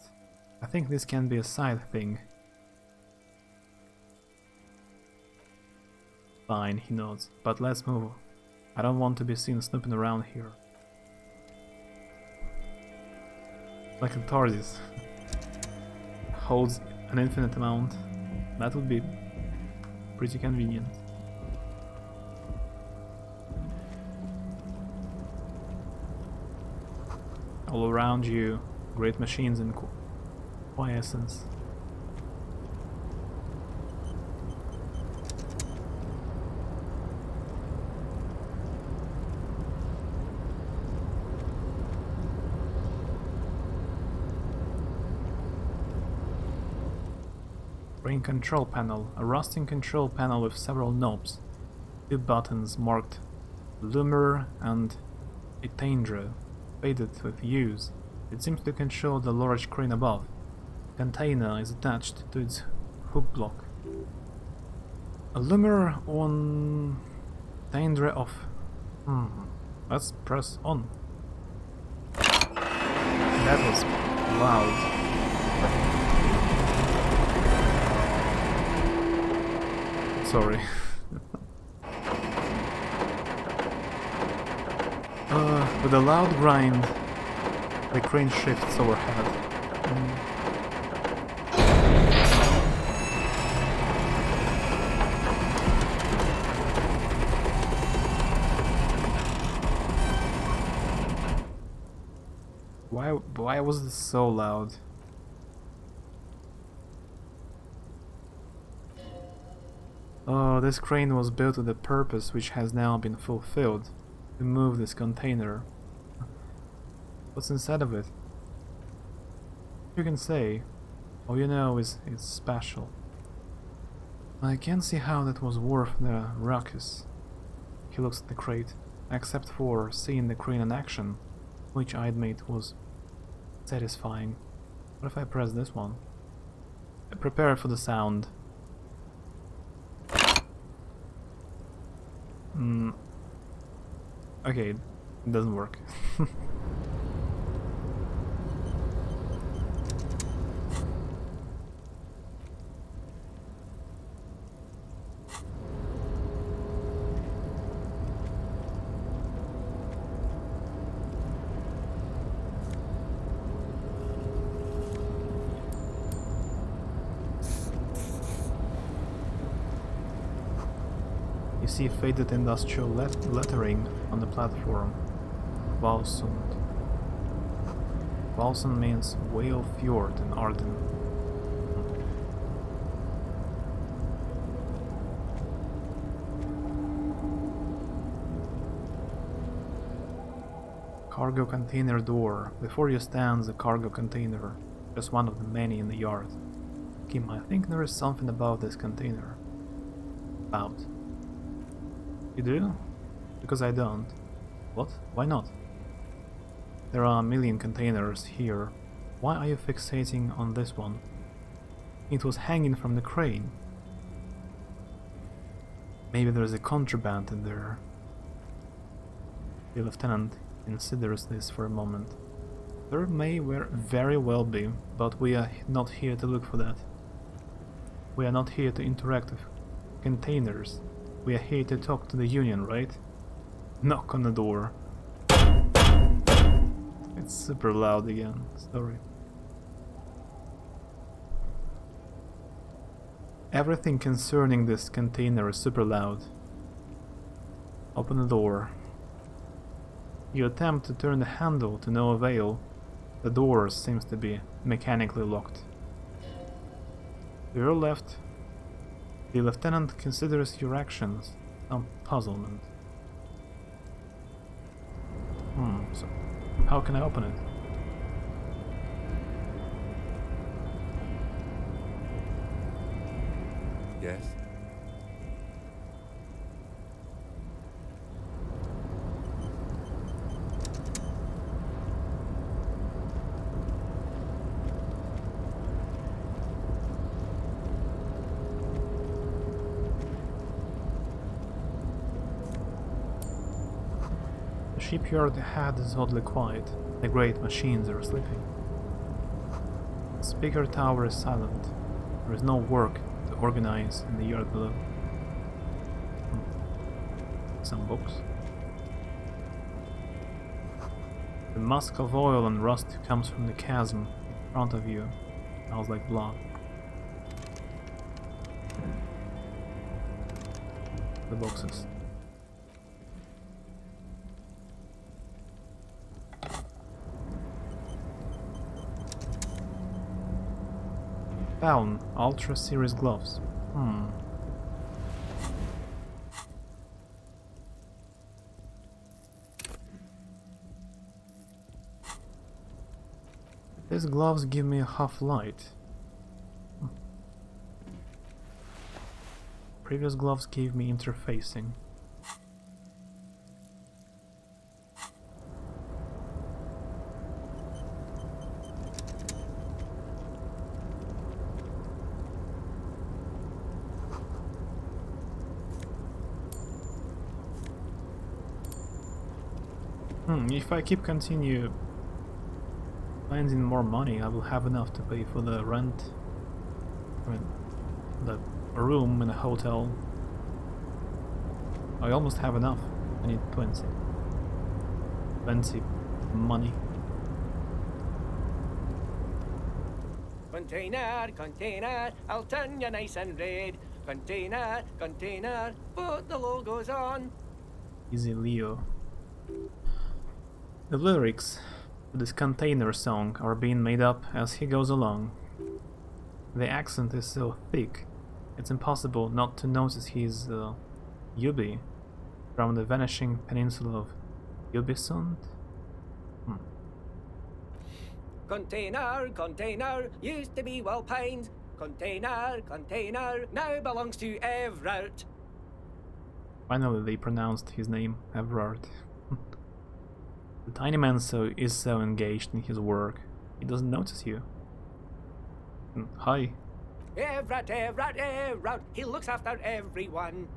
I think this can be a side thing. Fine, he nods, but let's move. I don't want to be seen snooping around here. Like a TARDIS. Holds an infinite amount. That would be pretty convenient. All around you, great machines in quiescence. Brain control panel, a rusting control panel with several knobs, 2 buttons marked Lumer and Etandre, faded with use. It seems to control the large crane above. The container is attached to its hook block. A Lumer on, Etandre off. Let's press on. That was loud. Sorry. With a loud grind, the crane shifts overhead. Why was this so loud? Oh, this crane was built with a purpose which has now been fulfilled. To move this container. What's inside of it? You can say, all you know is it's special. I can't see how that was worth the ruckus. He looks at the crate, except for seeing the crane in action, which I admit was satisfying. What if I press this one? Prepare for the sound. Okay, it doesn't work. You see faded industrial lettering on the platform. Valsund. Valsund means whale fjord in Arden. Cargo container door. Before you stands a cargo container, just one of the many in the yard. Kim, I think there is something about this container. About. You do? Because I don't. What? Why not? There are a million containers here. Why are you fixating on this one? It was hanging from the crane. Maybe there's a contraband in there. The lieutenant considers this for a moment. There may very well be, but we are not here to look for that. We are not here to interact with containers. We are here to talk to the Union, right? Knock on the door. It's super loud again, sorry. Everything concerning this container is super loud. Open the door. You attempt to turn the handle to no avail. The door seems to be mechanically locked. To your left, the lieutenant considers your actions some puzzlement. So how can I open it? Yes? The shipyard ahead is oddly quiet. The great machines are sleeping. The speaker tower is silent. There is no work to organize in the yard below. Some books. The musk of oil and rust comes from the chasm in front of you. Smells like blood. The boxes. Down, Ultra Series gloves. These gloves give me a half light. Previous gloves gave me interfacing. If I keep continue finding more money, I will have enough to pay for the rent. I mean, the room in a hotel. I almost have enough. I need 20. 20 money. Container, container, I'll turn you nice and red. Container, container, put the logos on. Easy Leo. The lyrics to this container song are being made up as he goes along. The accent is so thick, it's impossible not to notice he's Yubi, from the vanishing peninsula of Yubisund. Container, container, used to be Walpines. Container, container, now belongs to Everett. Finally they pronounced his name Everard. The tiny man is so engaged in his work, he doesn't notice you. Hi. Everett, Everett, Everett, he looks after everyone.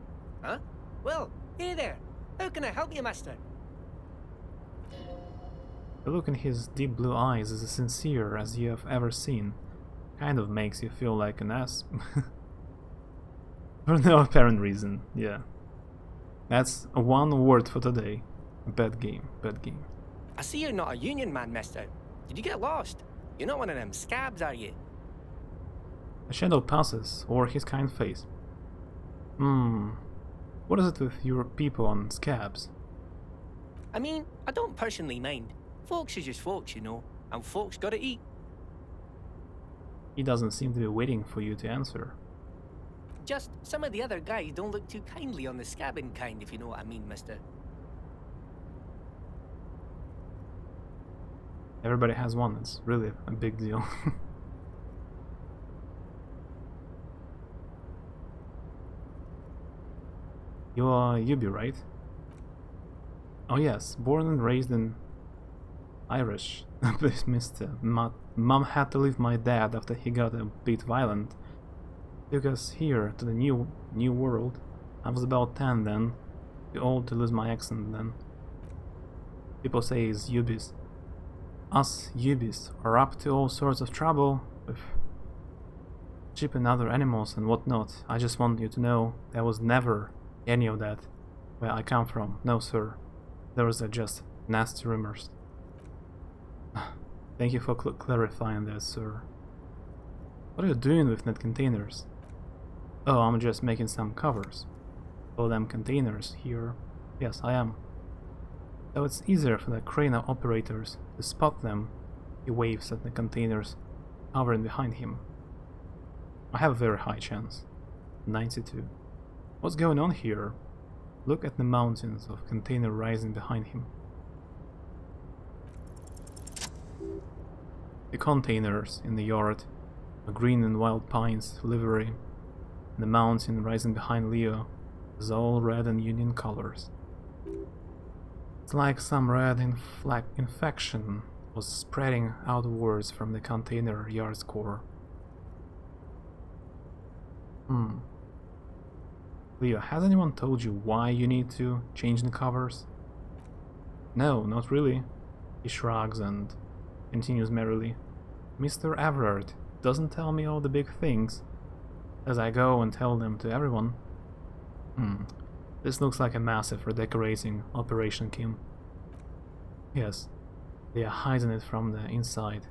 Huh? Well, hey there. How can I help you, mister? The look in his deep blue eyes is as sincere as you have ever seen. Kind of makes you feel like an ass. For no apparent reason, yeah. That's one word for today. Bad game, bad game. I see you're not a union man, mister. Did you get lost? You're not one of them scabs, are you? A shadow passes over his kind face. What is it with your people on scabs? I mean, I don't personally mind. Folks is just folks, you know, and folks gotta eat. He doesn't seem to be waiting for you to answer. Just some of the other guys don't look too kindly on the scabbing kind, if you know what I mean, mister. Everybody has one, it's really a big deal. You are Yubi, right? Oh yes, born and raised in Irish. Mister. Mom had to leave my dad after he got a bit violent. Took us here to the new world. I was about 10 then. Too old to lose my accent then. People say it's Yubis. Us Yubis are up to all sorts of trouble with sheep and other animals and whatnot. I just want you to know there was never any of that where I come from. No sir. Those are just nasty rumors. Thank you for clarifying that, sir. What are you doing with net containers? Oh, I'm just making some covers. All them containers here. Yes, I am. So it's easier for the crane operators to spot them. He waves at the containers hovering behind him. I have a very high chance. 92. What's going on here? Look at the mountains of container rising behind him. The containers in the yard, a green and wild pines livery, and the mountain rising behind Leo is all red and Union colors. It's like some red infection was spreading outwards from the container yard's core. Leo, has anyone told you why you need to change the covers? No, not really. He shrugs and continues merrily. Mr. Everard doesn't tell me all the big things, as I go and tell them to everyone. This looks like a massive redecorating operation, Kim. Yes, they are hiding it from the inside.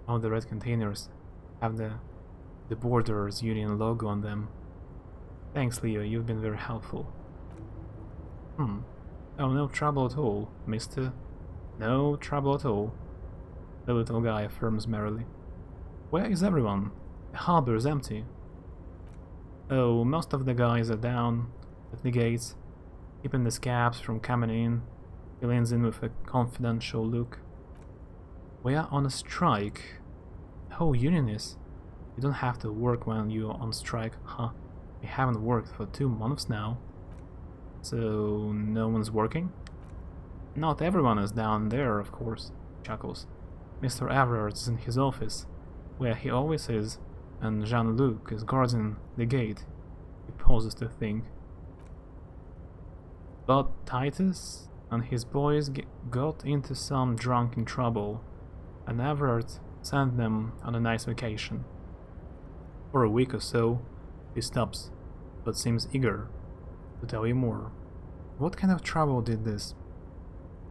All the red containers have the Borders Union logo on them. Thanks, Leo, you've been very helpful. Oh, no trouble at all, mister. No trouble at all, the little guy affirms merrily. Where is everyone? The harbor is empty. Oh, most of the guys are down at the gates, keeping the scabs from coming in. He leans in with a confidential look. We are on a strike. The whole union is. You don't have to work when you're on strike, huh? We haven't worked for 2 months now. So no one's working? Not everyone is down there, of course, chuckles. Mr. Everard is in his office, where he always is, and Jean-Luc is guarding the gate. He pauses to think. But Titus and his boys got into some drunken trouble, and Everard sent them on a nice vacation. For a week or so, he stops, but seems eager to tell you more. What kind of trouble did this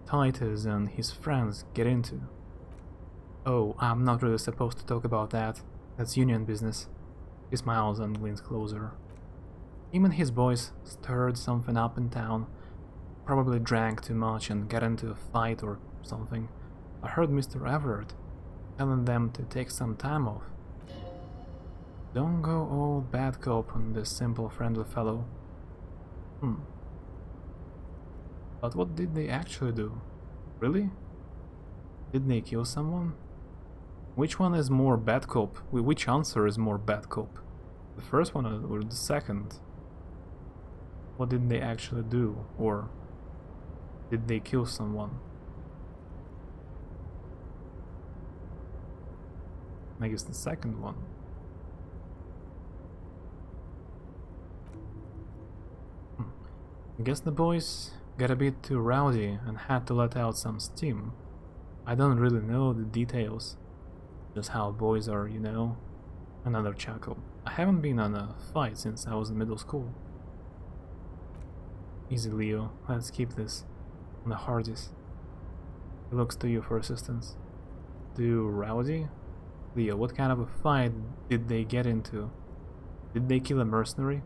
Titus and his friends get into? Oh, I'm not really supposed to talk about that. That's union business. He smiles and leans closer. Him and his boys stirred something up in town. Probably drank too much and got into a fight or something. I heard Mr. Everard telling them to take some time off. Don't go all bad cop on this simple friendly fellow. But what did they actually do? Really? Did they kill someone? Which one is more bad cop? Which answer is more bad cop? The first one or the second? What did they actually do? Or did they kill someone? I guess the second one. I guess the boys got a bit too rowdy and had to let out some steam. I don't really know the details, just how boys are, you know. Another chuckle. I haven't been on a fight since I was in middle school. Easy, Leo, let's keep this on the hardest. He looks to you for assistance. Too rowdy? Leo, what kind of a fight did they get into? Did they kill a mercenary?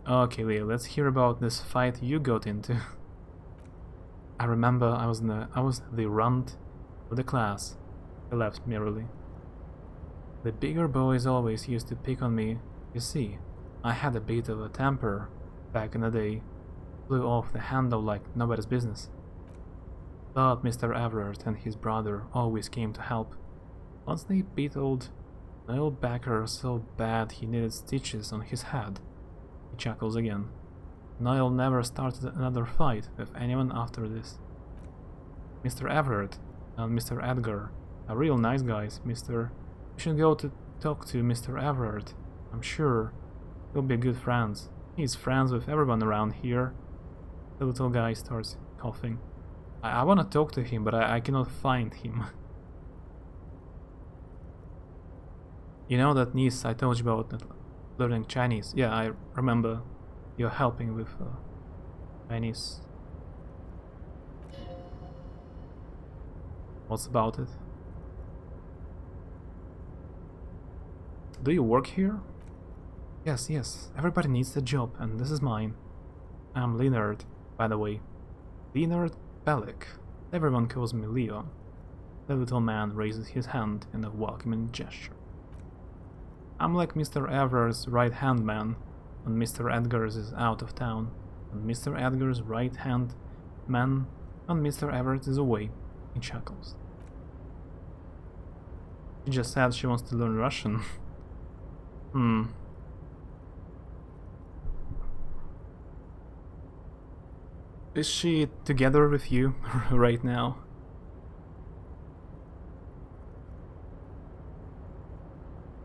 Okay, Leo, let's hear about this fight you got into. I remember I was the runt of the class. I laughed merrily. The bigger boys always used to pick on me. You see, I had a bit of a temper back in the day. Flew off the handle like nobody's business. But Mr. Everett and his brother always came to help. Once they beat old Noel Backer so bad he needed stitches on his head. He chuckles again. Noel never started another fight with anyone after this. Mr. Everett and Mr. Edgar are real nice guys, mister. You should go to talk to Mr. Everett. I'm sure you'll be good friends. He's friends with everyone around here. The little guy starts coughing. I want to talk to him, but I cannot find him. You know that niece I told you about learning Chinese? Yeah, I remember you're helping with Chinese. What's about it? Do you work here? Yes, everybody needs a job, and this is mine. I'm Leonard, by the way. Leonard Bellick. Everyone calls me Leo. The little man raises his hand in a welcoming gesture. I'm like Mr. Everett's right-hand man when Mr. Edgar's is out of town, and Mr. Edgar's right-hand man when Mr. Everett is away. He chuckles. She just said she wants to learn Russian. Is she together with you right now?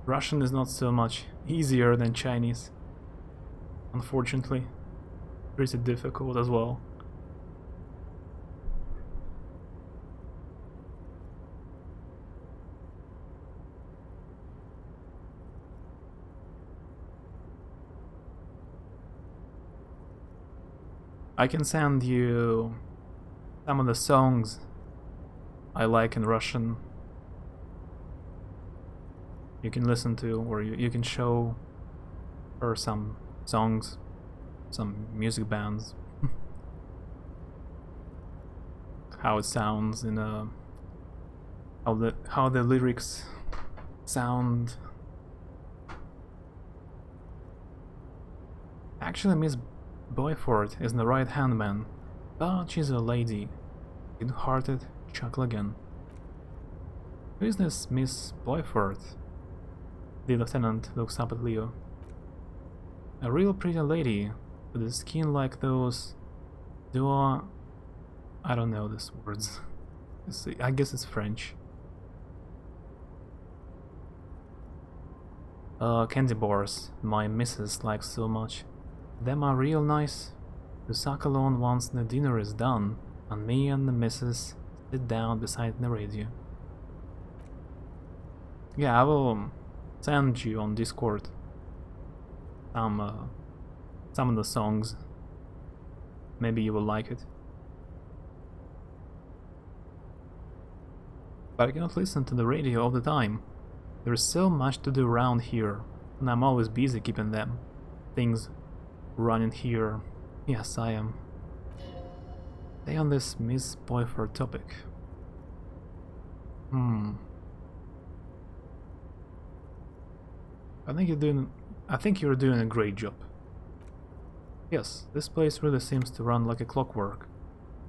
Russian is not so much easier than Chinese. Unfortunately, pretty difficult as well. I can send you some of the songs I like in Russian. You can listen to, or you can show her some songs, some music bands. How it sounds in a how the lyrics sound. Actually, Miss Boyford is the right-hand man, but she's a lady. Good-hearted chuckle again. Who is this Miss Boyford? The lieutenant looks up at Leo. A real pretty lady, with a skin like those... I don't know these words. I guess it's French. Candy bars my missus likes so much. Them are real nice. To suck alone once the dinner is done, and me and the missus sit down beside the radio. Yeah, I will send you on Discord some of the songs. Maybe you will like it. But I cannot listen to the radio all the time. There is so much to do around here, and I'm always busy keeping them things running here. Yes, I am. Stay on this Miss Boyford topic. I think you're doing a great job. Yes, this place really seems to run like a clockwork.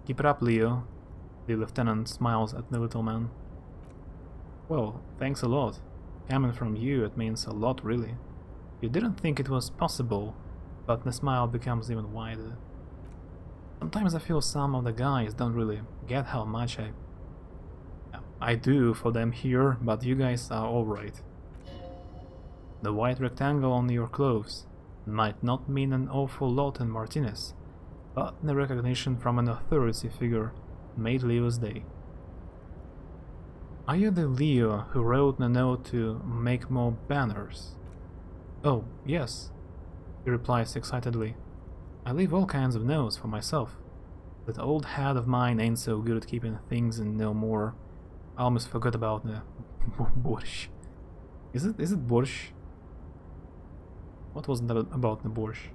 Keep it up, Leo. The lieutenant smiles at the little man. Well, thanks a lot. Coming from you, it means a lot, really. You didn't think it was possible, but the smile becomes even wider. Sometimes I feel some of the guys don't really get how much I do for them here, but you guys are alright. The white rectangle on your clothes might not mean an awful lot in Martinez, but the recognition from an authority figure made Leo's day. Are you the Leo who wrote a note to make more banners? Oh, yes, he replies excitedly. I leave all kinds of notes for myself. That old head of mine ain't so good at keeping things and no more. I almost forgot about the borscht. Is it borscht? What was that about the borscht?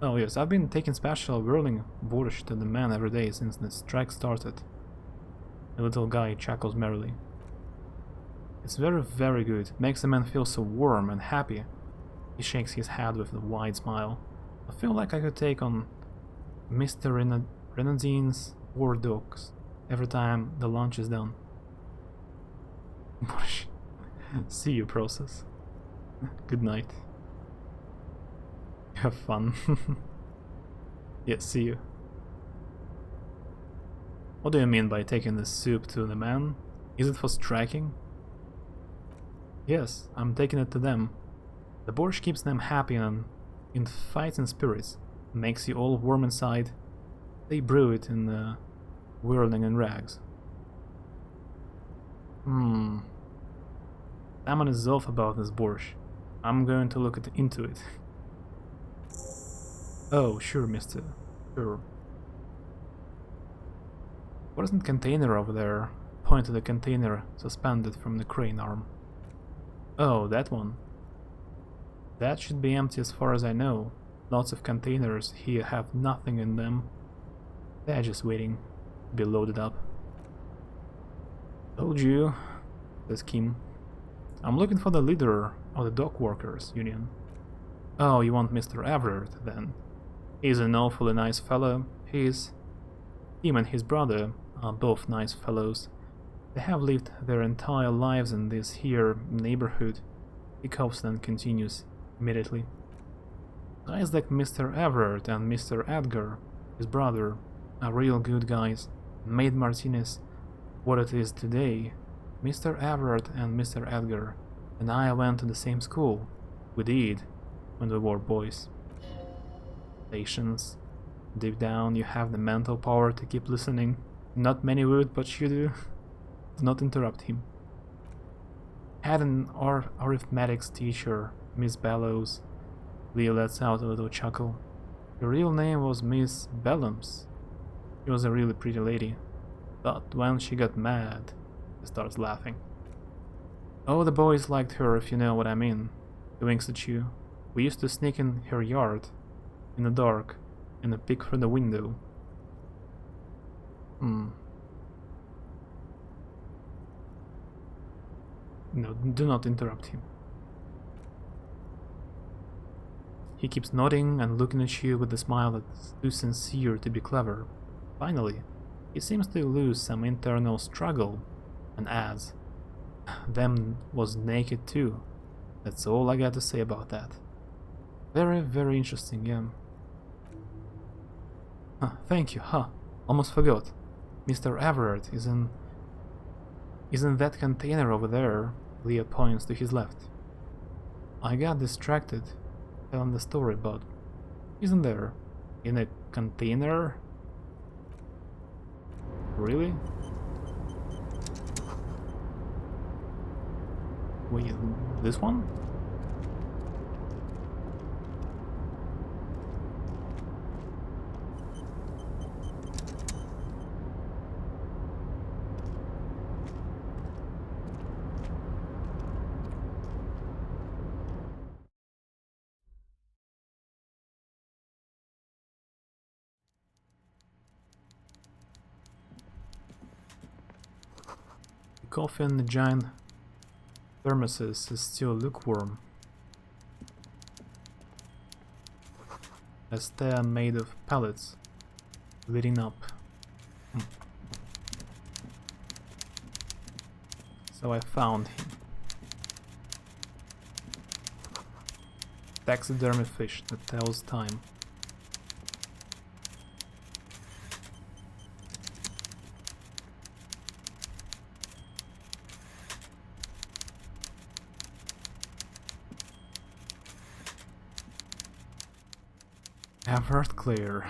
Oh yes, I've been taking special whirling borscht to the man every day since the strike started. The little guy chuckles merrily. It's very, very good. Makes the man feel so warm and happy. He shakes his head with a wide smile. I feel like I could take on Mr. Renadine's war dogs every time the lunch is done. See you, process. Good night. Have fun. Yeah, see you. What do you mean by taking the soup to the man? Is it for striking? Yes, I'm taking it to them. The borscht keeps them happy and in fighting spirits, makes you all warm inside. They brew it in whirling in rags. Someone is off about this borscht. I'm going to look into it. Oh, sure, mister. Sure. What is that container over there? Point to the container suspended from the crane arm. Oh, that one. That should be empty as far as I know. Lots of containers here have nothing in them. They're just waiting to be loaded up. Told you, says Kim. I'm looking for the leader of the dock workers union. Oh, you want Mr. Everett, then? He's an awfully nice fellow. Him and his brother are both nice fellows. They have lived their entire lives in this here neighborhood. He coughs and continues immediately. Guys like Mr. Everett and Mr. Edgar, his brother, are real good guys. Made Martinez what it is today. Mr. Everett and Mr. Edgar and I went to the same school. We did, when we were boys. Patience. Deep down you have the mental power to keep listening. Not many would, but you do. Do not interrupt him. Had an arithmetics teacher, Miss Bellows. Leo lets out a little chuckle. Her real name was Miss Bellums. She was a really pretty lady. But when she got mad, she starts laughing. Oh, the boys liked her, if you know what I mean. He winks at you. We used to sneak in her yard, in the dark, and peek through the window. No, do not interrupt him. He keeps nodding and looking at you with a smile that's too sincere to be clever. Finally, he seems to lose some internal struggle and adds, "Them was naked too." That's all I got to say about that. Very, very interesting, yeah. Thank you, almost forgot. Mr. Everett is in that container over there. Leo points to his left. I got distracted telling the story, but isn't there? In a container? Really? Wait, this one? The coffee in the giant thermoses is still lukewarm. A stair made of pallets leading up. So I found him. Taxidermy fish that tells time. Everett Clear.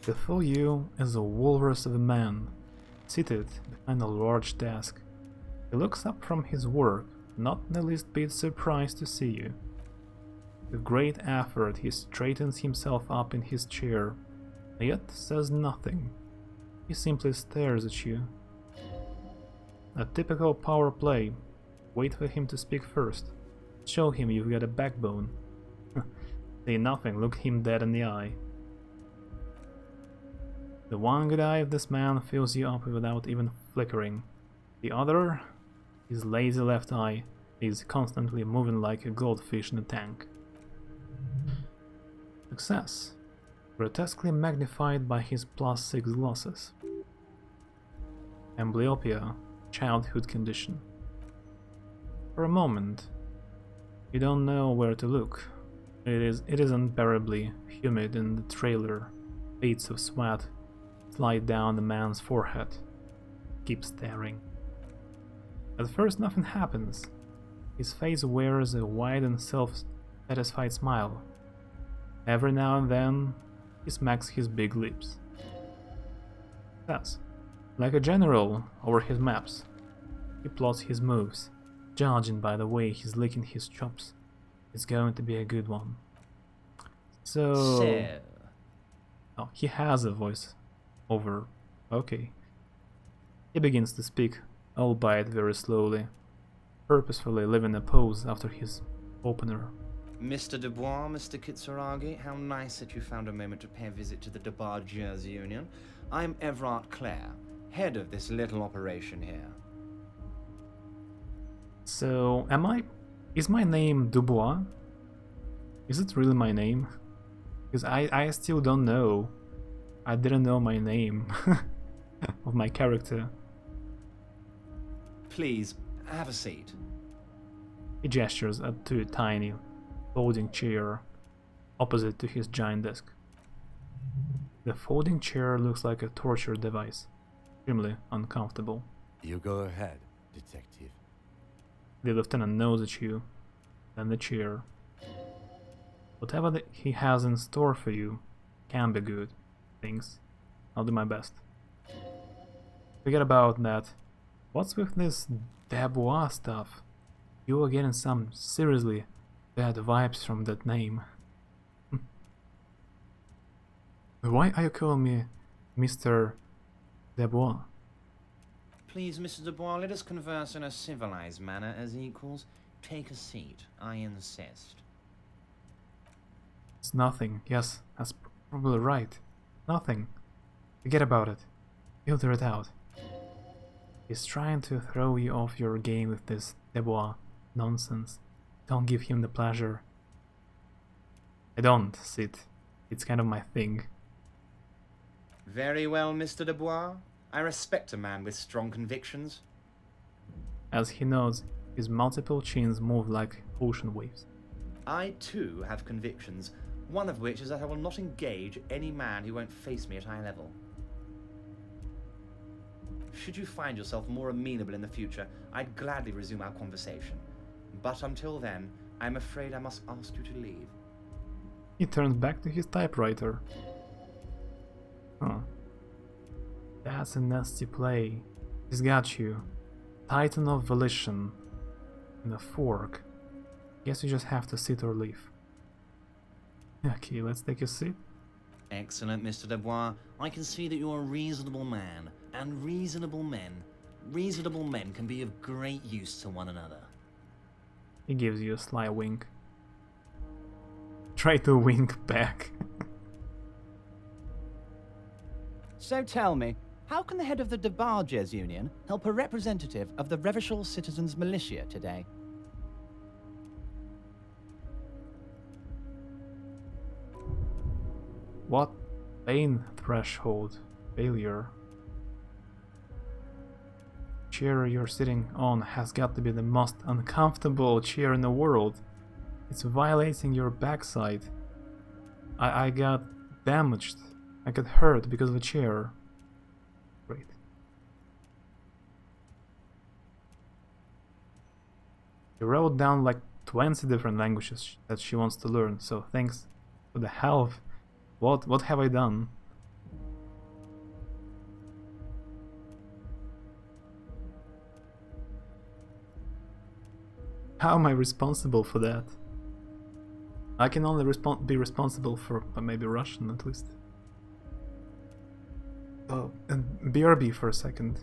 Before you is a walrus of a man, seated behind a large desk. He looks up from his work, not the least bit surprised to see you. With great effort he straightens himself up in his chair, yet says nothing. He simply stares at you. A typical power play. Wait for him to speak first. Show him you've got a backbone. Say nothing, look him dead in the eye. The one good eye of this man fills you up without even flickering. The other, his lazy left eye, is constantly moving like a goldfish in a tank. Success. Grotesquely magnified by his +6 glasses. Amblyopia, childhood condition. For a moment, you don't know where to look. It is unbearably humid in the trailer. Beads of sweat slide down the man's forehead. Keep staring. At first nothing happens. His face wears a wide and self-satisfied smile. Every now and then, he smacks his big lips. Yes, like a general over his maps, he plots his moves, judging by the way he's licking his chops. It's going to be a good one. So... Oh, he has a voice over. Okay. He begins to speak, albeit very slowly, purposefully leaving a pause after his opener. Mr. Dubois, Mr. Kitsuragi, how nice that you found a moment to pay a visit to the Debargers Union. I'm Everard Clare, head of this little operation here. So, is my name Dubois? Is it really my name? Because I still don't know. I didn't know my name of my character. Please, have a seat. He gestures to a tiny folding chair opposite to his giant desk. The folding chair looks like a torture device, extremely uncomfortable. You go ahead, detective. The lieutenant knows at you, then the chair. Whatever he has in store for you can be good. Things. I'll do my best. Forget about that. What's with this Dubois stuff? You are getting some seriously bad vibes from that name. Why are you calling me Mr. Dubois? Please, Mr. Dubois, let us converse in a civilized manner as equals. Take a seat, I insist. It's nothing. Yes, that's probably right. Nothing. Forget about it. Filter it out. He's trying to throw you off your game with this Dubois nonsense. Don't give him the pleasure. I don't, Sid. It's kind of my thing. Very well, Mr. Dubois. I respect a man with strong convictions. As he nods, his multiple chins move like ocean waves. I too have convictions, one of which is that I will not engage any man who won't face me at eye level. Should you find yourself more amenable in the future, I'd gladly resume our conversation. But until then, I'm afraid I must ask you to leave. He turns back to his typewriter. Huh. That's a nasty play. He's got you. Titan of volition. And a fork. Guess you just have to sit or leave. Okay, let's take a seat. Excellent, Mr. Dubois. I can see that you're a reasonable man, and reasonable men can be of great use to one another. He gives you a sly wink. Try to wink back. So tell me, how can the head of the Debargers Union help a representative of the Revachol Citizens Militia today? What? Pain threshold. Failure. Chair you're sitting on has got to be the most uncomfortable chair in the world. It's violating your backside. I got damaged. I got hurt because of the chair. Great. She wrote down like 20 different languages that she wants to learn, so thanks for the help. What have I done? How am I responsible for that? I can only be responsible for maybe Russian at least. Oh, and BRB for a second.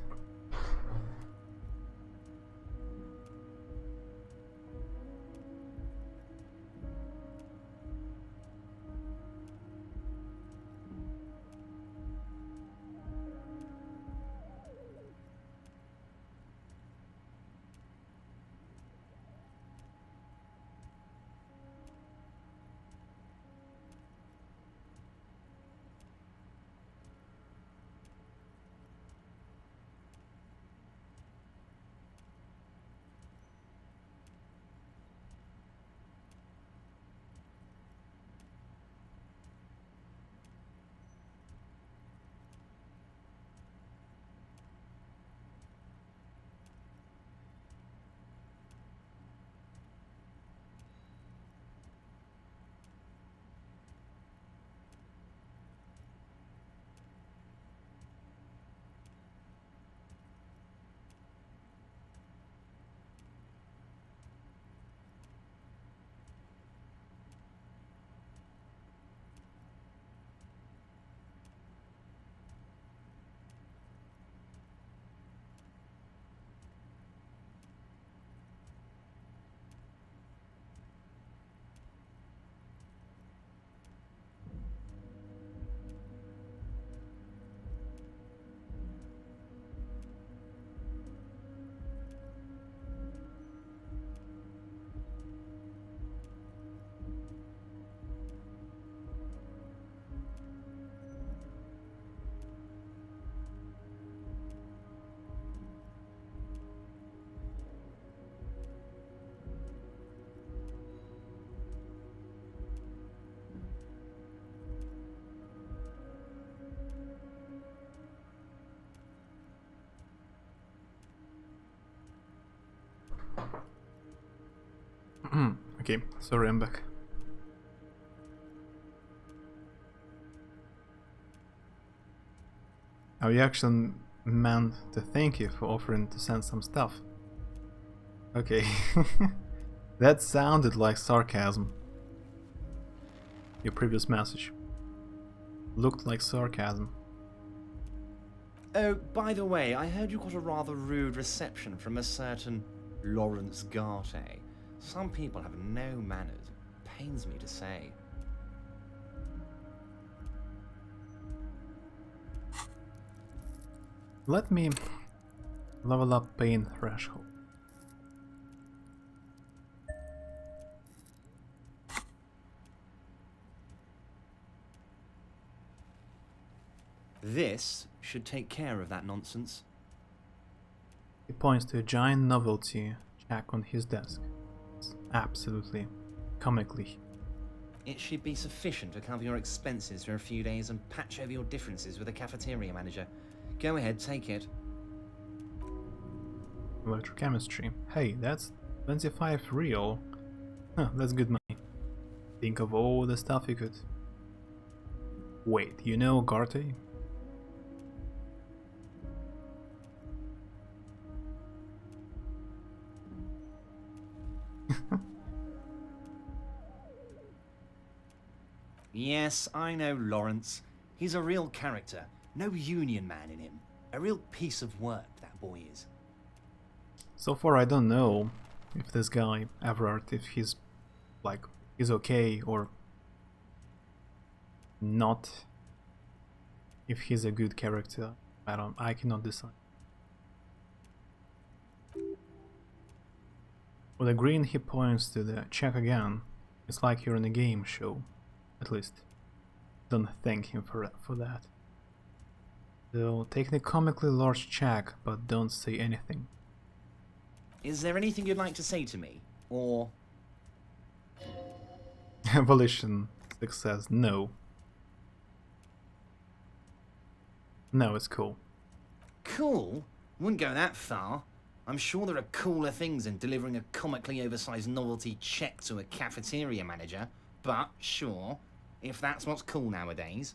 Okay, sorry, I'm back. Oh, you actually meant to thank you for offering to send some stuff. Okay. That sounded like sarcasm. Your previous message looked like sarcasm. Oh, by the way, I heard you got a rather rude reception from a certain Lawrence Garte. Some people have no manners. Pains me to say. Let me level up pain threshold. This should take care of that nonsense. He points to a giant novelty check on his desk. It's absolutely comically. It should be sufficient to cover your expenses for a few days and patch over your differences with the cafeteria manager. Go ahead, take it. Electrochemistry. Hey, that's 25 real. Huh, that's good money. Think of all the stuff you could. Wait, you know Garte? Yes, I know Lawrence. He's a real character. No union man in him. A real piece of work, that boy is. So far I don't know if this guy, Everard, if he's okay or not. If he's a good character. I cannot decide. With a grin he points to the check again. It's like you're in a game show. At least, don't thank him for that. So, take the comically large check, but don't say anything. Is there anything you'd like to say to me? Or... Abolition success, no. No, it's cool. Cool? Wouldn't go that far. I'm sure there are cooler things than delivering a comically oversized novelty check to a cafeteria manager, but sure, if that's what's cool nowadays.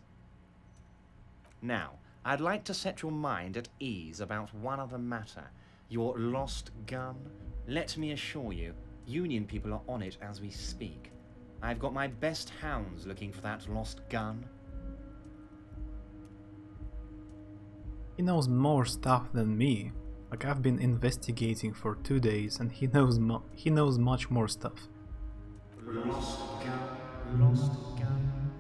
Now, I'd like to set your mind at ease about one other matter. Your lost gun. Let me assure you, Union people are on it as we speak. I've got my best hounds looking for that lost gun. He knows more stuff than me. Like, I've been investigating for 2 days and he knows much more stuff. Lost gun, lost gun.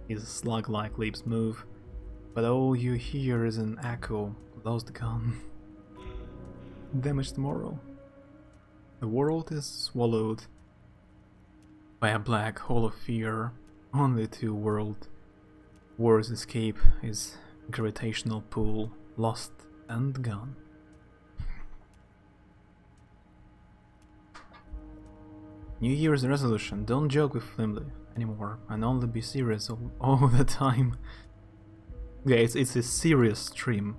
His slug-like lips move, but all you hear is an echo. Lost gun. Damage tomorrow. The world is swallowed by a black hole of fear. Only two worlds escape his gravitational pull. Lost and gone. New Year's resolution: don't joke with Flimley anymore and only be serious all the time. Yeah, it's a serious stream.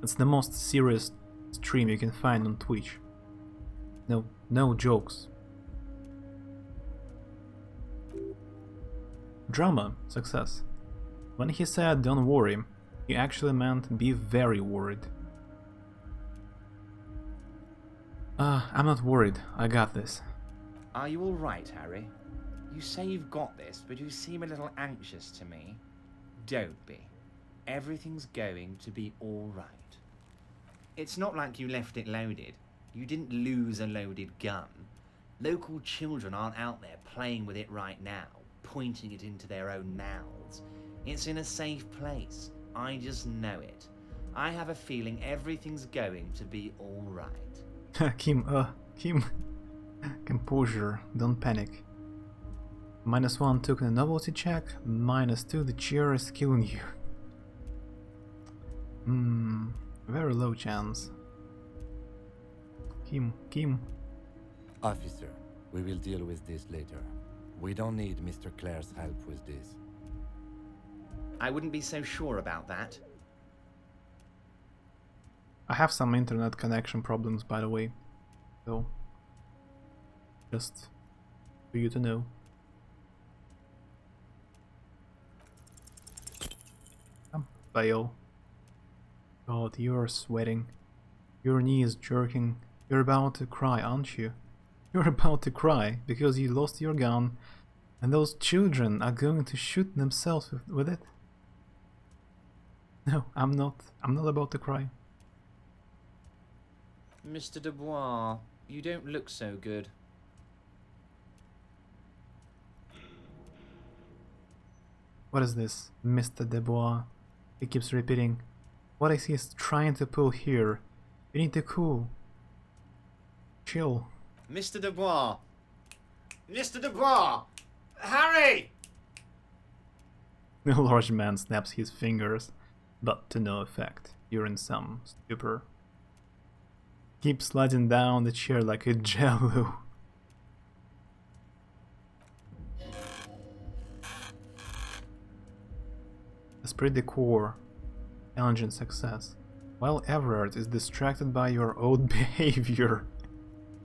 It's the most serious stream you can find on Twitch. No jokes. Drama, success. When he said don't worry, he actually meant be very worried. I'm not worried, I got this. Are you alright, Harry? You say you've got this, but you seem a little anxious to me. Don't be. Everything's going to be alright. It's not like you left it loaded. You didn't lose a loaded gun. Local children aren't out there playing with it right now, pointing it into their own mouths. It's in a safe place. I just know it. I have a feeling everything's going to be alright. Kim. Composure, don't panic. -1 took the novelty check, -2 the chair is killing you. Very low chance. Kim. Officer, we will deal with this later. We don't need Mr. Clare's help with this. I wouldn't be so sure about that. I have some internet connection problems, by the way. So, just for you to know. Come, Vale. God, you're sweating. Your knees jerking. You're about to cry, aren't you? You're about to cry because you lost your gun and those children are going to shoot themselves with it. No, I'm not. I'm not about to cry. Mr. Dubois, you don't look so good. What is this, Mr. Dubois? He keeps repeating. What is he trying to pull here? You need to cool. Chill. Mr. Dubois! Mr. Dubois! Harry! The large man snaps his fingers, but to no effect. You're in some stupor. Keep sliding down the chair like a jello. Esprit de corps, challenging success. While Everard is distracted by your odd behavior,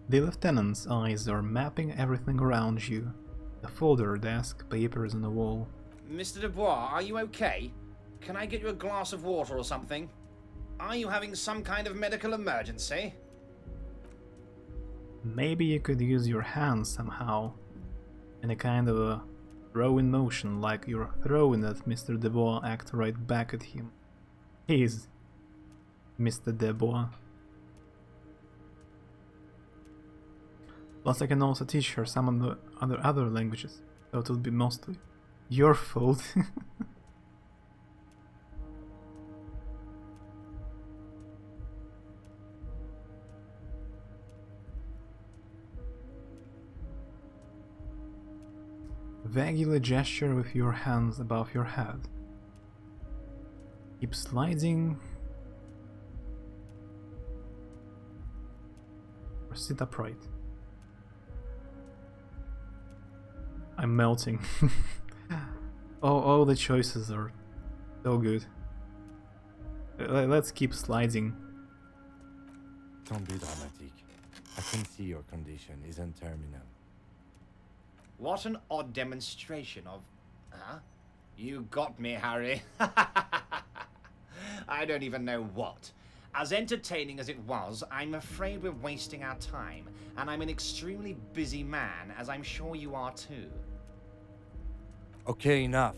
the lieutenant's eyes are mapping everything around you. The folder, desk, papers on the wall. Mr. Dubois, are you okay? Can I get you a glass of water or something? Are you having some kind of medical emergency? Maybe you could use your hands somehow, in a kind of a throw-in motion, like you're throwing at Mr. Dubois, act right back at him. He's Mr. Dubois. Plus I can also teach her some of the other languages, so it will be mostly your fault. Vaguely gesture with your hands above your head. Keep sliding. Or sit upright. I'm melting. Oh, the choices are so good. Let's keep sliding. Don't be dramatic. I can see your condition isn't terminal. What an odd demonstration of... Huh? You got me, Harry. I don't even know what. As entertaining as it was, I'm afraid we're wasting our time, and I'm an extremely busy man, as I'm sure you are too. Okay, enough.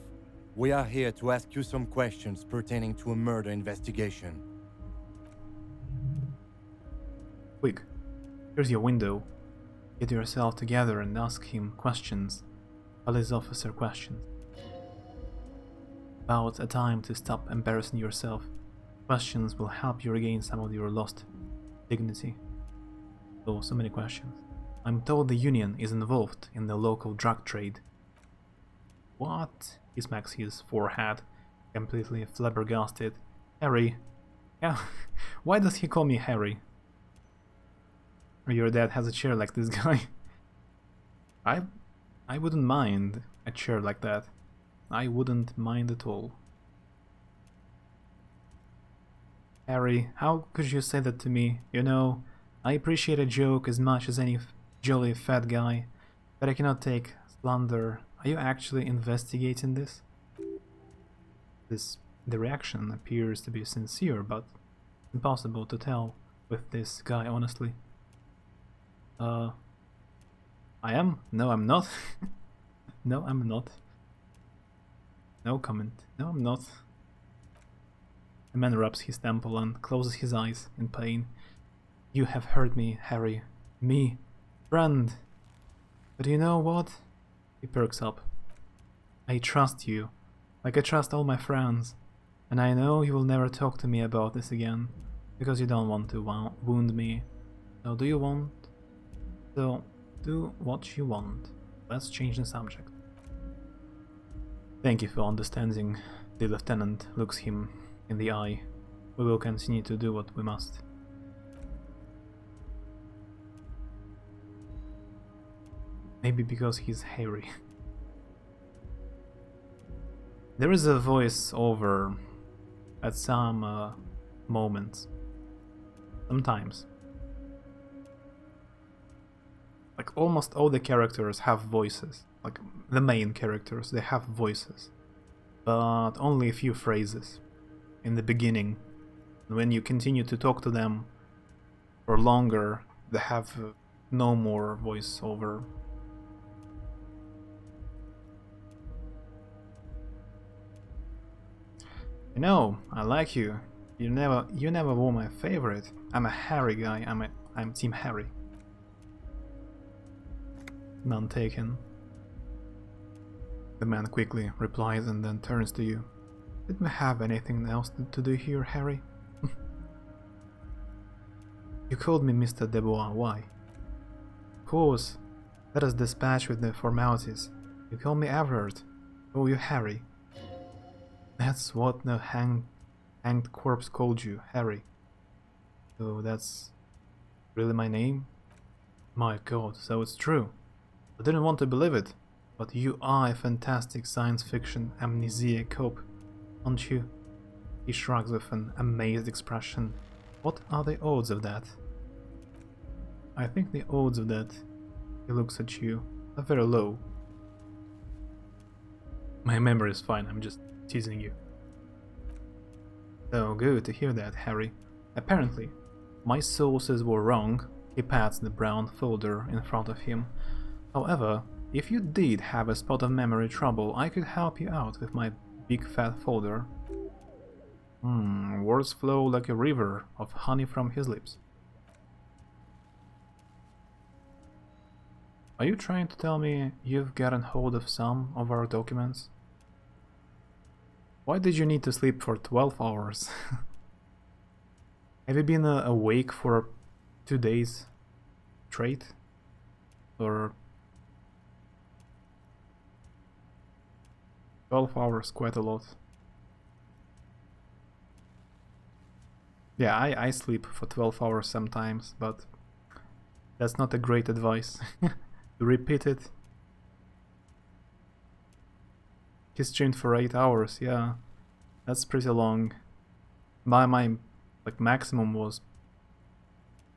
We are here to ask you some questions pertaining to a murder investigation. Quick, here's your window. Get yourself together and ask him questions. Police officer questions. About a time to stop embarrassing yourself. Questions will help you regain some of your lost dignity. Oh, so many questions. I'm told the union is involved in the local drug trade. What? He smacks his forehead, completely flabbergasted. Harry? Yeah, why does he call me Harry? Your dad has a chair like this guy. I wouldn't mind a chair like that. I wouldn't mind at all. Harry, how could you say that to me? You know, I appreciate a joke as much as any jolly fat guy, but I cannot take slander. Are you actually investigating this? The reaction appears to be sincere, but impossible to tell with this guy, honestly. I am? No, I'm not. No, I'm not. No comment. No, I'm not. The man rubs his temple and closes his eyes in pain. You have hurt me, Harry. Me. Friend. But you know what? He perks up. I trust you. Like I trust all my friends. And I know you will never talk to me about this again. Because you don't want to wound me. So do you want? So, do what you want. Let's change the subject. Thank you for understanding. The lieutenant looks him in the eye. We will continue to do what we must. Maybe because he's hairy. There is a voice over at some moments. Sometimes. like almost all the characters have voices. Like the main characters, they have voices. But only a few phrases in the beginning. And when you continue to talk to them for longer, they have no more voiceover. You know, I like you. You never were my favorite. I'm a Harry guy. I'm Team Harry. None taken. The man quickly replies and then turns to you. Did we have anything else to do here, Harry? You called me Mr. Debois. Why? Of course. Let us dispatch with the formalities. You call me Everard. Oh, you Harry. That's what the hanged corpse called you, Harry. So that's really my name? My god, so it's true. I didn't want to believe it, but you are a fantastic science fiction amnesia cope, aren't you? He shrugs with an amazed expression. What are the odds of that? I think the odds of that, he looks at you, are very low. My memory is fine, I'm just teasing you. So good to hear that, Harry. Apparently, my sources were wrong. He pats the brown folder in front of him. However, if you did have a spot of memory trouble, I could help you out with my big fat folder. Words flow like a river of honey from his lips. Are you trying to tell me you've gotten hold of some of our documents? Why did you need to sleep for 12 hours? Have you been awake for 2 days straight? Or 12 hours, quite a lot. Yeah, I sleep for 12 hours sometimes, but that's not a great advice. To repeat it. He streamed for 8 hours, yeah. That's pretty long. My maximum was...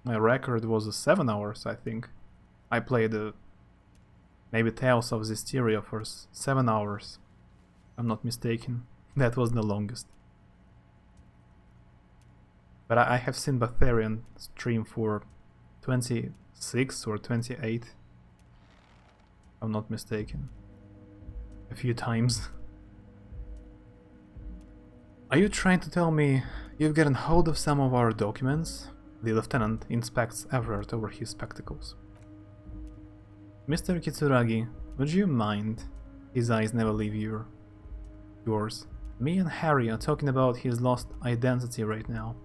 My record was 7 hours, I think. I played maybe Tales of Zestiria for 7 hours. I'm not mistaken. That was the longest. But I have seen Batharian stream for 26 or 28. I'm not mistaken. A few times. Are you trying to tell me you've gotten hold of some of our documents? The lieutenant inspects Everett over his spectacles. Mr. Kitsuragi, would you mind? His eyes never leave yours. Me and Harry are talking about his lost identity right now.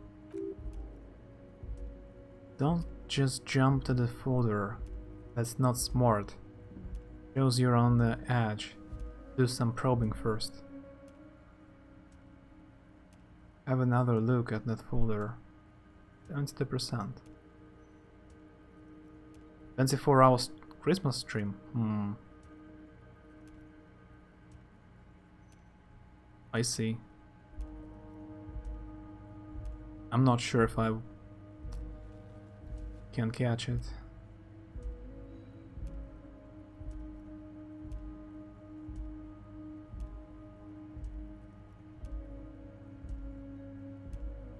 Don't just jump to the folder. That's not smart. Shows you're on the edge. Do some probing first. Have another look at that folder. 70%. 24 hours Christmas stream. I see. I'm not sure if I can catch it.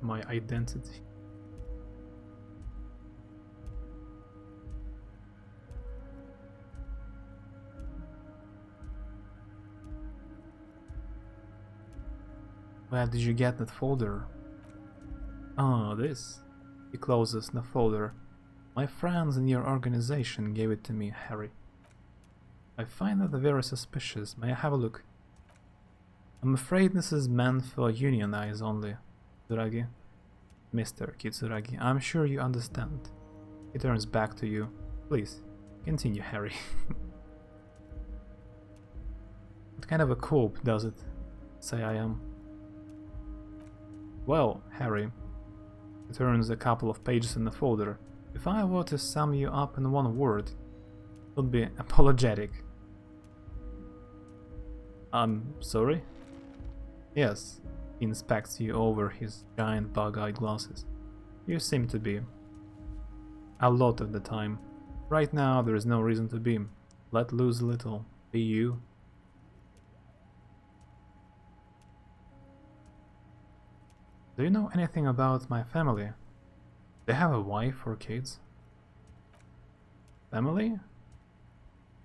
My identity. Where did you get that folder? Oh, this. He closes the folder. My friends in your organization gave it to me, Harry. I find that very suspicious. May I have a look? I'm afraid this is meant for union eyes only. Kitsuragi. Mr. Kitsuragi, I'm sure you understand. He turns back to you. Please, continue, Harry. What kind of a cope does it say I am? Well, Harry, he turns a couple of pages in the folder. If I were to sum you up in one word, it would be apologetic. I'm sorry? Yes. He inspects you over his giant bug-eyed glasses. You seem to be. A lot of the time. Right now there is no reason to be. Let loose a little. Be you. Do you know anything about my family? They have a wife or kids? Family?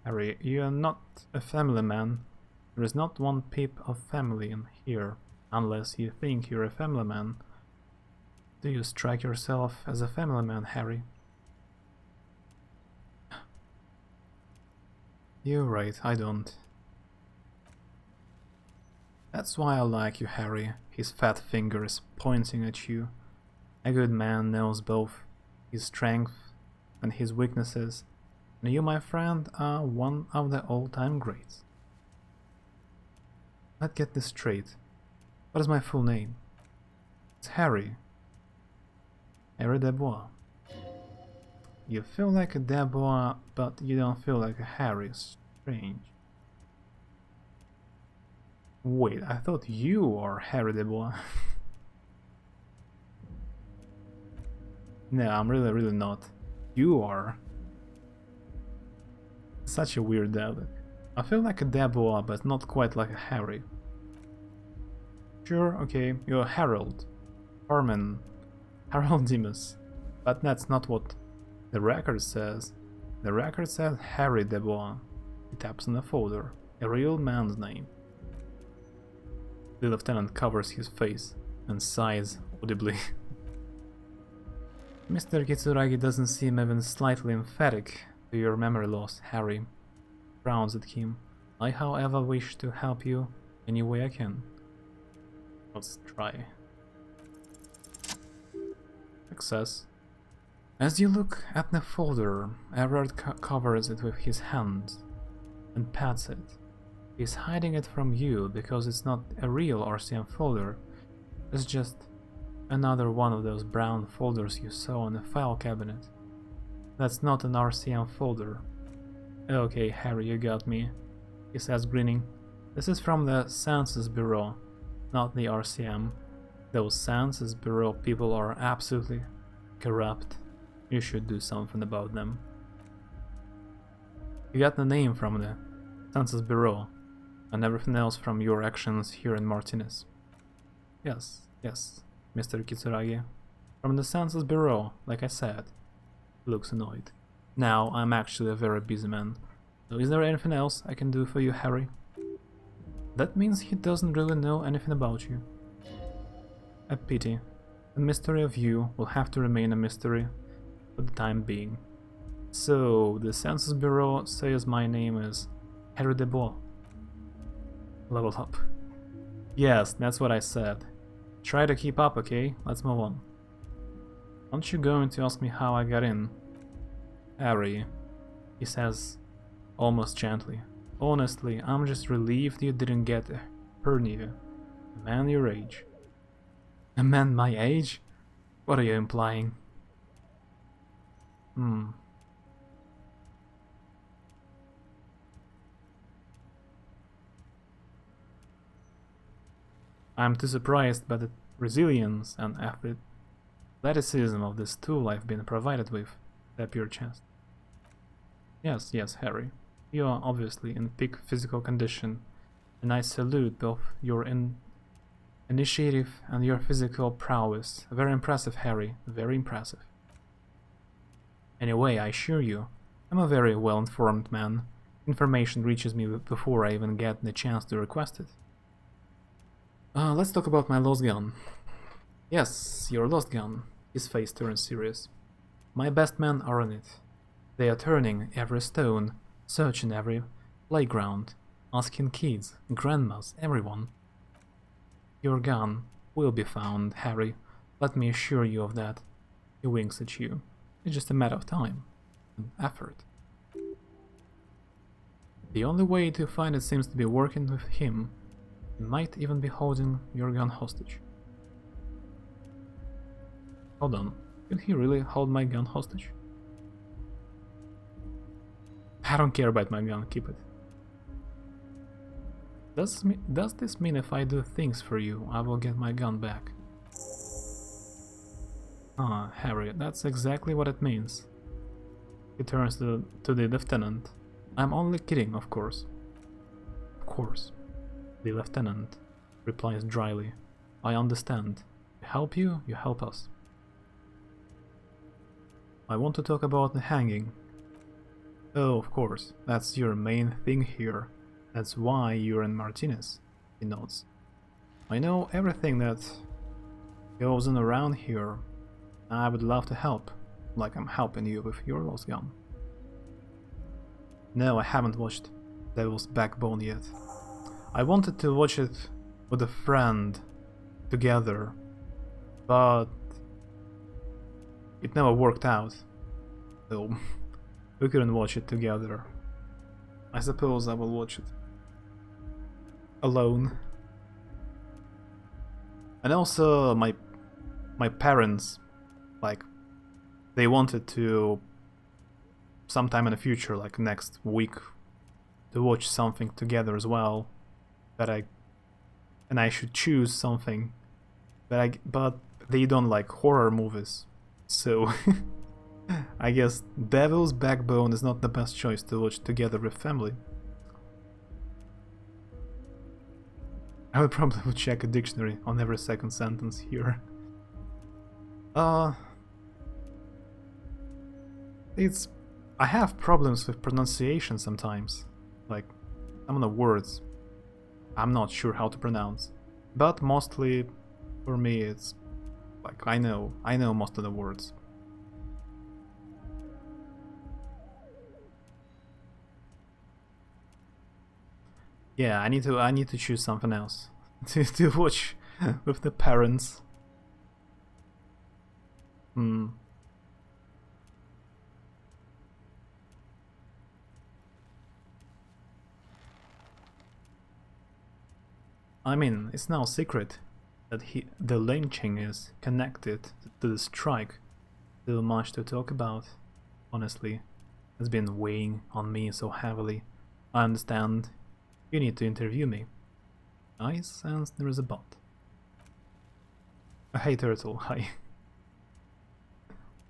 Harry, you are not a family man. There is not one peep of family in here, unless you think you're a family man. Do you strike yourself as a family man, Harry? You're right, I don't. That's why I like you, Harry. His fat finger is pointing at you. A good man knows both his strengths and his weaknesses, and you, my friend, are one of the all-time greats. Let's get this straight. What is my full name? It's Harry. Harry Desbois. You feel like a Desbois, but you don't feel like a Harry. Strange. Wait, I thought you are Harry Desbois. No, I'm really not. You are. Such a weird dialect. I feel like a Desbois, but not quite like a Harry. Sure, okay, you're Harold. Harmon. Harold Demas. But that's not what the record says. The record says Harry Desbois. He taps on the folder. A real man's name. The lieutenant covers his face and sighs audibly. Mr. Kitsuragi doesn't seem even slightly emphatic to your memory loss, Harry. Frowns at him. I, however, wish to help you any way I can. Let's try. Success. As you look at the folder, Everard covers it with his hands and pats it. He's hiding it from you because it's not a real RCM folder. It's just another one of those brown folders you saw in the file cabinet. That's not an RCM folder. Okay, Harry, you got me, he says, grinning. This is from the Census Bureau, not the RCM. Those Census Bureau people are absolutely corrupt. You should do something about them. You got the name from the Census Bureau, and everything else from your actions here in Martinez. Yes, Mr. Kitsuragi. From the Census Bureau, like I said. He looks annoyed. Now, I'm actually a very busy man. So is there anything else I can do for you, Harry? That means he doesn't really know anything about you. A pity. The mystery of you will have to remain a mystery for the time being. So, the Census Bureau says my name is Harry Desbois. Level up. Yes, that's what I said. Try to keep up, okay? Let's move on. Aren't you going to ask me how I got in? Harry, he says, almost gently. Honestly, I'm just relieved you didn't get a hernia. A man your age. A man my age? What are you implying? I'm too surprised by the resilience and athleticism of this tool I've been provided with. Tap your chest. Yes, Harry. You are obviously in peak physical condition, and I salute both your initiative and your physical prowess. Very impressive, Harry. Very impressive. Anyway, I assure you, I'm a very well-informed man. Information reaches me before I even get the chance to request it. Let's talk about my lost gun. Yes, your lost gun. His face turns serious. My best men are on it. They are turning every stone, searching every playground, asking kids, grandmas, everyone. Your gun will be found, Harry. Let me assure you of that. He winks at you. It's just a matter of time and effort. The only way to find it seems to be working with him. He might even be holding your gun hostage. Hold on. Could he really hold my gun hostage? I don't care about my gun, keep it. Does this mean if I do things for you, I will get my gun back? Ah, Harry, that's exactly what it means. He turns to the lieutenant. I'm only kidding, of course. Of course. The lieutenant replies dryly. I understand. We help you, you help us. I want to talk about the hanging. Oh, of course. That's your main thing here. That's why you're in Martinez, he nods. I know everything that goes on around here. I would love to help, like I'm helping you with your lost gun. No, I haven't watched Devil's Backbone yet. I wanted to watch it with a friend together, but it never worked out, so we couldn't watch it together. I suppose I will watch it alone. And also my parents, like, they wanted to sometime in the future, like next week, to watch something together as well. But I should choose something, but they don't like horror movies, so I guess Devil's Backbone is not the best choice to watch together with family. I would probably check a dictionary on every second sentence here. I have problems with pronunciation sometimes, like some of the words I'm not sure how to pronounce, but mostly for me it's like I know most of the words. Yeah, I need to choose something else to watch with the parents. I mean, it's no secret that the lynching is connected to the strike. Too much to talk about, honestly. It's been weighing on me so heavily. I understand. You need to interview me. I sense there is a but. Hey Turtle, hi.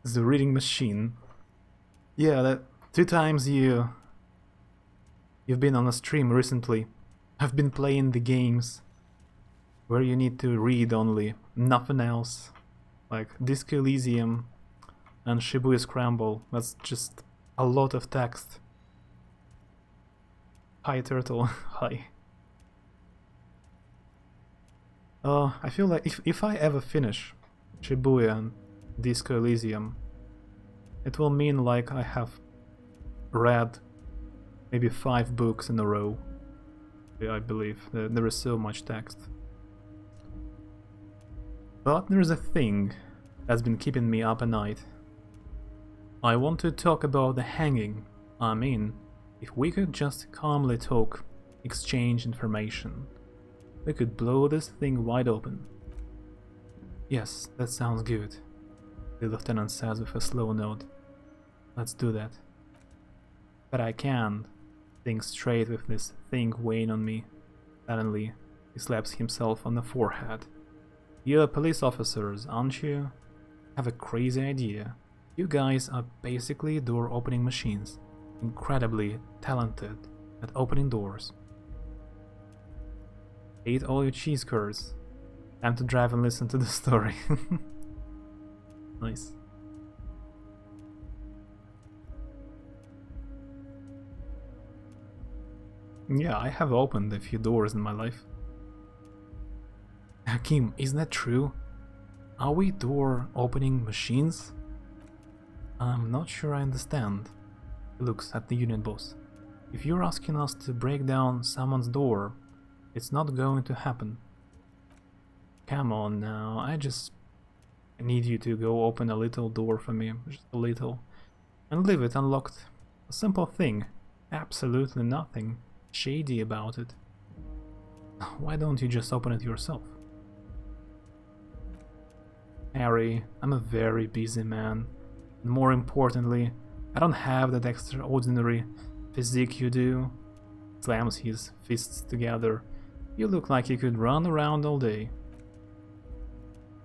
The reading machine. Yeah, that 2 times you've been on a stream recently. I've been playing the games where you need to read only, nothing else. Like Disco Elysium and Shibuya Scramble. That's just a lot of text. Hi Turtle, hi. I feel like if I ever finish Shibuya and Disco Elysium, it will mean like I have read maybe 5 books in a row. I believe there is so much text. But there is a thing that's been keeping me up at night. I want to talk about the hanging. I mean, if we could just calmly talk, exchange information, we could blow this thing wide open. Yes, that sounds good, the lieutenant says with a slow nod. Let's do that. But I can't think straight with this thing weighing on me. Suddenly, he slaps himself on the forehead. You're police officers, aren't you? Have a crazy idea. You guys are basically door-opening machines. Incredibly talented at opening doors. Ate all your cheese curds. Time to drive and listen to the story. Nice. Yeah, I have opened a few doors in my life. Hakim, isn't that true? Are we door-opening machines? I'm not sure I understand. He looks at the unit boss. If you're asking us to break down someone's door, it's not going to happen. Come on now, I just need you to go open a little door for me, just a little, and leave it unlocked. A simple thing, absolutely nothing shady about it. Why don't you just open it yourself? Harry, I'm a very busy man, and more importantly, I don't have that extraordinary physique you do. Slams his fists together. You look like you could run around all day.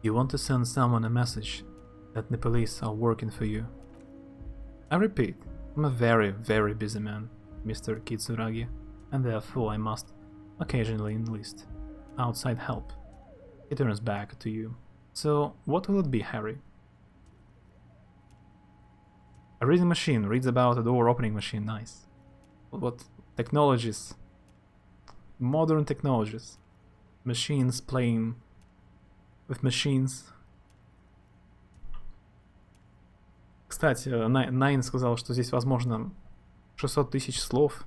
You want to send someone a message that the police are working for you. I repeat, I'm a very, very busy man, Mr. Kitsuragi, and therefore I must occasionally enlist outside help. He turns back to you. So, what will it be, Harry? A reading machine reads about a door opening machine, nice. What technologies? Modern technologies. Machines playing with machines. Кстати, Найн сказал, что здесь возможно 600 тысяч слов,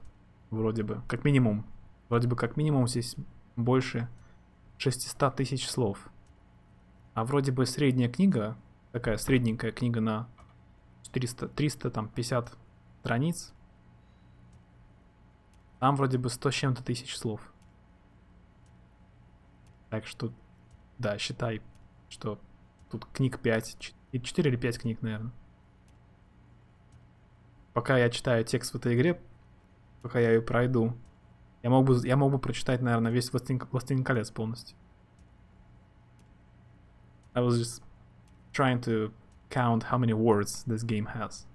вроде бы, как минимум. Вроде бы как минимум здесь больше 600 тысяч слов. А вроде бы средняя книга, такая средненькая книга на 350 страниц, там вроде бы 100 с чем-то тысяч слов. Так что, да, считай, что тут книг 5, 4 или 5 книг, наверное. Пока я читаю текст в этой игре, пока я ее пройду, я мог бы прочитать, наверное, весь «Властелин колец» полностью. I was just trying to count how many words this game has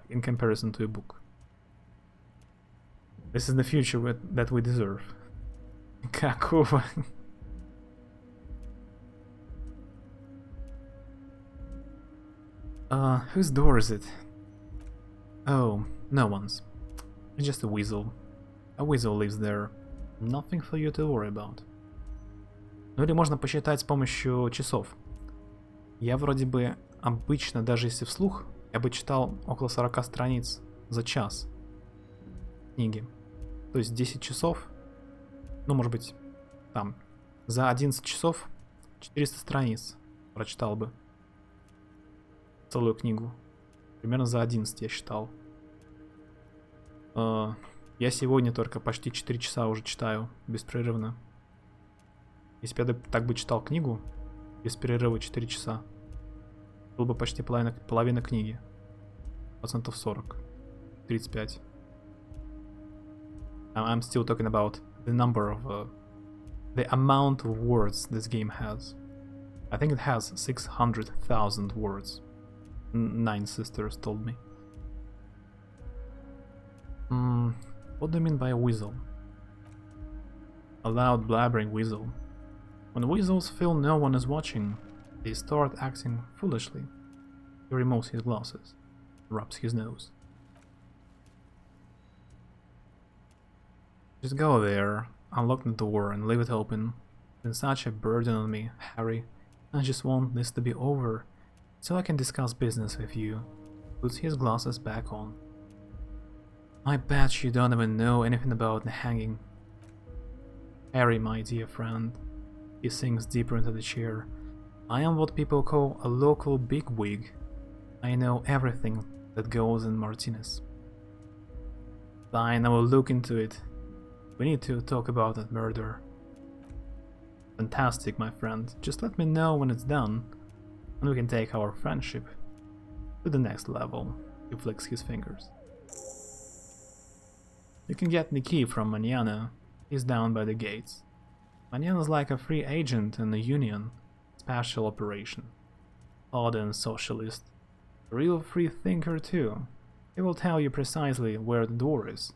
in comparison to a book. This is the future that we deserve. Какого? Whose door is it? Oh, no one's. It's just a weasel. A weasel lives there. Nothing for you to worry about. Ну или можно посчитать с помощью часов. Я вроде бы обычно, даже если вслух, я бы читал около 40 страниц за час книги. То есть 10 часов, ну может быть, там, за 11 часов 400 страниц прочитал бы. Целую книгу. Примерно за 11 я считал. Я сегодня только почти 4 часа уже читаю беспрерывно. Если бы я так бы читал книгу без перерыва 4 часа, было бы почти половина книги. 40%, 35. I'm still talking about the number of the amount of words this game has. I think it has 600,000 words. 9 sisters told me. What do you mean by a weasel? A loud blabbering weasel. When weasels feel no one is watching, they start acting foolishly. He removes his glasses, rubs his nose. Just go there, unlock the door and leave it open. It's been such a burden on me, Harry. I just want this to be over, so I can discuss business with you. Puts his glasses back on. I bet you don't even know anything about the hanging. Harry, my dear friend. He sinks deeper into the chair. I am what people call a local bigwig. I know everything that goes in Martinez. Fine, I will look into it. We need to talk about that murder. Fantastic, my friend. Just let me know when it's done, and we can take our friendship to the next level. He flicks his fingers. You can get the key from Manana. He's down by the gates. Manana's like a free agent in the Union. Special operation. Odd and socialist. A real free thinker too. He will tell you precisely where the door is.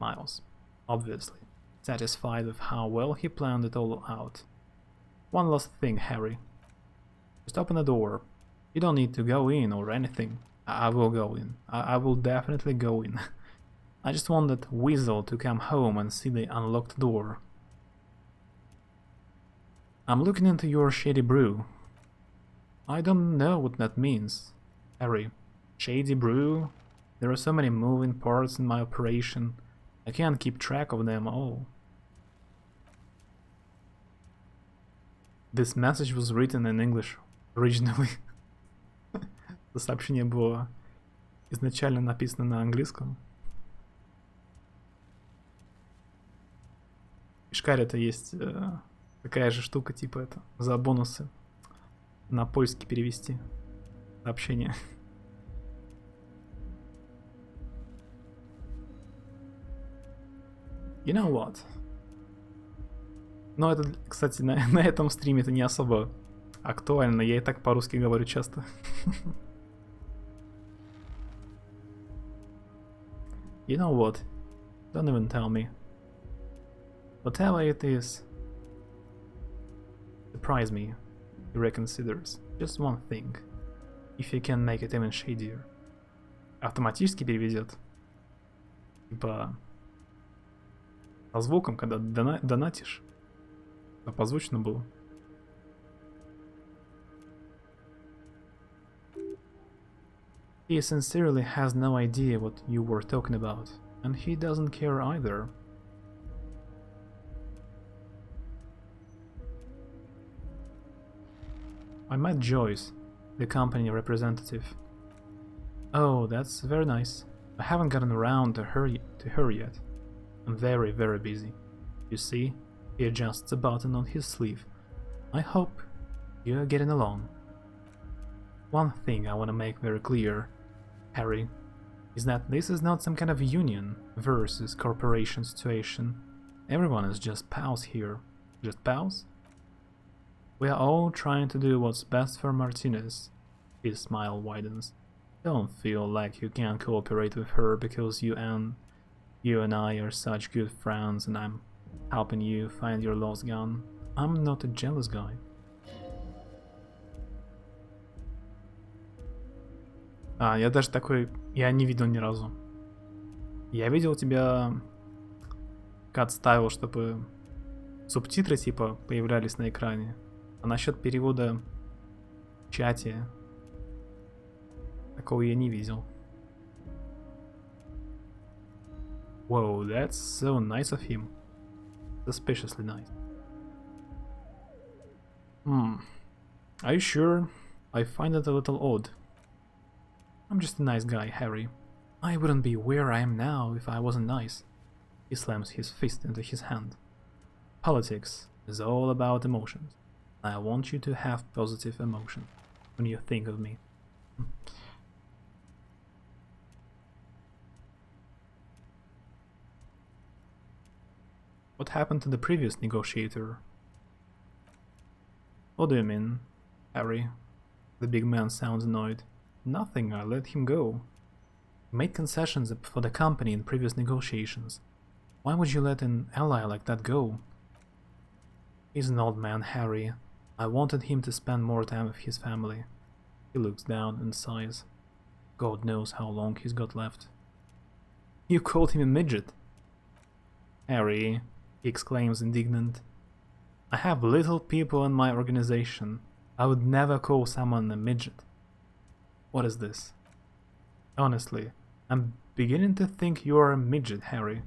Miles, obviously, satisfied with how well he planned it all out. One last thing, Harry. Just open the door. You don't need to go in or anything. I will go in. I will definitely go in. I just want that weasel to come home and see the unlocked door. I'm looking into your shady brew. I don't know what that means. Harry, shady brew? There are so many moving parts in my operation. I can't keep track of them all. This message was written in English originally. Это сообщение было изначально написано на английском. В Шкаре-то есть такая же штука, типа это, за бонусы на польский перевести сообщение. You know what? Но это, кстати, на этом стриме это не особо актуально, я и так по-русски говорю часто. You know what? Don't even tell me. Whatever it is, surprise me. He reconsiders. Just one thing. If you can make it even shadier. Автоматически переведет. Типа со звуком, когда донатишь, чтобы позвучно было. He sincerely has no idea what you were talking about, and he doesn't care either. I met Joyce, the company representative. Oh, that's very nice. I haven't gotten around to her yet. I'm very, very busy. You see, he adjusts a button on his sleeve. I hope you're getting along. One thing I want to make very clear, Harry, is that this is not some kind of union versus corporation situation. Everyone is just pals here. Just pals? We are all trying to do what's best for Martinez. His smile widens. Don't feel like you can't cooperate with her because you and I are such good friends and I'm helping you find your lost gun. I'm not a jealous guy. Я даже такой... Я не видел ни разу. Я видел тебя... Как ставил, чтобы субтитры типа появлялись на экране. А насчет перевода в чате... Такого я не видел. Whoa, that's so nice of him. Suspiciously nice. Are you sure? I find it a little odd. I'm just a nice guy, Harry. I wouldn't be where I am now if I wasn't nice. He slams his fist into his hand. Politics is all about emotions. I want you to have positive emotions when you think of me. What happened to the previous negotiator? What do you mean, Harry? The big man sounds annoyed. Nothing, I let him go. He made concessions for the company in previous negotiations. Why would you let an ally like that go? He's an old man, Harry. I wanted him to spend more time with his family. He looks down and sighs. God knows how long he's got left. You called him a midget? Harry, he exclaims indignant. I have little people in my organization. I would never call someone a midget. What is this? Honestly, I'm beginning to think you are a midget, Harry.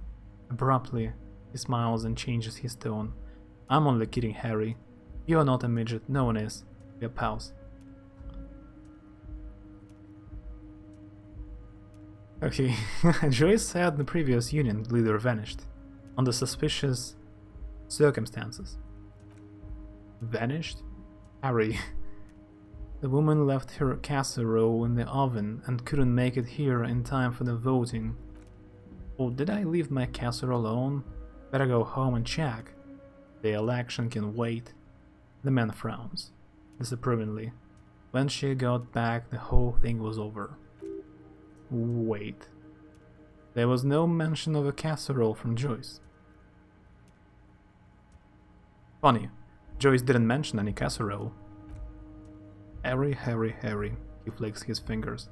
Abruptly, he smiles and changes his tone. I'm only kidding, Harry. You are not a midget, no one is. We're pals. Okay, Joyce said the previous union leader vanished. Under suspicious circumstances. Vanished? Harry. The woman left her casserole in the oven and couldn't make it here in time for the voting. Or did I leave my casserole on? Better go home and check. The election can wait. The man frowns, disapprovingly. When she got back, the whole thing was over. Wait. There was no mention of a casserole from Joyce. Funny, Joyce didn't mention any casserole. Harry, Harry, Harry, he flicks his fingers.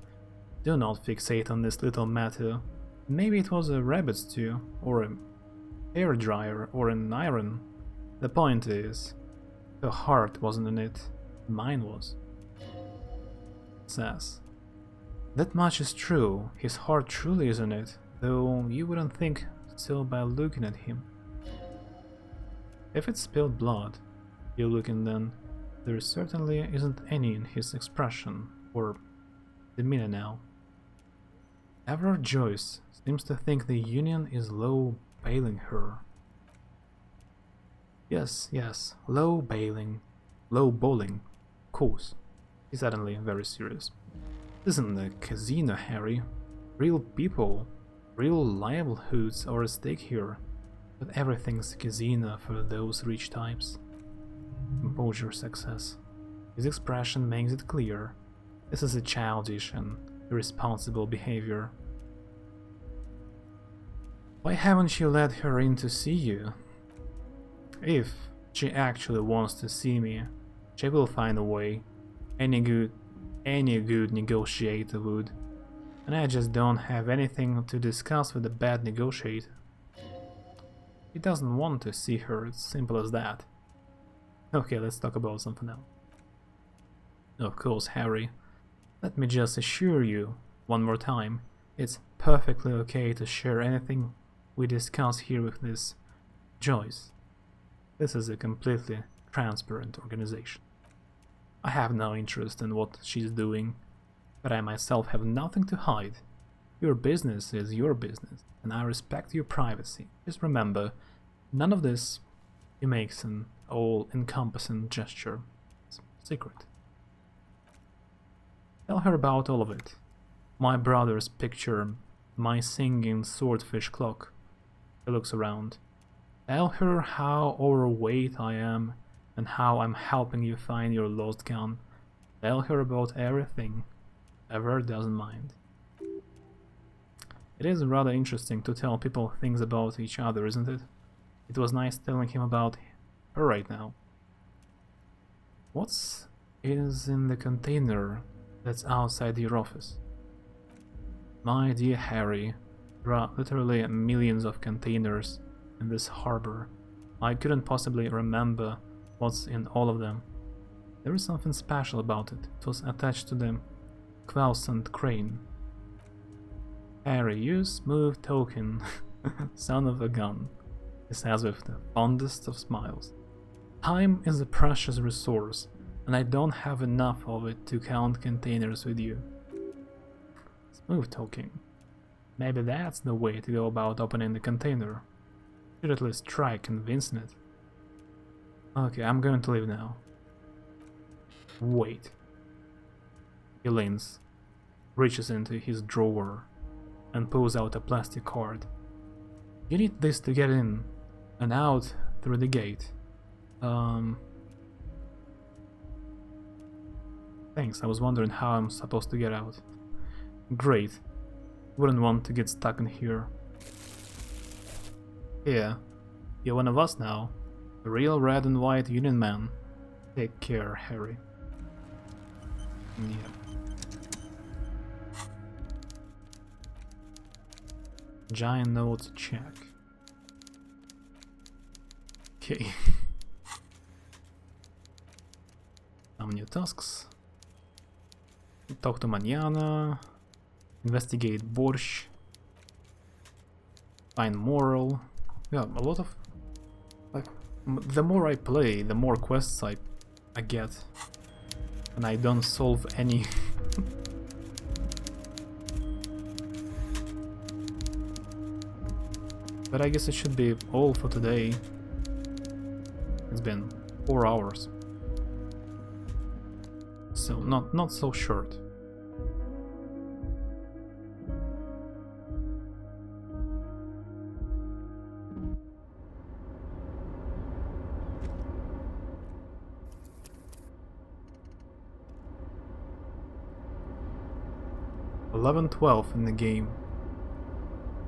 Do not fixate on this little matter. Maybe it was a rabbit stew, or a hair dryer, or an iron. The point is, her heart wasn't in it, mine was. Says. That much is true, his heart truly is in it, though you wouldn't think so by looking at him. If it's spilled blood, you're looking then, there certainly isn't any in his expression, or demeanor now. Ever Joyce seems to think the Union is low-bailing her. Yes, low-bailing, low-bowling, of course. He's suddenly very serious. This isn't a casino, Harry. Real people, real livelihoods are at stake here, but everything's a casino for those rich types. Composure success. His expression makes it clear. This is a childish and irresponsible behavior. Why haven't you let her in to see you? If she actually wants to see me, she will find a way. Any good negotiator would. And I just don't have anything to discuss with a bad negotiator. He doesn't want to see her, it's simple as that. Okay, let's talk about something else. Of course, Harry. Let me just assure you, one more time, it's perfectly okay to share anything we discuss here with this Joyce. This is a completely transparent organization. I have no interest in what she's doing, but I myself have nothing to hide. Your business is your business, and I respect your privacy. Just remember, none of this makes an all-encompassing gesture. It's secret. Tell her about all of it. My brother's picture, my singing swordfish clock. He looks around. Tell her how overweight I am and how I'm helping you find your lost gun. Tell her about everything. Ever doesn't mind. It is rather interesting to tell people things about each other, isn't it? It was nice telling him about her right now. What is in the container that's outside your office? My dear Harry, there are literally millions of containers in this harbor. I couldn't possibly remember what's in all of them. There is something special about it. It was attached to the Quausant crane. Harry, you smooth token, son of a gun, he says with the fondest of smiles. Time is a precious resource, and I don't have enough of it to count containers with you. Smooth talking. Maybe that's the way to go about opening the container. Should at least try convincing it. Okay, I'm going to leave now. Wait. He leans, reaches into his drawer, and pulls out a plastic card. You need this to get in and out through the gate. Thanks, I was wondering how I'm supposed to get out. Great. Wouldn't want to get stuck in here. Here, you're one of us now. A real red and white Union man. Take care, Harry. Yeah. Giant notes check. Okay. Some new tasks. Talk to Manana. Investigate Borsch. Find moral. Yeah, a lot of... Like, the more I play, the more quests I get. And I don't solve any. But I guess it should be all for today. It's been 4 hours. So not so short. $11:12 in the game.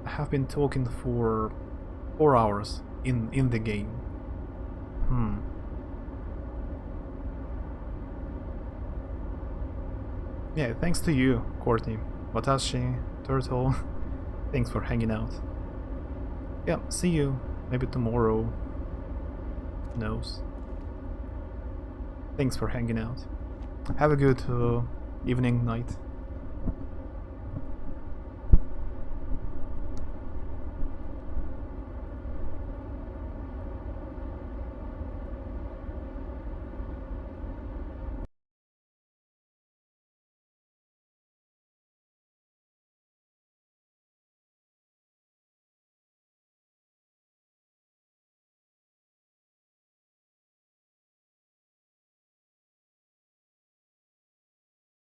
I have been talking for 4 hours in the game. Yeah, thanks to you, Courtney, Watashi, Turtle. Thanks for hanging out. Yeah, see you maybe tomorrow. Who knows? Thanks for hanging out. Have a good evening, night.